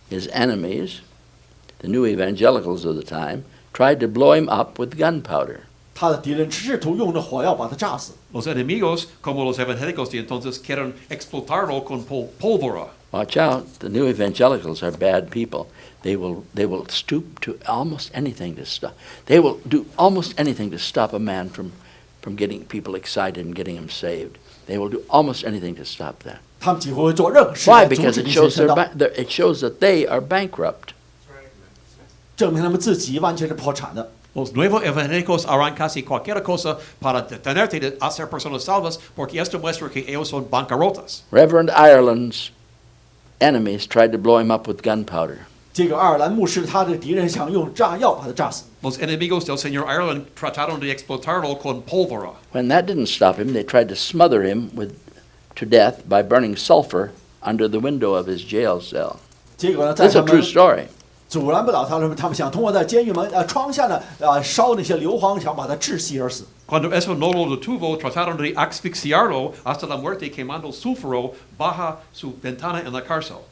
His enemies, the new-evangelicals of the time, tried to blow him up with gunpowder.
他的敌人试图用着火药把他炸死。
Los enemigos, como los evangélicos de entonces, quieren explotarlo con pólvora.
Watch out! The new-evangelicals are bad people. They will stoop to almost anything to stop. They will do almost anything to stop a man from getting people excited and getting him saved. They will do almost anything to stop that.
他们几乎会做任何事
Why?
来阻
Because
止
it
这些
shows
神道，
it shows that they are bankrupt.
证明他们自己完全是破产的。
Los nuevos evangélicos harán casi cualquier cosa para detenerte de hacer personas salvas porque esto muestra que ellos son bancarrotas.
Reverend Ireland's enemies tried to blow him up with gunpowder.
这个爱尔兰牧师，他的敌人想用炸药把他炸死。
Los enemigos del señor Ireland trataron de explotarlo con pólvora.
When that didn't stop him, they tried to smother him to death by burning sulfur under the window of his jail cell.
结果呢，在
This is
他
a true
们
story.
阻拦不了他们，他们想通过在监狱门窗下呢烧那些硫磺，想把他窒息而死。
Cuando eso no lo detuvo, trataron de asfixiarlo hasta la muerte quemando sulfuro bajo su ventana en la cárcel.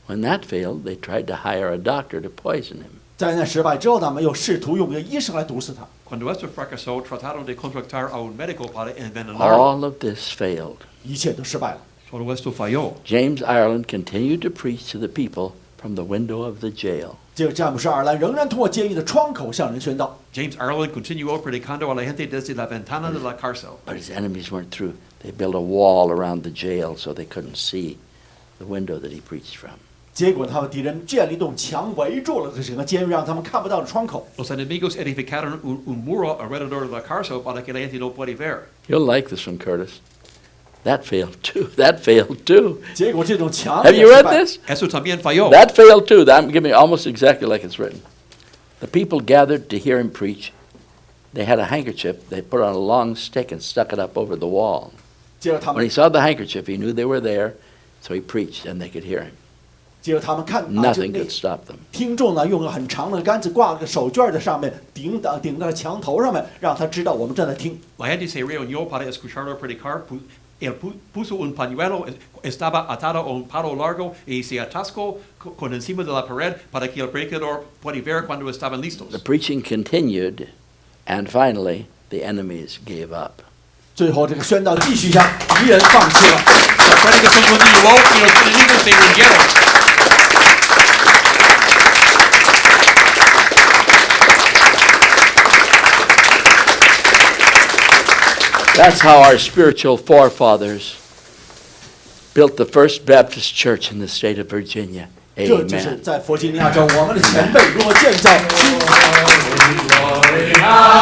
When that failed, they tried to hire a doctor to poison him.
在那失败之后，他们又试图用一个医生来毒死他。
Cuando esto fracasó, trataron de contratar a un médico para envenenarlo.
All of this failed.
一切都失败了。
Todo esto falló.
James Ireland continued to preach to the people from the window of the jail.
这个詹姆斯·爱尔兰仍然通过监狱的窗口向人宣道。
James Ireland continuó predicando a la gente desde la ventana de la cárcel.
But his enemies weren't through. They built a wall around the jail so they couldn't see the window that he preached from.
结果他们敌人建立一栋墙围住了整个监狱，让他们看不到的窗口。
Los enemigos edificaron un muro alrededor de la cárcel para que la gente no pueda ver.
You'll like this one, Curtis. That failed too. That failed too.
结果这种墙
Have
也
you
失
read
败。
this?
Eso también falló.
That failed too. I'm giving almost exactly like it's written. The people gathered to hear him preach. They had a handkerchief. They put on a long stick and stuck it up over the wall.
结果他
When
们
he saw the handkerchief, he knew they were there, so he preached and they could hear him.
结果他们看就
Nothing
那
could stop them.
听众呢，用个很长的杆子挂了个手绢在上面，顶到墙头上面，让他知道我们正在听。
La gente se reunió para escucharlo predicar. Él puso un pañuelo, estaba atado a un palo largo y se atascó con encima de la pared para que el predicador pueda ver cuando estaban listos.
The preaching continued, and finally, the enemies gave up.
最后这个宣道继续下，敌人放弃了。
La predicación continuó y los enemigos se rindieron.
That's how our spiritual forefathers built the first Baptist church in the state of Virginia.
这就是
Amen.
在弗吉尼亚州，我们的前辈如何建造新。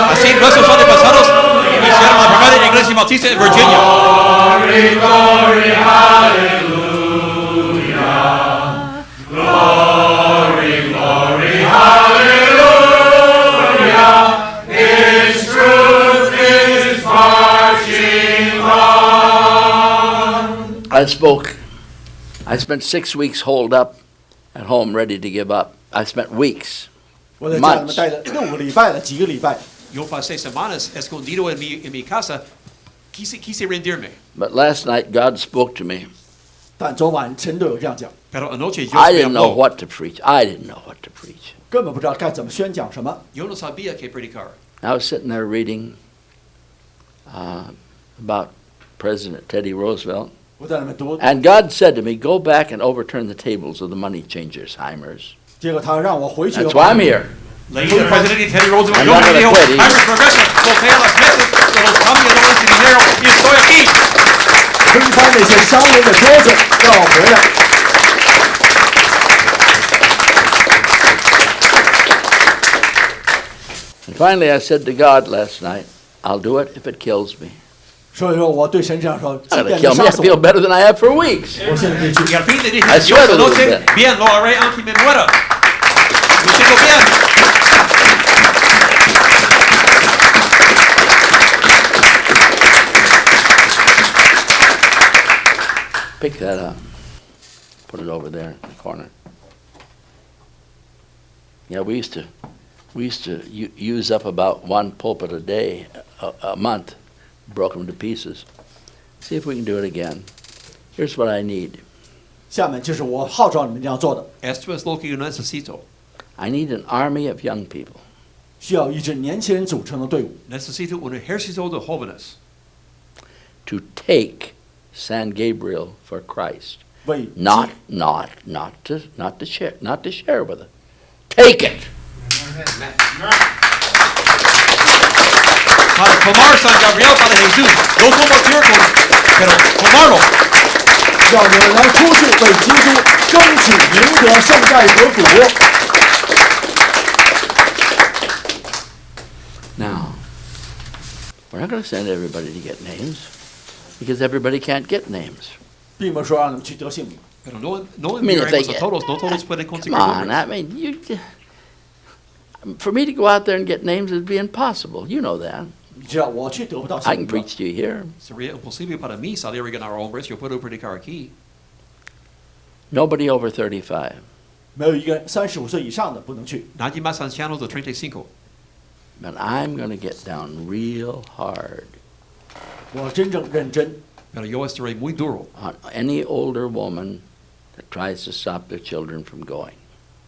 Así nuestros antepasados hicieron la primera iglesia bautista en Virginia.
Glory, glory, hallelujah. Glory, glory, hallelujah. His truth is marching on.
I spent 6 weeks holed up at home ready to give up. I spent weeks.
我在家里面待了6个礼拜了，几个礼拜。
Yo pasé semanas escondido en mi casa. Quise rendirme.
But last night God spoke to me.
但昨晚神都有这样讲，
Pero anoche Dios
I
me
didn't know
habló.
what to preach. I didn't know what to preach.
根本不知道该怎么宣讲什么。
Yo no sabía qué predicar.
I was sitting there reading about President Teddy Roosevelt.
我在那边读，
And God said to me, go back and overturn the tables of the money changers, Hymers.
结果他让我回去。
That's why I'm here.
Leí el presidente Teddy Roosevelt.
I'm
Yo
not
me
gonna
dijo,
quit,
Hymers progresa, voltea las mesas de los cambiadores de dinero y estoy aquí.
推翻那些商人的桌子，让我回来。
And finally I said to God last night, I'll do it if it kills me.
所以说我对神这样说，即
It's
便
going to
你
kill me.
杀
I
死
feel
我，
better than I have for weeks.
我现在可以去
Y al fin le dije,
I
Dios
swear
esta
to you
noche,
that.
bien, lo haré aunque me muera. Me siento bien.
Pick that up. Put it over there in the corner. Yeah, we used to use up about one pulpit a day, a month, broke them to pieces. See if we can do it again. Here's what I need.
下面就是我号召你们这样做的，
Esto es lo que yo necesito.
I need an army of young people
需要一支年轻人组成的队伍，
Necesito un ejército de jóvenes
to take San Gabriel for Christ.
为
Not to share with it. Take it.
para tomar San Gabriel para Jesús. No convertirnos, pero tomarlo.
让你们来出去为基督争取赢得圣盖得主。
Now, we're not going to send everybody to get names because everybody can't get names.
并不是说让你们去得性命，
Pero no
I mean, if they
enviaremos a
get,
todos. No todos pueden
come
conseguir
on, I
nombres.
mean, for me to go out there and get names would be impossible. You know that.
你知道我去得不到
I
性
can
命的，
preach to you here.
Sería imposible para mí salir a ganar hombres. Yo puedo predicar aquí.
Nobody over 35.
没有一个35岁以上的不能去。
Nadie más anciano de 35.
But I'm going to get down real hard
我真正认真，
Pero yo estaré muy duro.
on any older woman that tries to stop their children from going.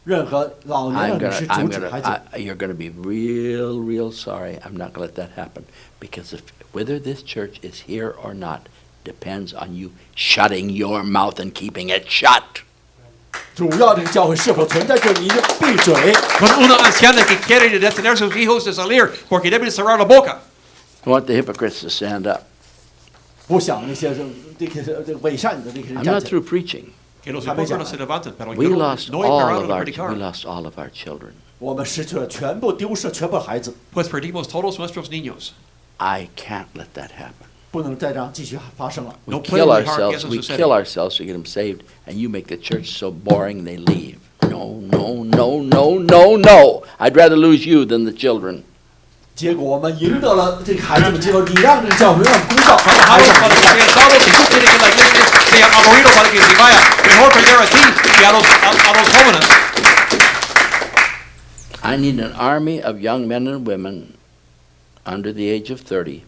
任何老年
I'm
人
gonna,
是
I'm
阻止孩子。
gonna, you're going to be real sorry. I'm not going to let that happen because whether this church is here or not depends on you shutting your mouth and keeping it shut.
主要这个教会是否存在，就是你就闭嘴。
Con una anciana que quiere detener a sus hijos de salir porque deben cerrar la boca.
I want the hypocrites to stand up.
不想那些这个伪善的那些人
I'm
站
not
起来。
through preaching.
Que los
Amén.
hipócritas se levanten. Pero
We
yo
lost
no he
all
parado
of
de
our
predicar.
we lost all of our children.
我们失去了全部，丢失了全部孩子，
Pues perdimos todos nuestros niños.
I can't let that happen.
不能再这样继续发生了。
We
No
kill
puede dejar que
ourselves.
eso
We
suceda.
kill ourselves to get them saved, and you make the church so boring they leave. No. I'd rather lose you than the children.
结果我们赢得了这个孩子们之后，你让这个教会让枯燥，让孩
Trabajamos
子
para
们
que sean salvos. Si tú quieres que la iglesia sea aburrido para que se vaya, mejor perder a ti y a los jóvenes.
I need an army of young men and women under the age of 30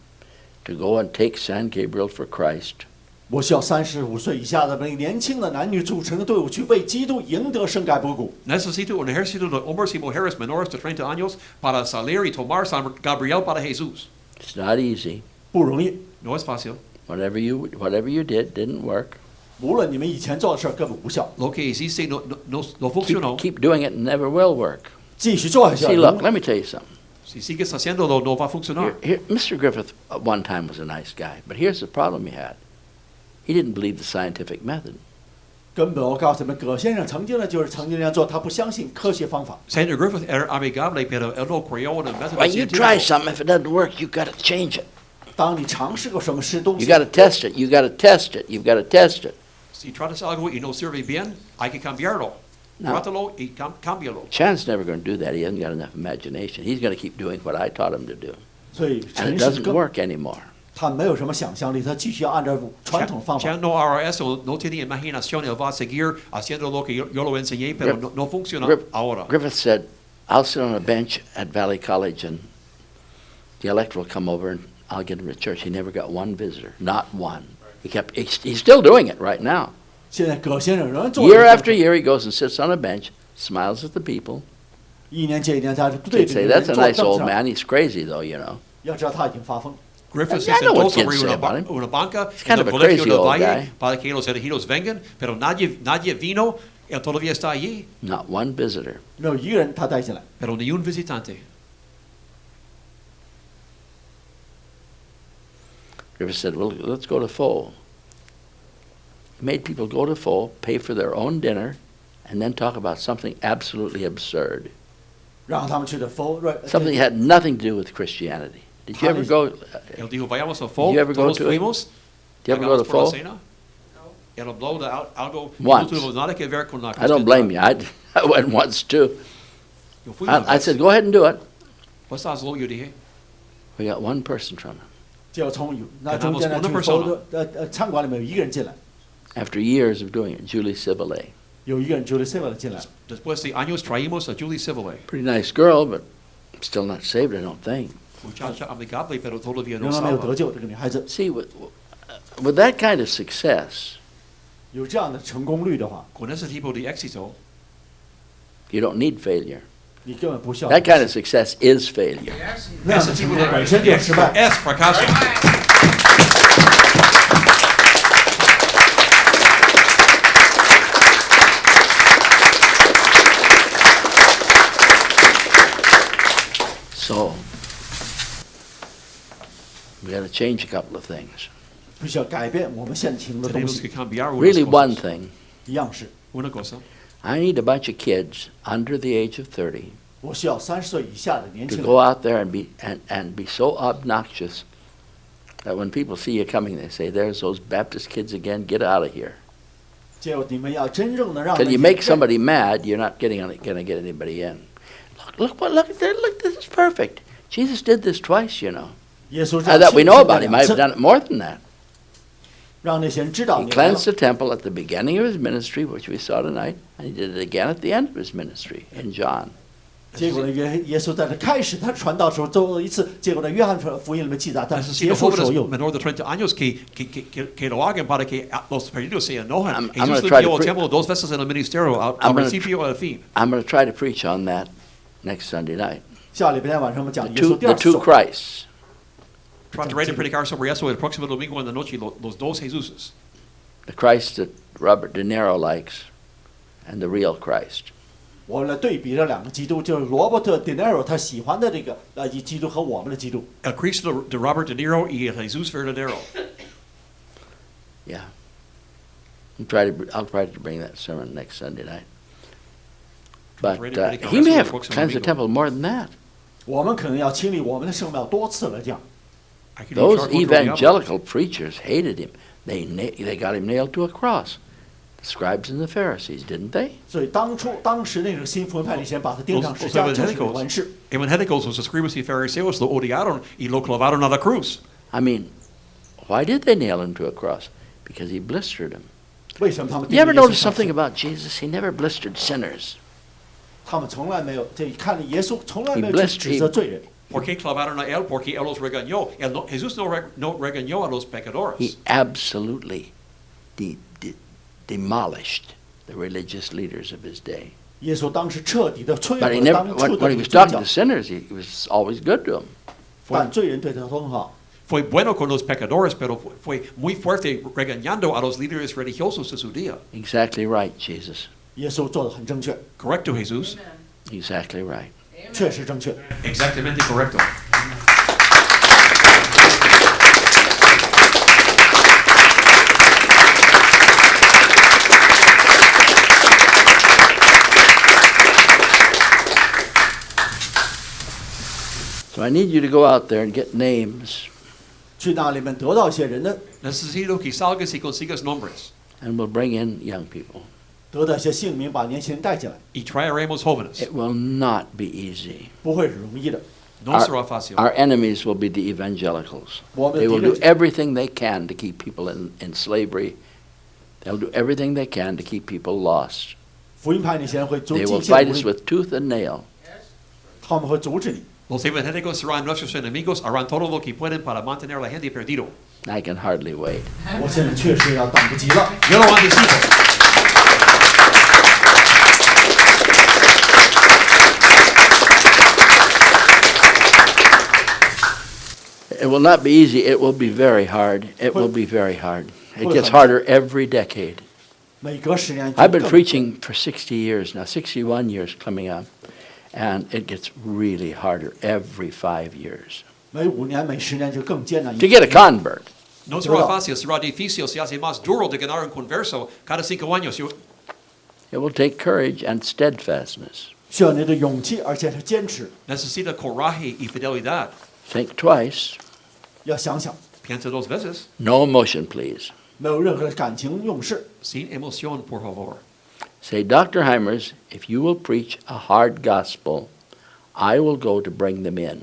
to go and take San Gabriel for Christ.
我需要35岁以下的那个年轻的男女组成的队伍去为基督赢得圣盖博谷。
Necesito un ejército de hombres y mujeres menores de 30 años para salir y tomar San Gabriel para Jesús.
It's not easy.
不容易，
No es fácil.
Whatever you did didn't work.
无论你们以前做的事儿根本无效，
Lo que hiciste no
Keep,
funcionó.
keep doing it and never will work.
继续做下去。
See, look, let me tell you something.
Si sigues haciéndolo, no va a funcionar.
Mr. Griffith at one time was a nice guy, but here's the problem he had. He didn't believe the scientific method.
根本我告诉你们，葛先生曾经这样做，他不相信科学方法。
Señor Griffith era amigable, pero él no creyó en el método
When you try
científico.
something, if it doesn't work, you've got to change it.
当你尝试过什么东
You
西，
got to test it. You got to test it. You've got to test it.
Si tratas algo y no sirve bien, hay que cambiarlo.
No.
Trátalo y cámbialo.
Chan's never going to do that. He hasn't got enough imagination. He's going to keep doing what I taught him to do.
所以
And
陈
it
是
doesn't
更
work anymore.
他没有什么想象力，他继续按照传统方法。
Ya no hará eso, no tiene imaginación, él va a seguir haciendo lo que yo lo enseñé, pero no funciona ahora.
Griffith said, I'll sit on a bench at Valley College and the elect will come over and I'll get him to church. He never got one visitor, not one. He's still doing it right now.
现在葛先生仍然做
Year after year, he goes and sits on a bench, smiles at the people.
一年接一年，他对
They'd
这
say,
个人
that's a
做
nice
政
old
策。
man. He's crazy, though, you know.
要知道他已经发疯。
Griffith se
I know what
sentó
kids
sobre
say about him.
una banca
He's kind
en
of
el
a
colegio
crazy
del
old
Valle
guy.
para que los elegidos vengan, pero nadie vino, él todavía está allí,
Not one visitor.
没有一个人他带进来。
pero ni un visitante.
Griffith said, well, let's go to Pho. He made people go to Pho, pay for their own dinner, and then talk about something absolutely absurd.
让他们去的
Something that had nothing to do with Christianity. Did you ever go?
Él dijo, vayamos a Fo,
Did you ever go
todos
to it?
fuimos.
Did you ever go to
Pagamos por la
Fo?
cena. Él habló de algo que
Once.
no tuvimos nada que ver con la
I don't blame you. I went once too.
Yo fui una
I
vez.
said, go ahead and do it.
Pues hazlo, yo dije.
We got one person from it.
就从那中间呢，
跟他们
就否餐馆里面有一个人进来，
After years of doing it, Julie Sibylle.
有一个人 Julie Silva 进来，
Después de años traímos a Julie Sibylle.
Pretty nice girl, but still not saved, I don't think.
Muchacha amigable, pero todavía no
仍然没有得
salva.
救。这个女孩子
See, with that kind of success,
有这样的成功率的话，
Con ese tipo de éxito,
you don't need failure.
你根本不需要
That kind of success is failure.
那样
ese
的成
tipo
功
de
本身就是失败。
es fracaso.
So, we got to change a couple of things.
必须要改变我们现行的东
Tenemos que
西。
cambiar unas
Really, one
cosas.
thing.
一样是，
Una cosa.
I need a bunch of kids under the age of 30
我需要30岁以下的年
to
轻
go
人，
out there and be so obnoxious that when people see you coming, they say, "There's those Baptist kids again. Get out of here."
就你们要真正的让
Till
那
you
些
make somebody mad, you're not going to get anybody in. Look, this is perfect. Jesus did this twice, you know.
耶稣
That we know about
这
him.
样
I've done it more than that.
让那些人知道
He
你来了
cleansed the temple at the beginning of his ministry, which we saw tonight, and he did it again at the end of his ministry in John.
结果呢，耶稣在这开始他传道的时候做一次，结果呢，约翰福音里面记载，但是
Necesito
结束时候
jóvenes
又
menor de 30 años que lo hagan para que los perdidos se enojen.
I'm
Jesús
gonna try to
limpió el
pre-
templo 2 veces en el ministerio, al
I'm gonna
principio y al fin.
I'm going to try to preach on that next Sunday night.
下礼拜天晚上我们讲
The
耶稣
two,
第
the
二次
two
走。
Christs.
Trataré de predicar sobre eso el próximo domingo en la noche, los dos Jesuses.
The Christ that Robert De Niro likes and the real Christ.
我们来对比这两个基督，就是罗伯特·迪尼罗他喜欢的这个基督和我们的基督。
El Cristo de Robert De Niro y el Jesús verdadero.
Yeah. I'll try to bring that sermon next Sunday night. But he may have cleansed the temple more than that.
我们可能要清理我们的圣庙多次了，这样。
Aquí
Those
luchar contra el diablo.
evangelical preachers hated him. They got him nailed to a cross. The scribes and the Pharisees, didn't they?
所以当时那个新福音派那些人把他钉上
Los
十字架，就是
evangélicos,
文士。
evangélicos, los escribas y fariseos lo odiaron y lo clavaron a la cruz.
I mean, why did they nail him to a cross? Because he blistered them.
为什么他们
You
钉
ever
耶稣
notice
上
something
去？
about Jesus? He never blistered sinners.
他们从来没有，这看着耶稣从来没
He
有
blessed
去指责罪人。
¿Por qué clavaron a él? Porque él los regañó. Jesús no regañó a los pecadores.
He absolutely demolished the religious leaders of his day.
耶稣当时彻底的摧
But he
毁
never,
当初
when
的
he
宗
was talking
教
to，sinners, he was always good to them.
但罪人对他都很好。
Fue bueno con los pecadores, pero fue muy fuerte regañando a los líderes religiosos de su día.
Exactly right, Jesus.
耶稣做的很正确，
Correcto, Jesús.
Exactly right.
确实正确。
Exactamente correcto.
So I need you to go out there and get names,
去那里面得到一些人的，
Necesito que salgas y consigas nombres.
and we'll bring in young people.
得到一些姓名，把年轻人带进来，
Y traeremos jóvenes.
It will not be easy.
不会是容易的。
No será fácil.
Our enemies will be the evangelicals.
我们
They
的
will
敌
do
人
everything they can to keep people in slavery. They'll do everything they can to keep people lost.
福音派那些人会阻
They
止
will
一切
fight
武
us
力，
with tooth and nail.
他们会阻止你。
Los evangélicos serán nuestros enemigos, harán todo lo que pueden para mantener a la gente perdido.
I can hardly wait.
我现在确实要等不及了。
Yo lo anticipo.
It will not be easy. It will be very hard. It will be very hard. It gets harder every decade.
每隔10年就
I've been
更
preaching for 60 years now, 61 years coming up, and it gets really harder every 5 years.
每5年、每10年就更艰难一
To
点。
get a convert,
No será fácil, será difícil, se hace más duro de ganar un converso cada 5 años.
it will take courage and steadfastness.
需要你的勇气，而且是坚持。
Necesita coraje y fidelidad.
Think twice.
要想想，
Piensa dos veces.
No emotion, please.
没有任何感情用事。
Sin emoción, por favor.
Say, Dr. Hymers, if you will preach a hard gospel, I will go to bring them in.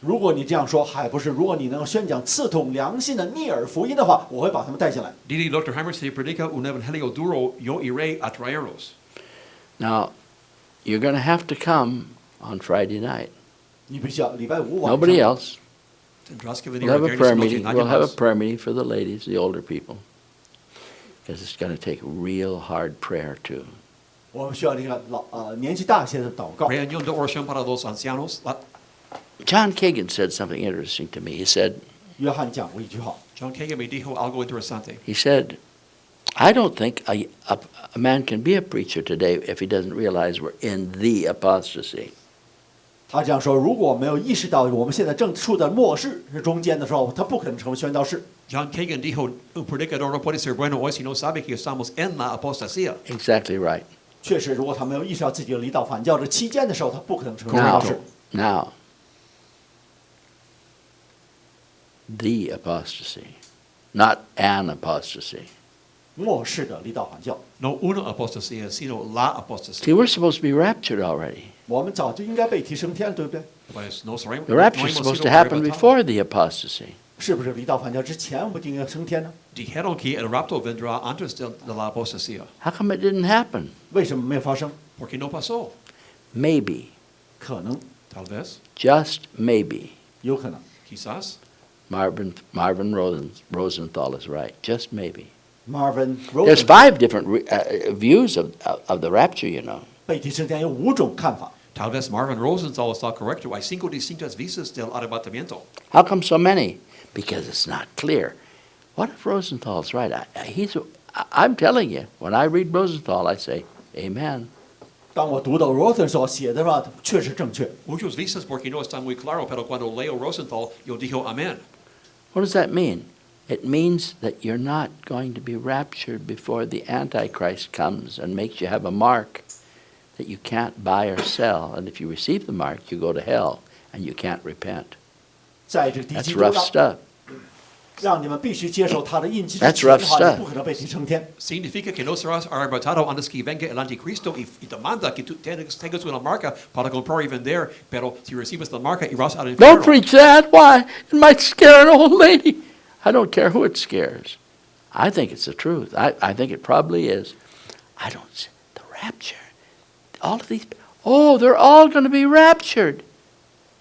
如果你这样说，还不是？如果你能宣讲刺痛良心的逆耳福音的话，我会把他们带进来。
Dile, Dr. Hymers, si predica un evangelio duro, yo iré a traerlos.
Now, you're going to have to come on Friday night.
你必须要礼拜五晚上。
Nobody else.
Tendrás que venir
We'll have
a
a
viernes
prayer
noche,
meeting.
nadie
We'll have a
más.
prayer meeting for the ladies, the older people. Because it's going to take real hard prayer too.
我们需要这个年纪大一些的祷告。
Reunión de oración para los ancianos.
John Kagan said something interesting to me. He said,
约翰讲过一句话，
John Kagan me dijo algo interesante.
he said, I don't think a man can be a preacher today if he doesn't realize we're in the apostasy.
他这样说：如果没有意识到我们现在正处在末世是中间的时候，他不可能成为宣道士。
John Kagan dijo, un predicador no puede ser bueno hoy si no sabe que estamos en la apostasía.
Exactly right.
确实，如果他没有意识到自己离道反教这期间的时候，他不可能成为宣道士。
Now, the apostasy, not an apostasy.
末世的离道反教，
No una apostasía, sino la apostasía.
See, we're supposed to be raptured already.
我们早就应该被提升天，对不对？
Pues no sabemos-
The
no
rapture is
hemos
supposed
sido
to happen
arrebatados.
before the apostasy.
是不是离道反教之前，我们就应该升天呢？
Dijeron que el rapto vendrá antes de la apostasía.
How come it didn't happen?
为什么没有发生？
¿Por qué no pasó?
Maybe,
可能，
Tal vez,
just maybe,
有可能。
quizás.
Marvin Rosenthal is right. Just maybe.
Marvin
There's
Rosen
5 different views of the rapture, you know.
被提升天有5种看法。
Tal vez Marvin Rosenthal está correcto. Hay 5 distintas vistas del arrebatamiento.
How come so many? Because it's not clear. What if Rosenthal's right? I'm telling you, when I read Rosenthal, I say, Amen.
当我读到 Rosen 所写的话，确实正确。
Muchos vistas porque no está muy claro, pero cuando leo Rosenthal, yo digo amén.
What does that mean? It means that you're not going to be raptured before the Antichrist comes and makes you have a mark that you can't buy or sell. And if you receive the mark, you go to hell and you can't repent.
在这第
That's
七
rough
章，
stuff.
让你们必须接受他的印记之
That's
前
rough
的话，
stuff.
你不可能被提升天。
Significa que no serás arrebatado antes que venga el anticristo y demanda que tú tengas una marca para comprar y vender, pero si recibes la marca irás al infierno.
Don't preach that. Why? It might scare an old lady. I don't care who it scares. I think it's the truth. I think it probably is. I don't see the rapture. All of these, they're all going to be raptured.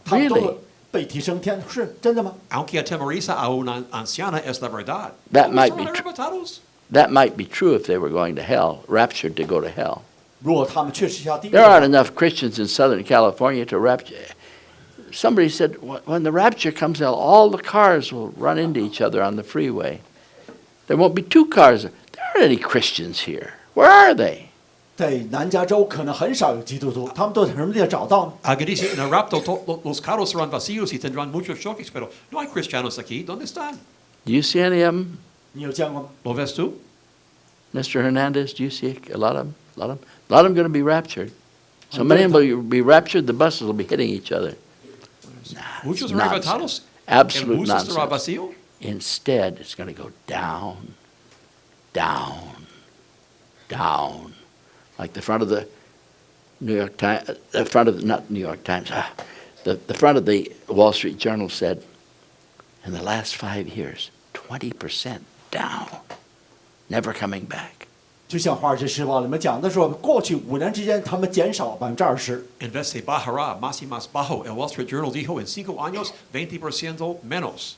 他们都
Really?
会被提升天，是真的吗？
Aunque atemoriza a una anciana es la verdad.
That
¿Todos
might
serán
be true.
arrebatados?
That might be true if they were going to hell, raptured to go to hell.
如果他们确实下地狱
There
的
aren't
话，
enough Christians in Southern California to rapture. Somebody said when the rapture comes, all the cars will run into each other on the freeway. There won't be 2 cars. There aren't any Christians here. Where are they?
在南加州可能很少有基督徒，他们都在什么地方找到呢？
Alguien dice, en el rapto los carros serán vacíos y tendrán muchos choques, pero no hay cristianos aquí. ¿Dónde están?
Do you see any of them?
你有见过吗？
¿Lo ves tú?
Mr. Hernandez, do you see a lot of them? A lot of them going to be raptured. So many of them will be raptured, the buses will be hitting each other.
Muchos
Nonsense.
arrebatados.
Absolute
El bus estará
nonsense.
vacío.
Instead, it's going to go down, down, down. Like the front of the New York Times, not New York Times, the front of the Wall Street Journal said, in the last 5 years, 20% down, never coming back.
就像《华尔街时报》里面讲的说，过去5年之间，他们减少20%。
En vez se bajará más y más bajo. El Wall Street Journal dijo en 5 años 20% menos.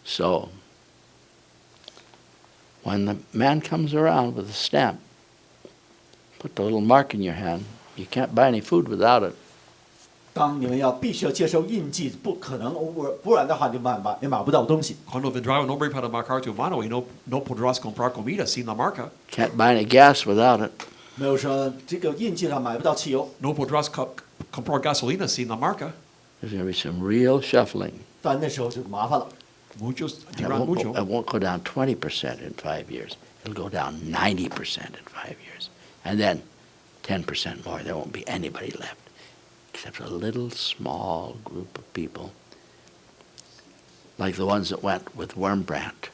So, when the man comes around with a stamp, put the little mark in your hand. You can't buy any food without it.
当你们必须要接受印记，不可能，不然的话你买不到东西。
Cuando vendrá un hombre para marcar tu mano y no podrás comprar comida sin la marca.
Can't buy any gas without it.
没有说这个印记上买不到汽油，
No podrás comprar gasolina sin la marca.
There's going to be some real shuffling.
但那时候就麻烦了。
Muchos
And it
dirán mucho.
won't go down 20% in 5 years. It'll go down 90% in 5 years. And then 10% more. There won't be anybody left except a little small group of people
like the ones that went with Wormbrandt.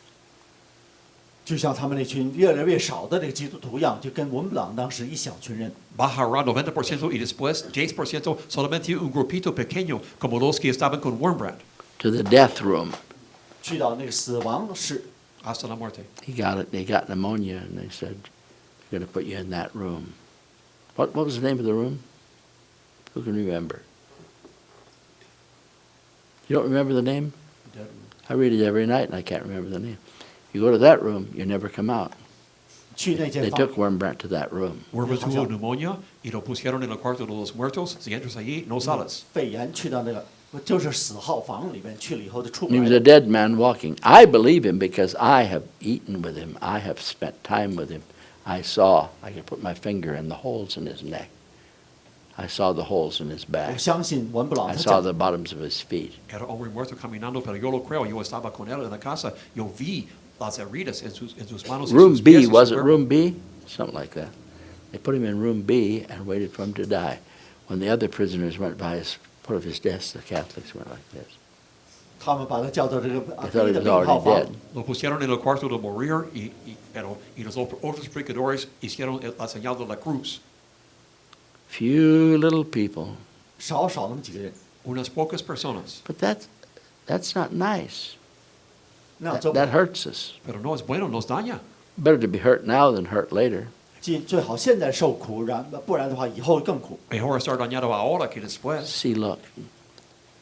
就像他们那群越来越少的这个基督徒一样，就跟文布朗当时一小群人。
Bajará 90% y después 10% solamente un grupito pequeño como los que estaban con Wormbrandt.
To the death room.
去到那个死亡室，
Hasta la muerte.
He got pneumonia, and they said, "We're going to put you in that room." What was the name of the room? Who can remember? You don't remember the name? I read it every night, and I can't remember the name. You go to that room, you never come out.
去那
They
间房
took Wormbrandt to that room.
Wormbrandt tuvo neumonía y lo pusieron en el cuarto de los muertos. Si entras allí, no sales.
肺炎，去到那个就是死号房里面去了以后就出不
He
来
was a
了。
dead man walking. I believe him because I have eaten with him. I have spent time with him. I could put my finger in the holes in his neck. I saw the holes in his
我
back.
相信文布朗
I
他
saw
讲
the bottoms of his feet.
Era hombre muerto caminando, pero yo lo creo. Yo estaba con él en la casa. Yo vi las heridas en sus manos y
Room
sus pies y
B,
su
was it
cuerpo.
room B? Something like that. They put him in room B and waited for him to die. When the other prisoners went by his foot of his desk, the Catholics went like this.
他们把他叫到这个
They
低
thought he
的
was
病号
already
房
dead.，
Lo pusieron en el cuarto de morir y los otros predicadores hicieron la señal de la cruz.
Few little people.
少少那么几个人，
Unas pocas personas.
But that's not nice.
那样
That,
做
that hurts us.
Pero no es bueno, nos daña.
Better to be hurt now than hurt later.
最好现在受苦，不然的话以后更苦。
Mejor estar dañado ahora que después.
See, look,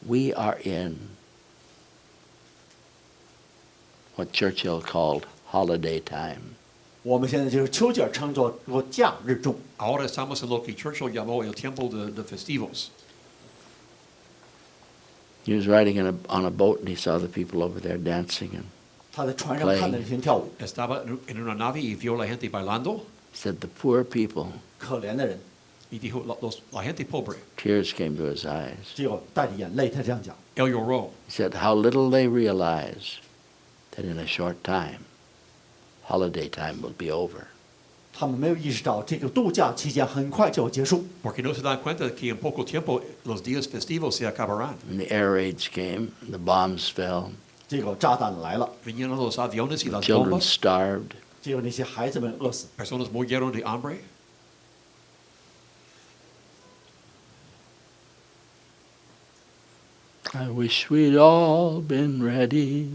we are in what Churchill called holiday time.
我们现在就是丘吉尔称作假日中，
Ahora estamos en lo que Churchill llamó el tiempo de festivos.
He was riding on a boat and he saw the people over there dancing and
他在船上看到那些人跳舞，
Estaba en una nave y vio la gente bailando
he said the poor people,
可怜的人，
y dijo, la gente pobre.
tears came to his eyes.
结果带着眼泪，他这样讲。
Él lloró.
He said how little they realize that in a short time, holiday time will be over.
他们没有意识到这个度假期间很快就要结束，
Porque no se dan cuenta que en poco tiempo los días festivos se acabarán.
And the air raids came, and the bombs fell,
结果炸弹来了，
Vinieron los aviones y las
children
bombas.
starved.
结果那些孩子们饿死。
Personas murieron de hambre.
I wish we'd all been ready.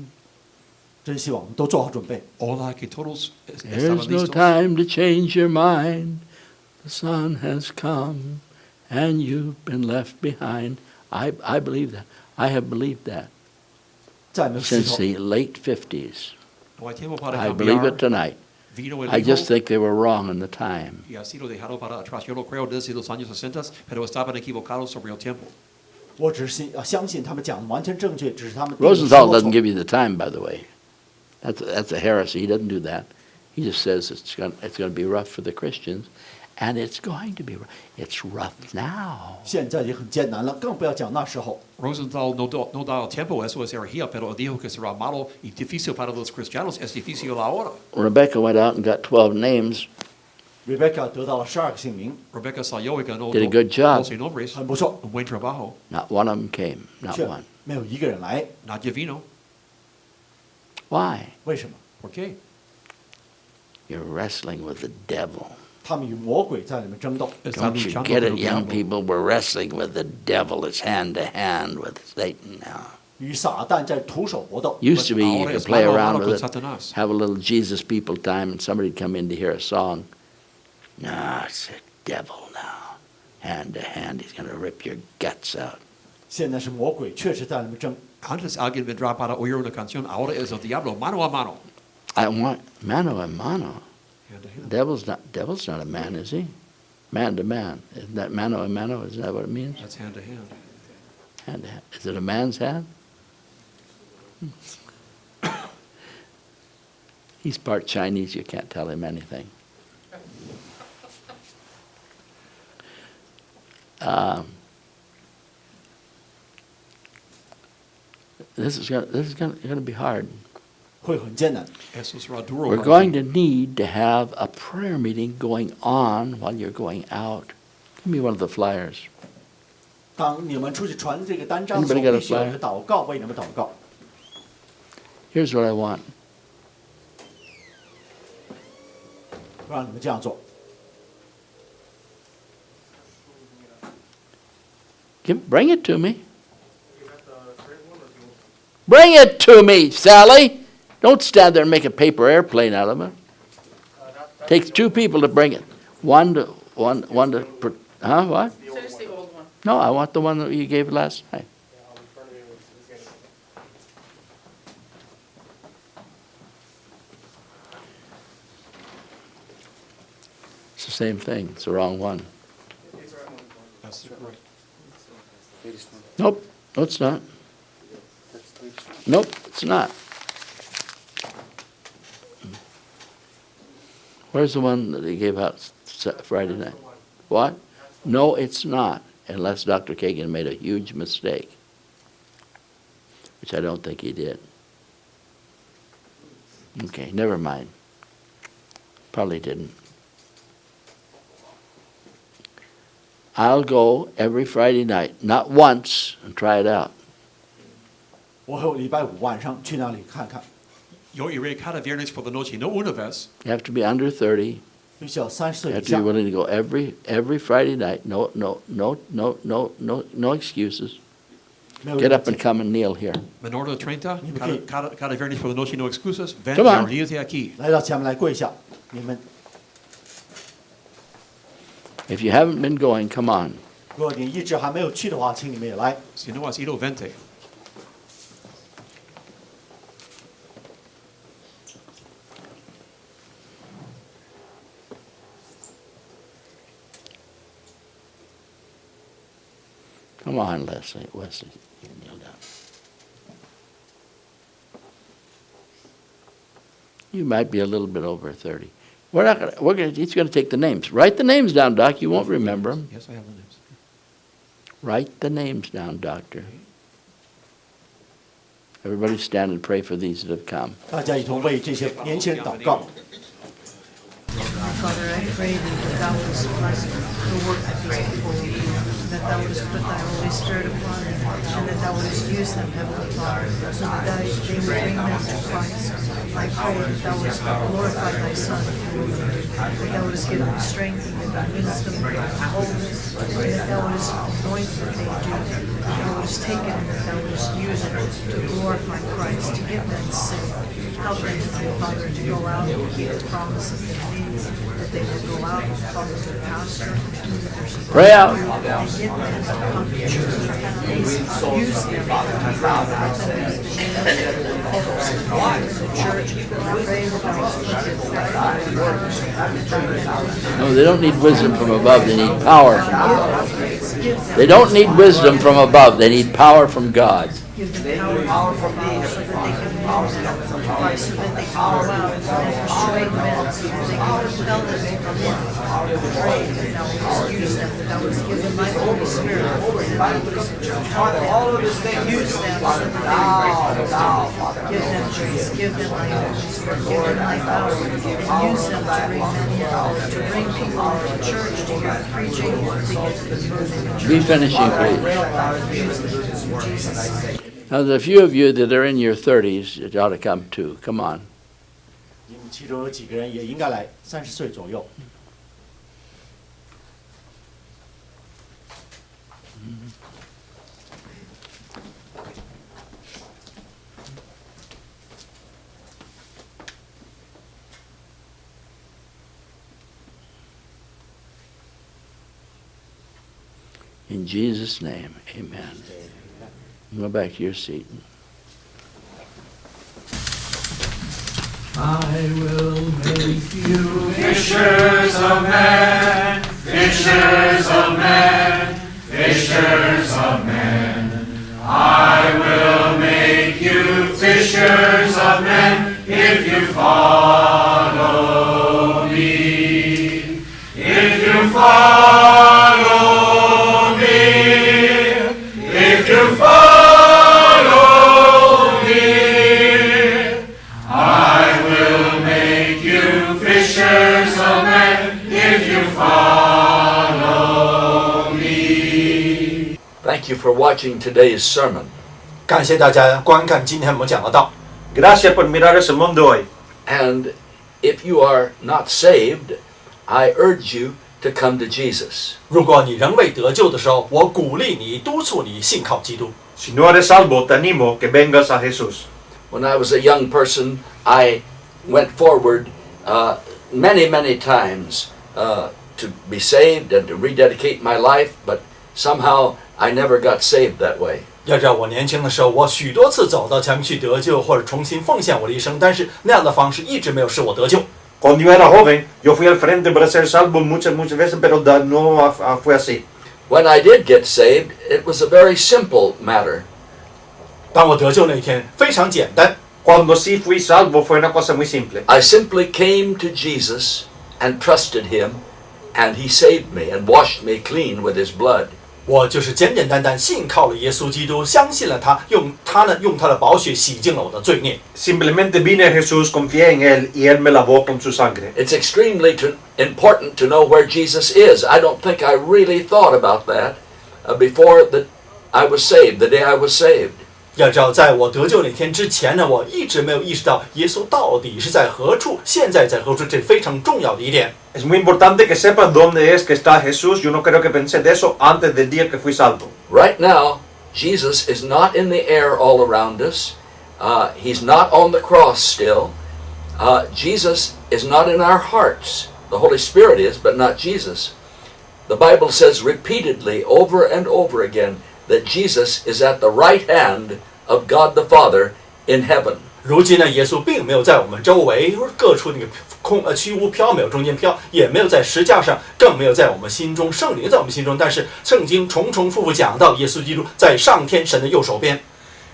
真希望我们都做好准备。
Ojalá que todos
There's
estaban
no
listos.
time to change your mind. The sun has come and you've been left behind. I believe that. I have believed that
在没有时
since
候，
the late 50s.
No hay tiempo para
I believe it
cambiar.
tonight.
Vino el
I just
Hijo
think they were wrong in the time.
y así lo dejaron para atrás. Yo lo creo desde los años 60, pero estaban equivocados sobre el tiempo.
我只是相信他们讲的完全正确，只是他们定的时
Rosenthal
候
doesn't
错。
give you the time, by the way. That's a heresy. He doesn't do that. He just says it's going to be rough for the Christians, and it's going to be rough. It's rough now.
现在也很艰难了，更不要讲那时候。
Rosenthal no da el tiempo, eso es herejía, pero dijo que será malo y difícil para los cristianos. Es difícil ahora.
Rebecca went out and got 12 names.
Rebecca 得到了12个姓名，
Rebecca salió y ganó
Did a good job.
12 nombres.
很不错，
Un buen trabajo.
Not one of them came. Not
却
one.
没有一个人来，
Nadie vino.
Why?
为什么？
¿Por qué?
You're wrestling with the devil.
他们与魔鬼在里面争斗。
Están
Don't you
luchando
get
con
it,
el
young
diablo.
people? We're wrestling with the devil. It's hand to hand with Satan now.
与撒旦在徒手搏斗。
Used to be you
Ahora
could
es
play
mano a
around
mano
with
con
it,
Satanás.
have a little Jesus people time, and somebody'd come in to hear a song. No, it's the devil now. Hand to hand, he's going to rip your guts out.
现在是魔鬼确实在里面争。
Antes alguien vendrá para oír una canción, ahora es el diablo, mano a mano.
I want mano a mano.
Hand to hand.
Devil's not a man, is he? Man to man. Isn't that mano a mano? Is that what it means?
That's hand to hand.
Hand to hand. Is it a man's hand? He's part Chinese. You can't tell him anything. This is going to be hard.
会很艰难。
Eso será duro.
We're
para
going
ti.
to need to have a prayer meeting going on while you're going out. Give me one of the flyers.
当你们出去传这个单张的时
Anybody
候，
got a
必须有一
flyer?
个祷告，为你们祷告。
Here's what I want.
我让你们这样做。
Bring it to me. Bring it to me, Sally. Don't stand there and make a paper airplane out of it. Takes 2 people to bring it. One to, what?
There's the old one.
No, I want the one that you gave last night. It's the same thing. It's the wrong one.
That's right.
Nope. No, it's not. Nope, it's not. Where's the one that he gave out Friday night? What? No, it's not, unless Dr. Kagan made a huge mistake, which I don't think he did. Okay, never mind. Probably didn't. I'll go every Friday night, not once, and try it out.
我会礼拜5晚上去那里看看，
Yo iré cada viernes por la noche, no una vez.
You have to be under 30.
必须要30岁
You
以
have to be
下，
willing to go every Friday night. No excuses.
没有
Get
人
up and come and kneel here.
Menor de 30,
Ni
cada,
porque-
cada viernes por la noche, no excusas. Ven
Come
y
on.
arrodíllate aquí.
来到前面来跪下，你们
If you haven't been going, come on.
如果你一直还没有去的话，请你们也来。
Si no has ido, vente.
Come on, Wesley, you can kneel down. You might be a little bit over 30. He's gonna take the names. Write the names down, Doc. You won't remember them.
Yes, I have the names.
Write the names down, Doctor. Everybody stand and pray for these that have come.
大家一同为这些年轻人祷告。
Father, I pray that thou wouldst bless the work of these people, that thou wouldst put thy Holy Spirit upon them, and that thou wouldst use them, Heavenly Father, so that they would bring them to Christ. I pray that thou wouldst glorify thy Son, that thou wouldst give them strength and wisdom and boldness, and that thou wouldst anoint what they do, that thou wouldst take it and that thou wouldst use it to glorify Christ, to give them safe. Help them, Father, to go out and keep the promises they made, that they will go out and follow their pastor, do what they're supposed
Pray out.
to do, and get them to come to church. Use them, the church. I pray that thou wouldst put the
No, they don't need wisdom from above. They need power from above. They don't need wisdom from above. They need power from God.
give them power from God so that they can use them, Christ, so that they can go out and persuade men, so that they can compel them to come in. Pray that thou wouldst use them, that thou wouldst give them thy Holy Spirit, that thou wouldst help them, use them so that they will give them grace, give them thy Holy Spirit, give them thy power, and use them to bring men in, to bring people into church, to hear preaching, to get them.
Be finishing, please.
Use them in Jesus' name.
Now, there's a few of you that are in your 30s that ought to come too. Come on.
你们其中有几个人也应该来，30岁左右。
In Jesus' name, amen. Go back to your seat.
I will make you fishers of men, fishers of men, fishers of men. I will make you fishers of men if you follow me. If you follow me, if you follow me, I will make you fishers of men if you follow me.
Thank you for watching today's sermon.
感谢大家观看今天我们讲的道。Gracias por mirar ese mundo hoy.
And if you are not saved, I urge you to come to Jesus.
如果你仍未得救的时候，我鼓励你、督促你信靠基督。
Si no eres salvo, te animo que vengas a Jesús.
When I was a young person, I went forward many, many times to be saved and to rededicate my life, but somehow I never got saved that way.
要知道，我年轻的时候，我许多次走到前面去得救，或者重新奉献我的一生，但是那样的方式一直没有使我得救。
Cuando yo era joven, yo fui al frente para ser salvo muchas veces, pero no fue así.
When I did get saved, it was a very simple matter.
当我得救那一天，非常简单。
Cuando sí fui salvo fue una cosa muy simple.
I simply came to Jesus and trusted him, and he saved me and washed me clean with his blood.
我就是简简单单信靠了耶稣基督，相信了他，用他的宝血洗净了我的罪孽。
Simplemente vine a Jesús, confié en Él y Él me lavó con su sangre.
It's extremely important to know where Jesus is. I don't think I really thought about that before that I was saved, the day I was saved.
要知道，在我得救那天之前呢，我一直没有意识到耶稣到底是在何处，现在在何处，这非常重要的一点。
Es muy importante que sepas dónde es que está Jesús. Yo no creo que pensé de eso antes del día que fui salvo.
Right now, Jesus is not in the air all around us. He's not on the cross still. Jesus is not in our hearts. The Holy Spirit is, but not Jesus. The Bible says repeatedly, over and over again, that Jesus is at the right hand of God the Father in heaven.
如今呢，耶稣并没有在我们周围各处那个虚无缥缈中间飘，也没有在石架上，更没有在我们心中，圣灵在我们心中。但是圣经重重复复讲到，耶稣基督在上天神的右手边。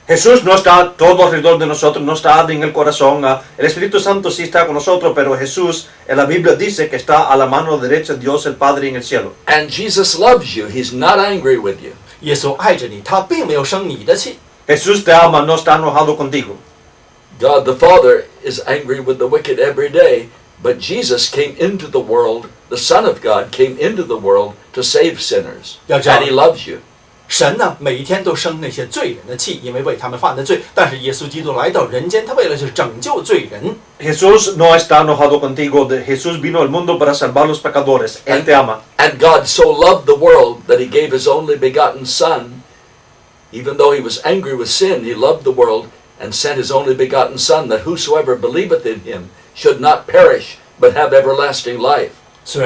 Jesús no está todo alrededor de nosotros, no está en el corazón. El Espíritu Santo sí está con nosotros, pero Jesús en la Biblia dice que está a la mano derecha de Dios el Padre en el cielo.
And Jesus loves you. He's not angry with you.
耶稣爱着你，他并没有生你的气。
Jesús te ama, no está enojado contigo.
God the Father is angry with the wicked every day, but Jesus came into the world, the Son of God came into the world to save sinners. And he loves you.
神呢，每一天都生那些罪人的气，因为为他们犯的罪。但是耶稣基督来到人间，他为了就是拯救罪人。
Jesús no está enojado contigo. Jesús vino al mundo para salvar los pecadores. Él te ama.
And God so loved the world that he gave his only begotten Son. Even though he was angry with sin, he loved the world and sent his only begotten Son, that whosoever believeth in him should not perish, but have everlasting life.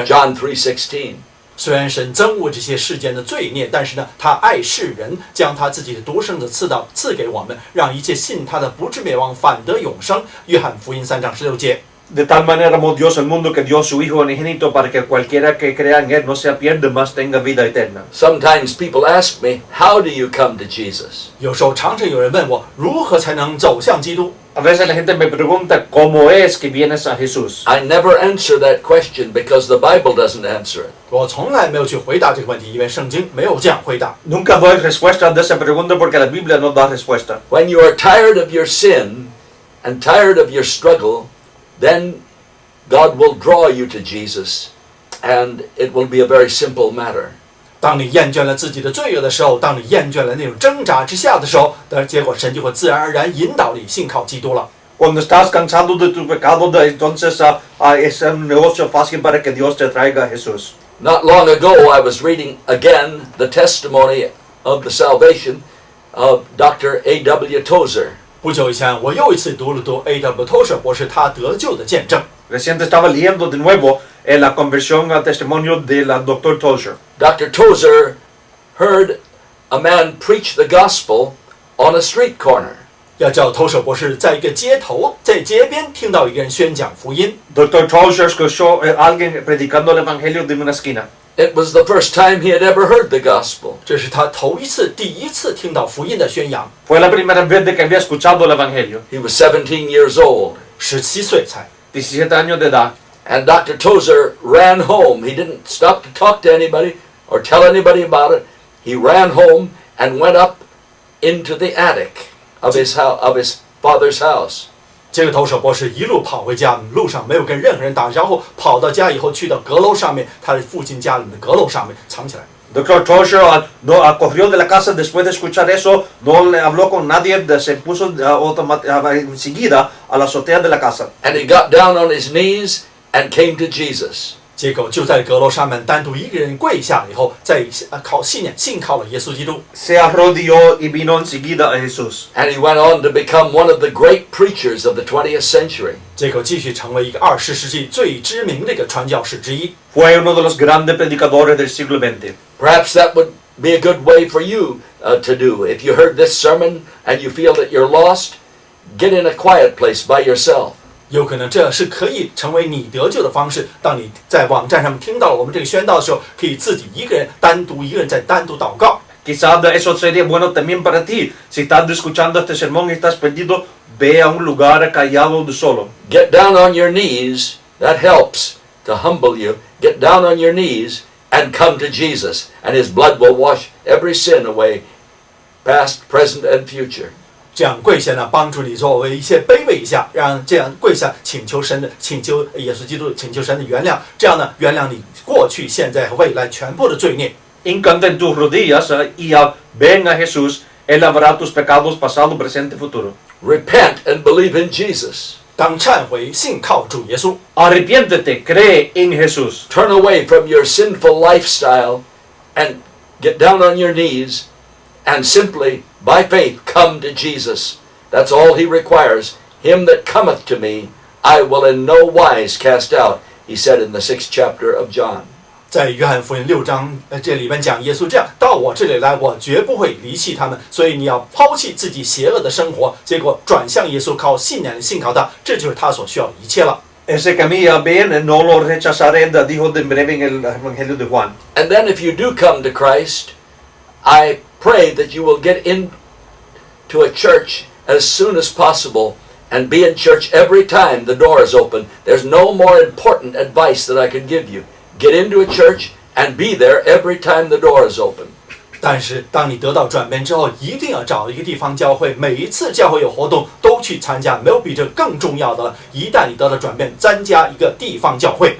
John 3:16.
虽然神憎恶这些世间的罪孽，但是呢，他爱世人，将他自己的独生子赐给我们，让一切信他的不至灭亡，反得永生。约翰福音3章16节。
De tal manera amó Dios al mundo que dio su Hijo unigénito para que cualquiera que crea en Él no se pierda, mas tenga vida eterna.
Sometimes people ask me, how do you come to Jesus?
有时候常常有人问我，如何才能走向基督？
A veces la gente me pregunta cómo es que vienes a Jesús.
I never answer that question because the Bible doesn't answer it.
我从来没有去回答这个问题，因为圣经没有这样回答。
Nunca doy respuesta de esa pregunta porque la Biblia no da respuesta.
When you are tired of your sin and tired of your struggle, then God will draw you to Jesus, and it will be a very simple matter.
当你厌倦了自己的罪恶的时候，当你厌倦了那种挣扎之下的时候，结果神就会自然而然引导你信靠基督了。
Cuando estás cansado de tu pecado, entonces es un negocio fácil para que Dios te traiga a Jesús.
Not long ago, I was reading again the testimony of the salvation of Dr. A.W. Tozer.
不久以前，我又一次读了A.W. Tozer 博士他得救的见证。
Reciente estaba leyendo de nuevo la conversión al testimonio del Dr. Tozer.
Dr. Tozer heard a man preach the gospel on a street corner.
要叫Tozer博士在一个街头，在街边听到一个人宣讲福音。
Dr. Tozer escuchó a alguien predicando el evangelio de una esquina.
It was the first time he had ever heard the gospel.
这是他第一次听到福音的宣扬。
Fue la primera vez de que había escuchado el evangelio.
He was 17 years old.
17岁才。
17 años de edad.
And Dr. Tozer ran home. He didn't stop to talk to anybody or tell anybody about it. He ran home and went up into the attic of his father's house.
这个Tozer博士一路跑回家，路上没有跟任何人打招呼，跑到家以后去到阁楼上面，他的父亲家里的阁楼上面藏起来。
Dr. Tosher corrió de la casa después de escuchar eso, no le habló con nadie, se puso enseguida a la azotea de la casa.
And he got down on his knees and came to Jesus.
结果就在阁楼上面单独一个人跪下了以后，在信靠了耶稣基督。
Se arrodilló y vino enseguida a Jesús.
And he went on to become one of the great preachers of the 20th century.
结果继续成为一个20世纪最知名的一个传教士之一。
Fue uno de los grandes predicadores del siglo XX.
Perhaps that would be a good way for you to do. If you heard this sermon and you feel that you're lost, get in a quiet place by yourself.
有可能这是可以成为你得救的方式。当你在网站上面听到了我们这个宣道的时候，可以自己一个人单独祷告。
Quizás eso sería bueno también para ti. Si estás escuchando este sermón y estás perdido, ve a un lugar callado solo.
Get down on your knees. That helps to humble you. Get down on your knees and come to Jesus, and his blood will wash every sin away, past, present, and future.
这样跪下呢，帮助你作为一些卑微一下，让这样跪下请求耶稣基督，请求神的原谅，这样呢，原谅你过去、现在和未来全部的罪孽。
Hincate en tus rodillas y ven a Jesús. Él lavará tus pecados pasado, presente, futuro.
Repent and believe in Jesus.
当忏悔、信靠主耶稣，
Arrepiéntete, cree en Jesús.
Turn away from your sinful lifestyle and get down on your knees and simply, by faith, come to Jesus. That's all he requires. Him that cometh to me, I will in no wise cast out, he said in the 6th chapter of John.
在约翰福音6章这里面讲，耶稣这样到我这里来，我绝不会离弃他们。所以你要抛弃自己邪恶的生活，结果转向耶稣，靠信仰信靠他，这就是他所需要的一切了。
Ese camino bien, no lo rechazaré, dijo de breve en el Evangelio de Juan.
And then if you do come to Christ, I pray that you will get into a church as soon as possible and be in church every time the door is open. There's no more important advice that I could give you. Get into a church and be there every time the door is open.
但是当你得到转变之后，一定要找一个地方教会，每一次教会有活动都去参加，没有比这更重要的了。一旦你得到转变，参加一个地方教会。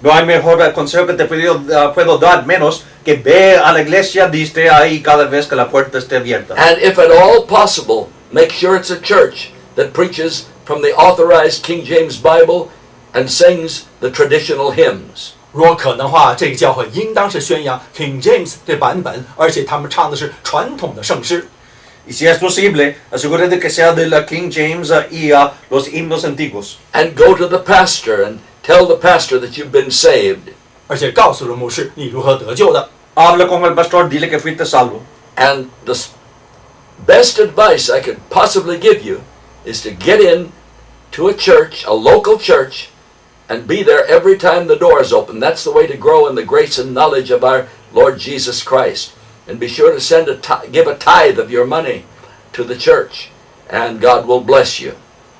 No hay mejor consejo que te puedo dar, menos que ve a la iglesia y esté ahí cada vez que la puerta esté abierta.
And if at all possible, make sure it's a church that preaches from the authorized King James Bible and sings the traditional hymns.
如果可能的话，这个教会应当是宣扬 King James 这版本，而且他们唱的是传统的圣诗。
Y si es posible, asegúrate que sea de la King James y los himnos antiguos.
And go to the pastor and tell the pastor that you've been saved.
而且告诉了牧师你如何得救的。
Habla con el pastor, dile que fuiste salvo.
And the best advice I could possibly give you is to get in to a church, a local church, and be there every time the door is open. That's the way to grow in the grace and knowledge of our Lord Jesus Christ. And be sure to give a tithe of your money to the church, and God will bless you.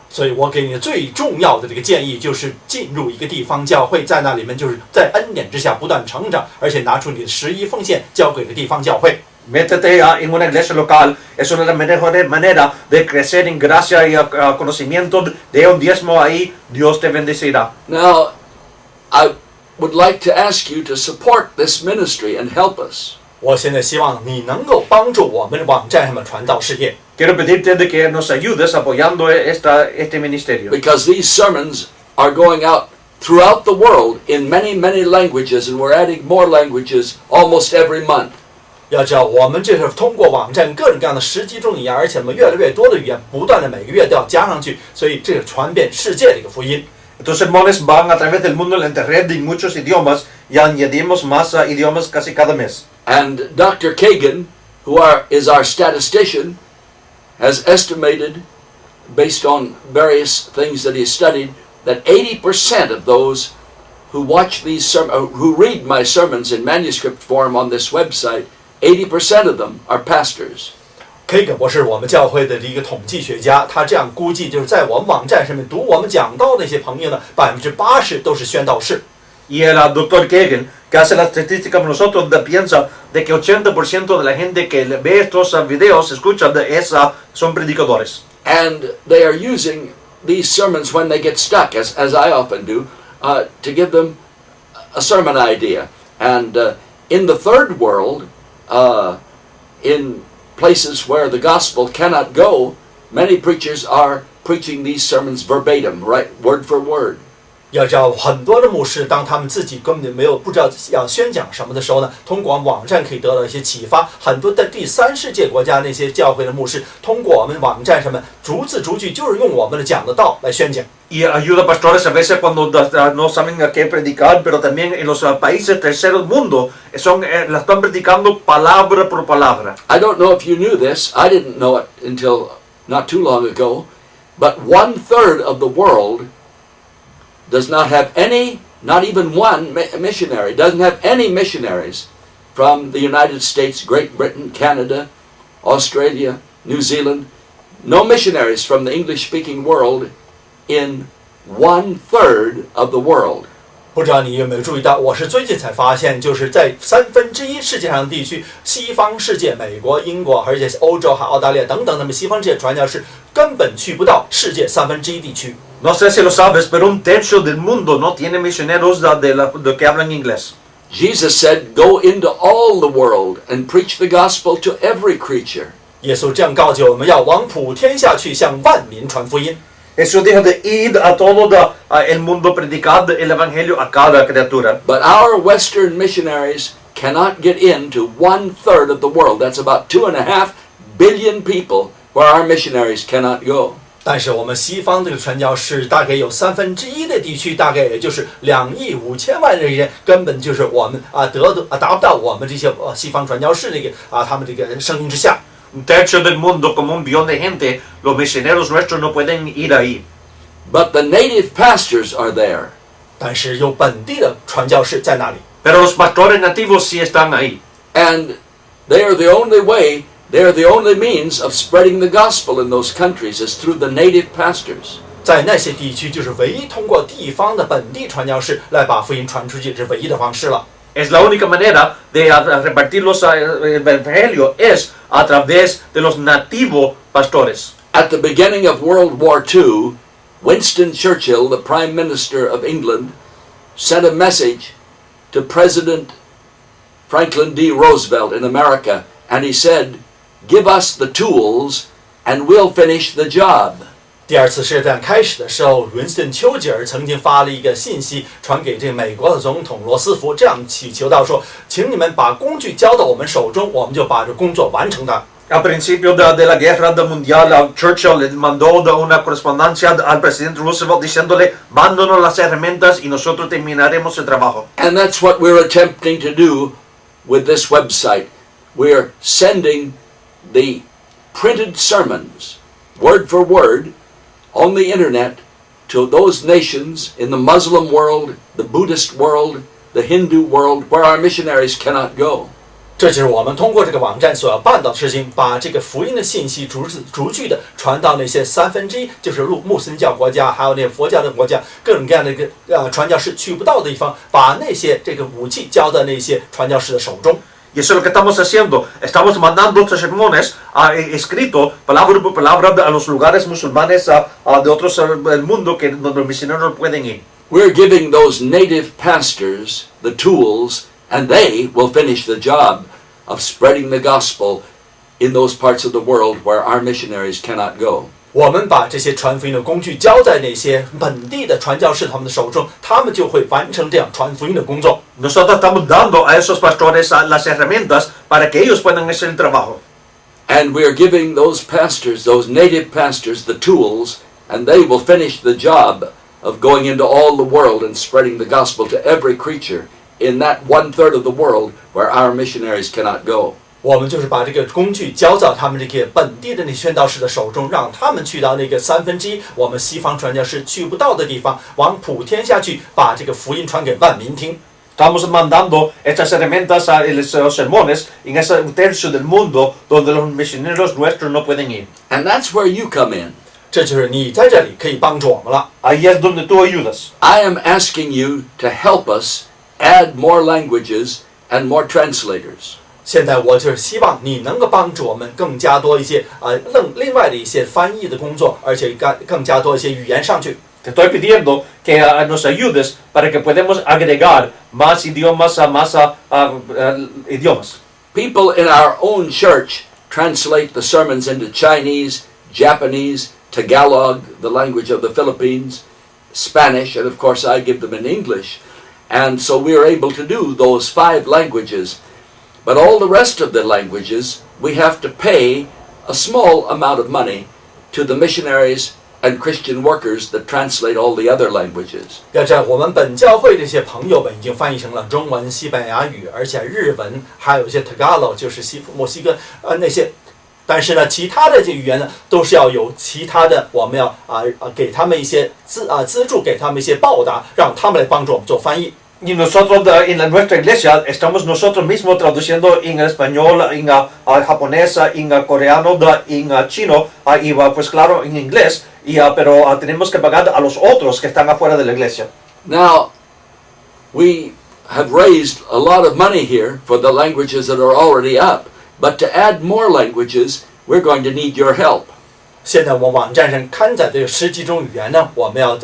所以我给你最重要的这个建议就是进入一个地方教会，在那里面就是在恩典之下不断成长，而且拿出你的11奉献交给了地方教会。
Métete en una iglesia local, es una de las mejores maneras de crecer en gracia y conocimiento. De un diezmo ahí, Dios te bendecirá.
Now, I would like to ask you to support this ministry and help us.
我现在希望你能够帮助我们的网站上面传道事业，
Quiero pedirte de que nos ayudes apoyando este ministerio.
Because these sermons are going out throughout the world in many, many languages, and we're adding more languages almost every month.
要知道我们这是通过网站各种各样的10几种语言，而且我们越来越多的语言，不断的每个月都要加上去，所以这是传遍世界的一个福音。
Estos sermones van a través del mundo en internet en muchos idiomas y añadimos más idiomas casi cada mes.
And Dr. Kagan, is our statistician, has estimated, based on various things that he studied, that 80% of those who watch these who read my sermons in manuscript form on this website, 80% of them are pastors.
Kagan 博士，我们教会的一个统计学家，他这样估计，就是在我们网站上面读我们讲道的那些朋友呢，80%都是宣道士。
Y el doctor Kagan, que hace la estadística con nosotros, piensa de que 80% de la gente que ve estos videos, escucha, son predicadores.
And they are using these sermons when they get stuck, as I often do, to give them a sermon idea. And in the third world, in places where the gospel cannot go, many preachers are preaching these sermons verbatim, right, word for word.
要知道，很多的牧师，当他们自己根本不知道要宣讲什么的时候呢，通过网站可以得到一些启发。很多的第三世界国家那些教会的牧师，通过我们网站上面逐字逐句，就是用我们的讲的道来宣讲。
Y ayuda pastores a veces cuando no saben a qué predicar, pero también en los países terceros mundo la están predicando palabra por palabra.
I don't know if you knew this. I didn't know it until not too long ago. But 1/3 of the world does not have any, not even one missionary, doesn't have any missionaries from the United States, Great Britain, Canada, Australia, New Zealand. No missionaries from the English-speaking world in 1/3 of the world.
不知道你有没有注意到，我是最近才发现，就是在1/3世界上的地区，西方世界，美国、英国，而且欧洲还澳大利亚等等，那么西方世界传教士根本去不到世界1/3地区。
No sé si lo sabes, pero 1/3 del mundo no tiene misioneros de que hablan inglés.
Jesus said, "Go into all the world and preach the gospel to every creature."
耶稣这样告诫我们，要往普天下去，向万民传福音。
Jesús dijo de ir a todo el mundo, predicar el evangelio a cada criatura.
But our Western missionaries cannot get into 1/3 of the world. That's about 2.5 billion people where our missionaries cannot go.
但是我们西方这个传教士大概有1/3的地区，大概也就是2亿5千万人，根本就是我们达不到我们这些西方传教士他们这个声音之下。
1/3 del mundo, como 1 billón de gente, los misioneros nuestros no pueden ir ahí.
But the native pastors are there.
但是有本地的传教士在那里。
Pero los pastores nativos sí están ahí.
And they are the only way, they are the only means of spreading the gospel in those countries is through the native pastors.
在那些地区，就是唯一通过地方的本地传教士来把福音传出去，是唯一的方式了。
Es la única manera de repartir el evangelio es a través de los nativos pastores.
At the beginning of World War II, Winston Churchill, the Prime Minister of England, sent a message to President Franklin D. Roosevelt in America, and he said, "Give us the tools and we'll finish the job."
第二次世界大战开始的时候，文斯顿·丘吉尔曾经发了一个信息传给这个美国的总统罗斯福，这样祈求到说：“请你们把工具交到我们手中，我们就把这工作完成它。”
Al principio de la guerra mundial, Churchill le mandó una correspondencia al presidente Roosevelt diciéndole, mándanos las herramientas y nosotros terminaremos el trabajo.
And that's what we're attempting to do with this website. We're sending the printed sermons, word for word, on the internet to those nations in the Muslim world, the Buddhist world, the Hindu world, where our missionaries cannot go.
这就是我们通过这个网站所要办到的事情，把这个福音的信息逐字逐句的传到那些1/3，就是穆斯林教国家，还有那些佛教的国家，各种各样的一个传教士去不到的地方，把那些这个武器交到那些传教士的手中。
Y eso es lo que estamos haciendo. Estamos mandando estos sermones escritos palabra por palabra a los lugares musulmanes de otros del mundo donde los misioneros no pueden ir.
We're giving those native pastors the tools, and they will finish the job of spreading the gospel in those parts of the world where our missionaries cannot go.
我们把这些传福音的工具交在那些本地的传教士他们的手中，他们就会完成这样传福音的工作。
Nosotros estamos dando a esos pastores las herramientas para que ellos puedan hacer el trabajo.
And we are giving those pastors, those native pastors, the tools, and they will finish the job of going into all the world and spreading the gospel to every creature in that 1/3 of the world where our missionaries cannot go.
我们就是把这个工具交到他们这个本地的那宣道士的手中，让他们去到那个1/3我们西方传教士去不到的地方，往普天下去，把这个福音传给万民听。
Estamos mandando estas herramientas a los sermones en ese 1/3 del mundo donde los misioneros nuestros no pueden ir.
And that's where you come in.
这就是你在这里可以帮助我们了。
Ahí es donde tú ayudas.
I am asking you to help us add more languages and more translators.
现在我就是希望你能够帮助我们更加多一些另外的一些翻译的工作，而且更加多一些语言上去。
Te estoy pidiendo que nos ayudes para que podamos agregar más idiomas a más idiomas.
People in our own church translate the sermons into Chinese, Japanese, Tagalog, the language of the Philippines, Spanish, and of course I give them in English. And so we are able to do those 5 languages. But all the rest of the languages, we have to pay a small amount of money to the missionaries and Christian workers that translate all the other languages.
要知道，我们本教会这些朋友们已经翻译成了中文、西班牙语，而且日文，还有一些 Tagalog， 就是墨西哥那些。但是呢，其他的这语言呢，都是要有其他的，我们要给他们一些资助，给他们一些报答，让他们来帮助我们做翻译。
Y nosotros en nuestra iglesia estamos nosotros mismos traduciendo en español, en japonés, en coreano, en chino y pues claro en inglés, pero tenemos que pagar a los otros que están afuera de la iglesia.
Now, we have raised a lot of money here for the languages that are already up, but to add more languages, we're going to need your help.
现在我们网站上刊载这10几种语言呢，我们要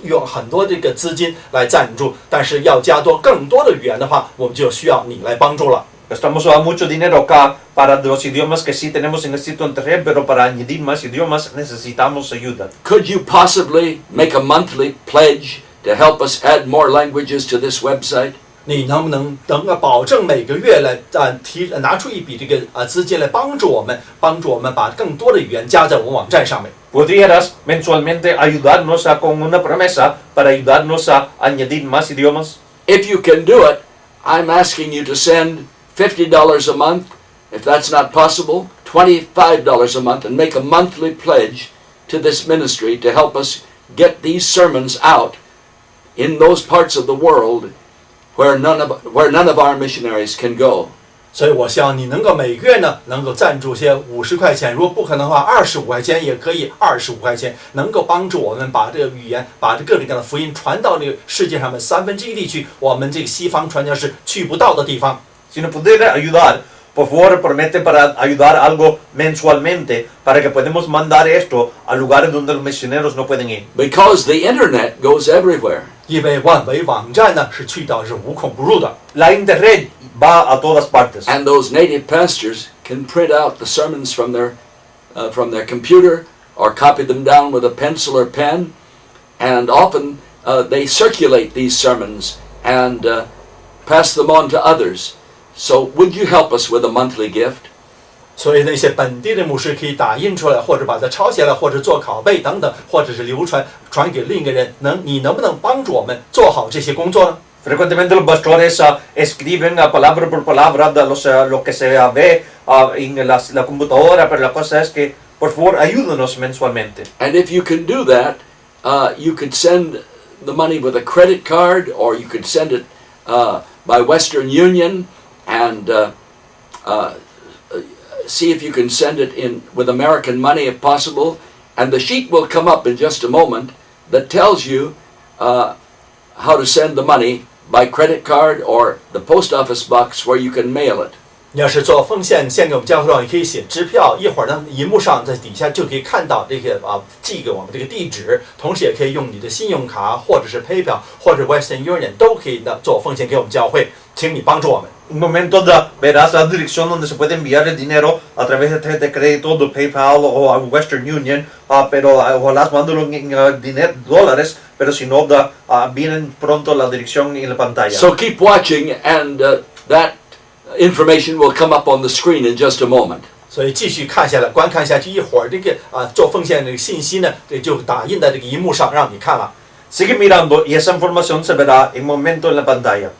用很多这个资金来赞助，但是要加更多的语言的话，我们就需要你来帮助了。
Gastamos mucho dinero acá para los idiomas que sí tenemos en el sitio internet, pero para añadir más idiomas necesitamos ayuda.
Could you possibly make a monthly pledge to help us add more languages to this website?
你能不能保证每个月来拿出一笔这个资金来帮助我们把更多的语言加在我们网站上面？
¿Podrías mensualmente ayudarnos con una promesa para ayudarnos a añadir más idiomas?
If you can do it, I'm asking you to send $50 a month. If that's not possible, $25 a month, and make a monthly pledge to this ministry to help us get these sermons out in those parts of the world where none of our missionaries can go.
所以我希望你能够每个月呢能够赞助些50块钱，如果不可能的话，25块钱也可以，25块钱能够帮助我们把这个语言，把这各种各样的福音传到这个世界上面1/3地区，我们这个西方传教士去不到的地方。
Si nos pudiera ayudar, por favor, promete para ayudar algo mensualmente para que podamos mandar esto a lugares donde los misioneros no pueden ir.
Because the internet goes everywhere.
因为万维网站呢是去到是无孔不入的。
La internet va a todas partes.
And those native pastors can print out the sermons from their computer or copy them down with a pencil or pen. And often they circulate these sermons and pass them on to others. So would you help us with a monthly gift?
所以那些本地的牧师可以打印出来，或者把它抄下来，或者做拷贝等等，或者是流传给另一个人。你能不能帮助我们做好这些工作呢？
Frecuentemente los pastores escriben palabra por palabra de lo que se ve en la computadora, pero la cosa es que, por favor, ayúdanos mensualmente.
And if you can do that, you could send the money with a credit card, or you could send it by Western Union, and see if you can send it in with American money if possible. And the sheet will come up in just a moment that tells you how to send the money by credit card or the post office box where you can mail it.
你要是做奉献给我们教会的话，你可以写支票，一会儿呢，荧幕上在底下就可以看到这些寄给我们这个地址，同时也可以用你的信用卡或者是 PayPal 或者 Western Union 都可以呢做奉献给我们教会，请你帮助我们。
Un momento verás la dirección donde se puede enviar el dinero a través de tarjeta de crédito, de PayPal o a Western Union, pero ojalá mándalo en dólares, pero si no, vienen pronto la dirección en la pantalla.
So keep watching, and that information will come up on the screen in just a moment.
所以继续观看下去，一会儿这个做奉献的这个信息呢，这就打印在这个荧幕上让你看了。
Sigue mirando y esa información se verá en un momento en la pantalla.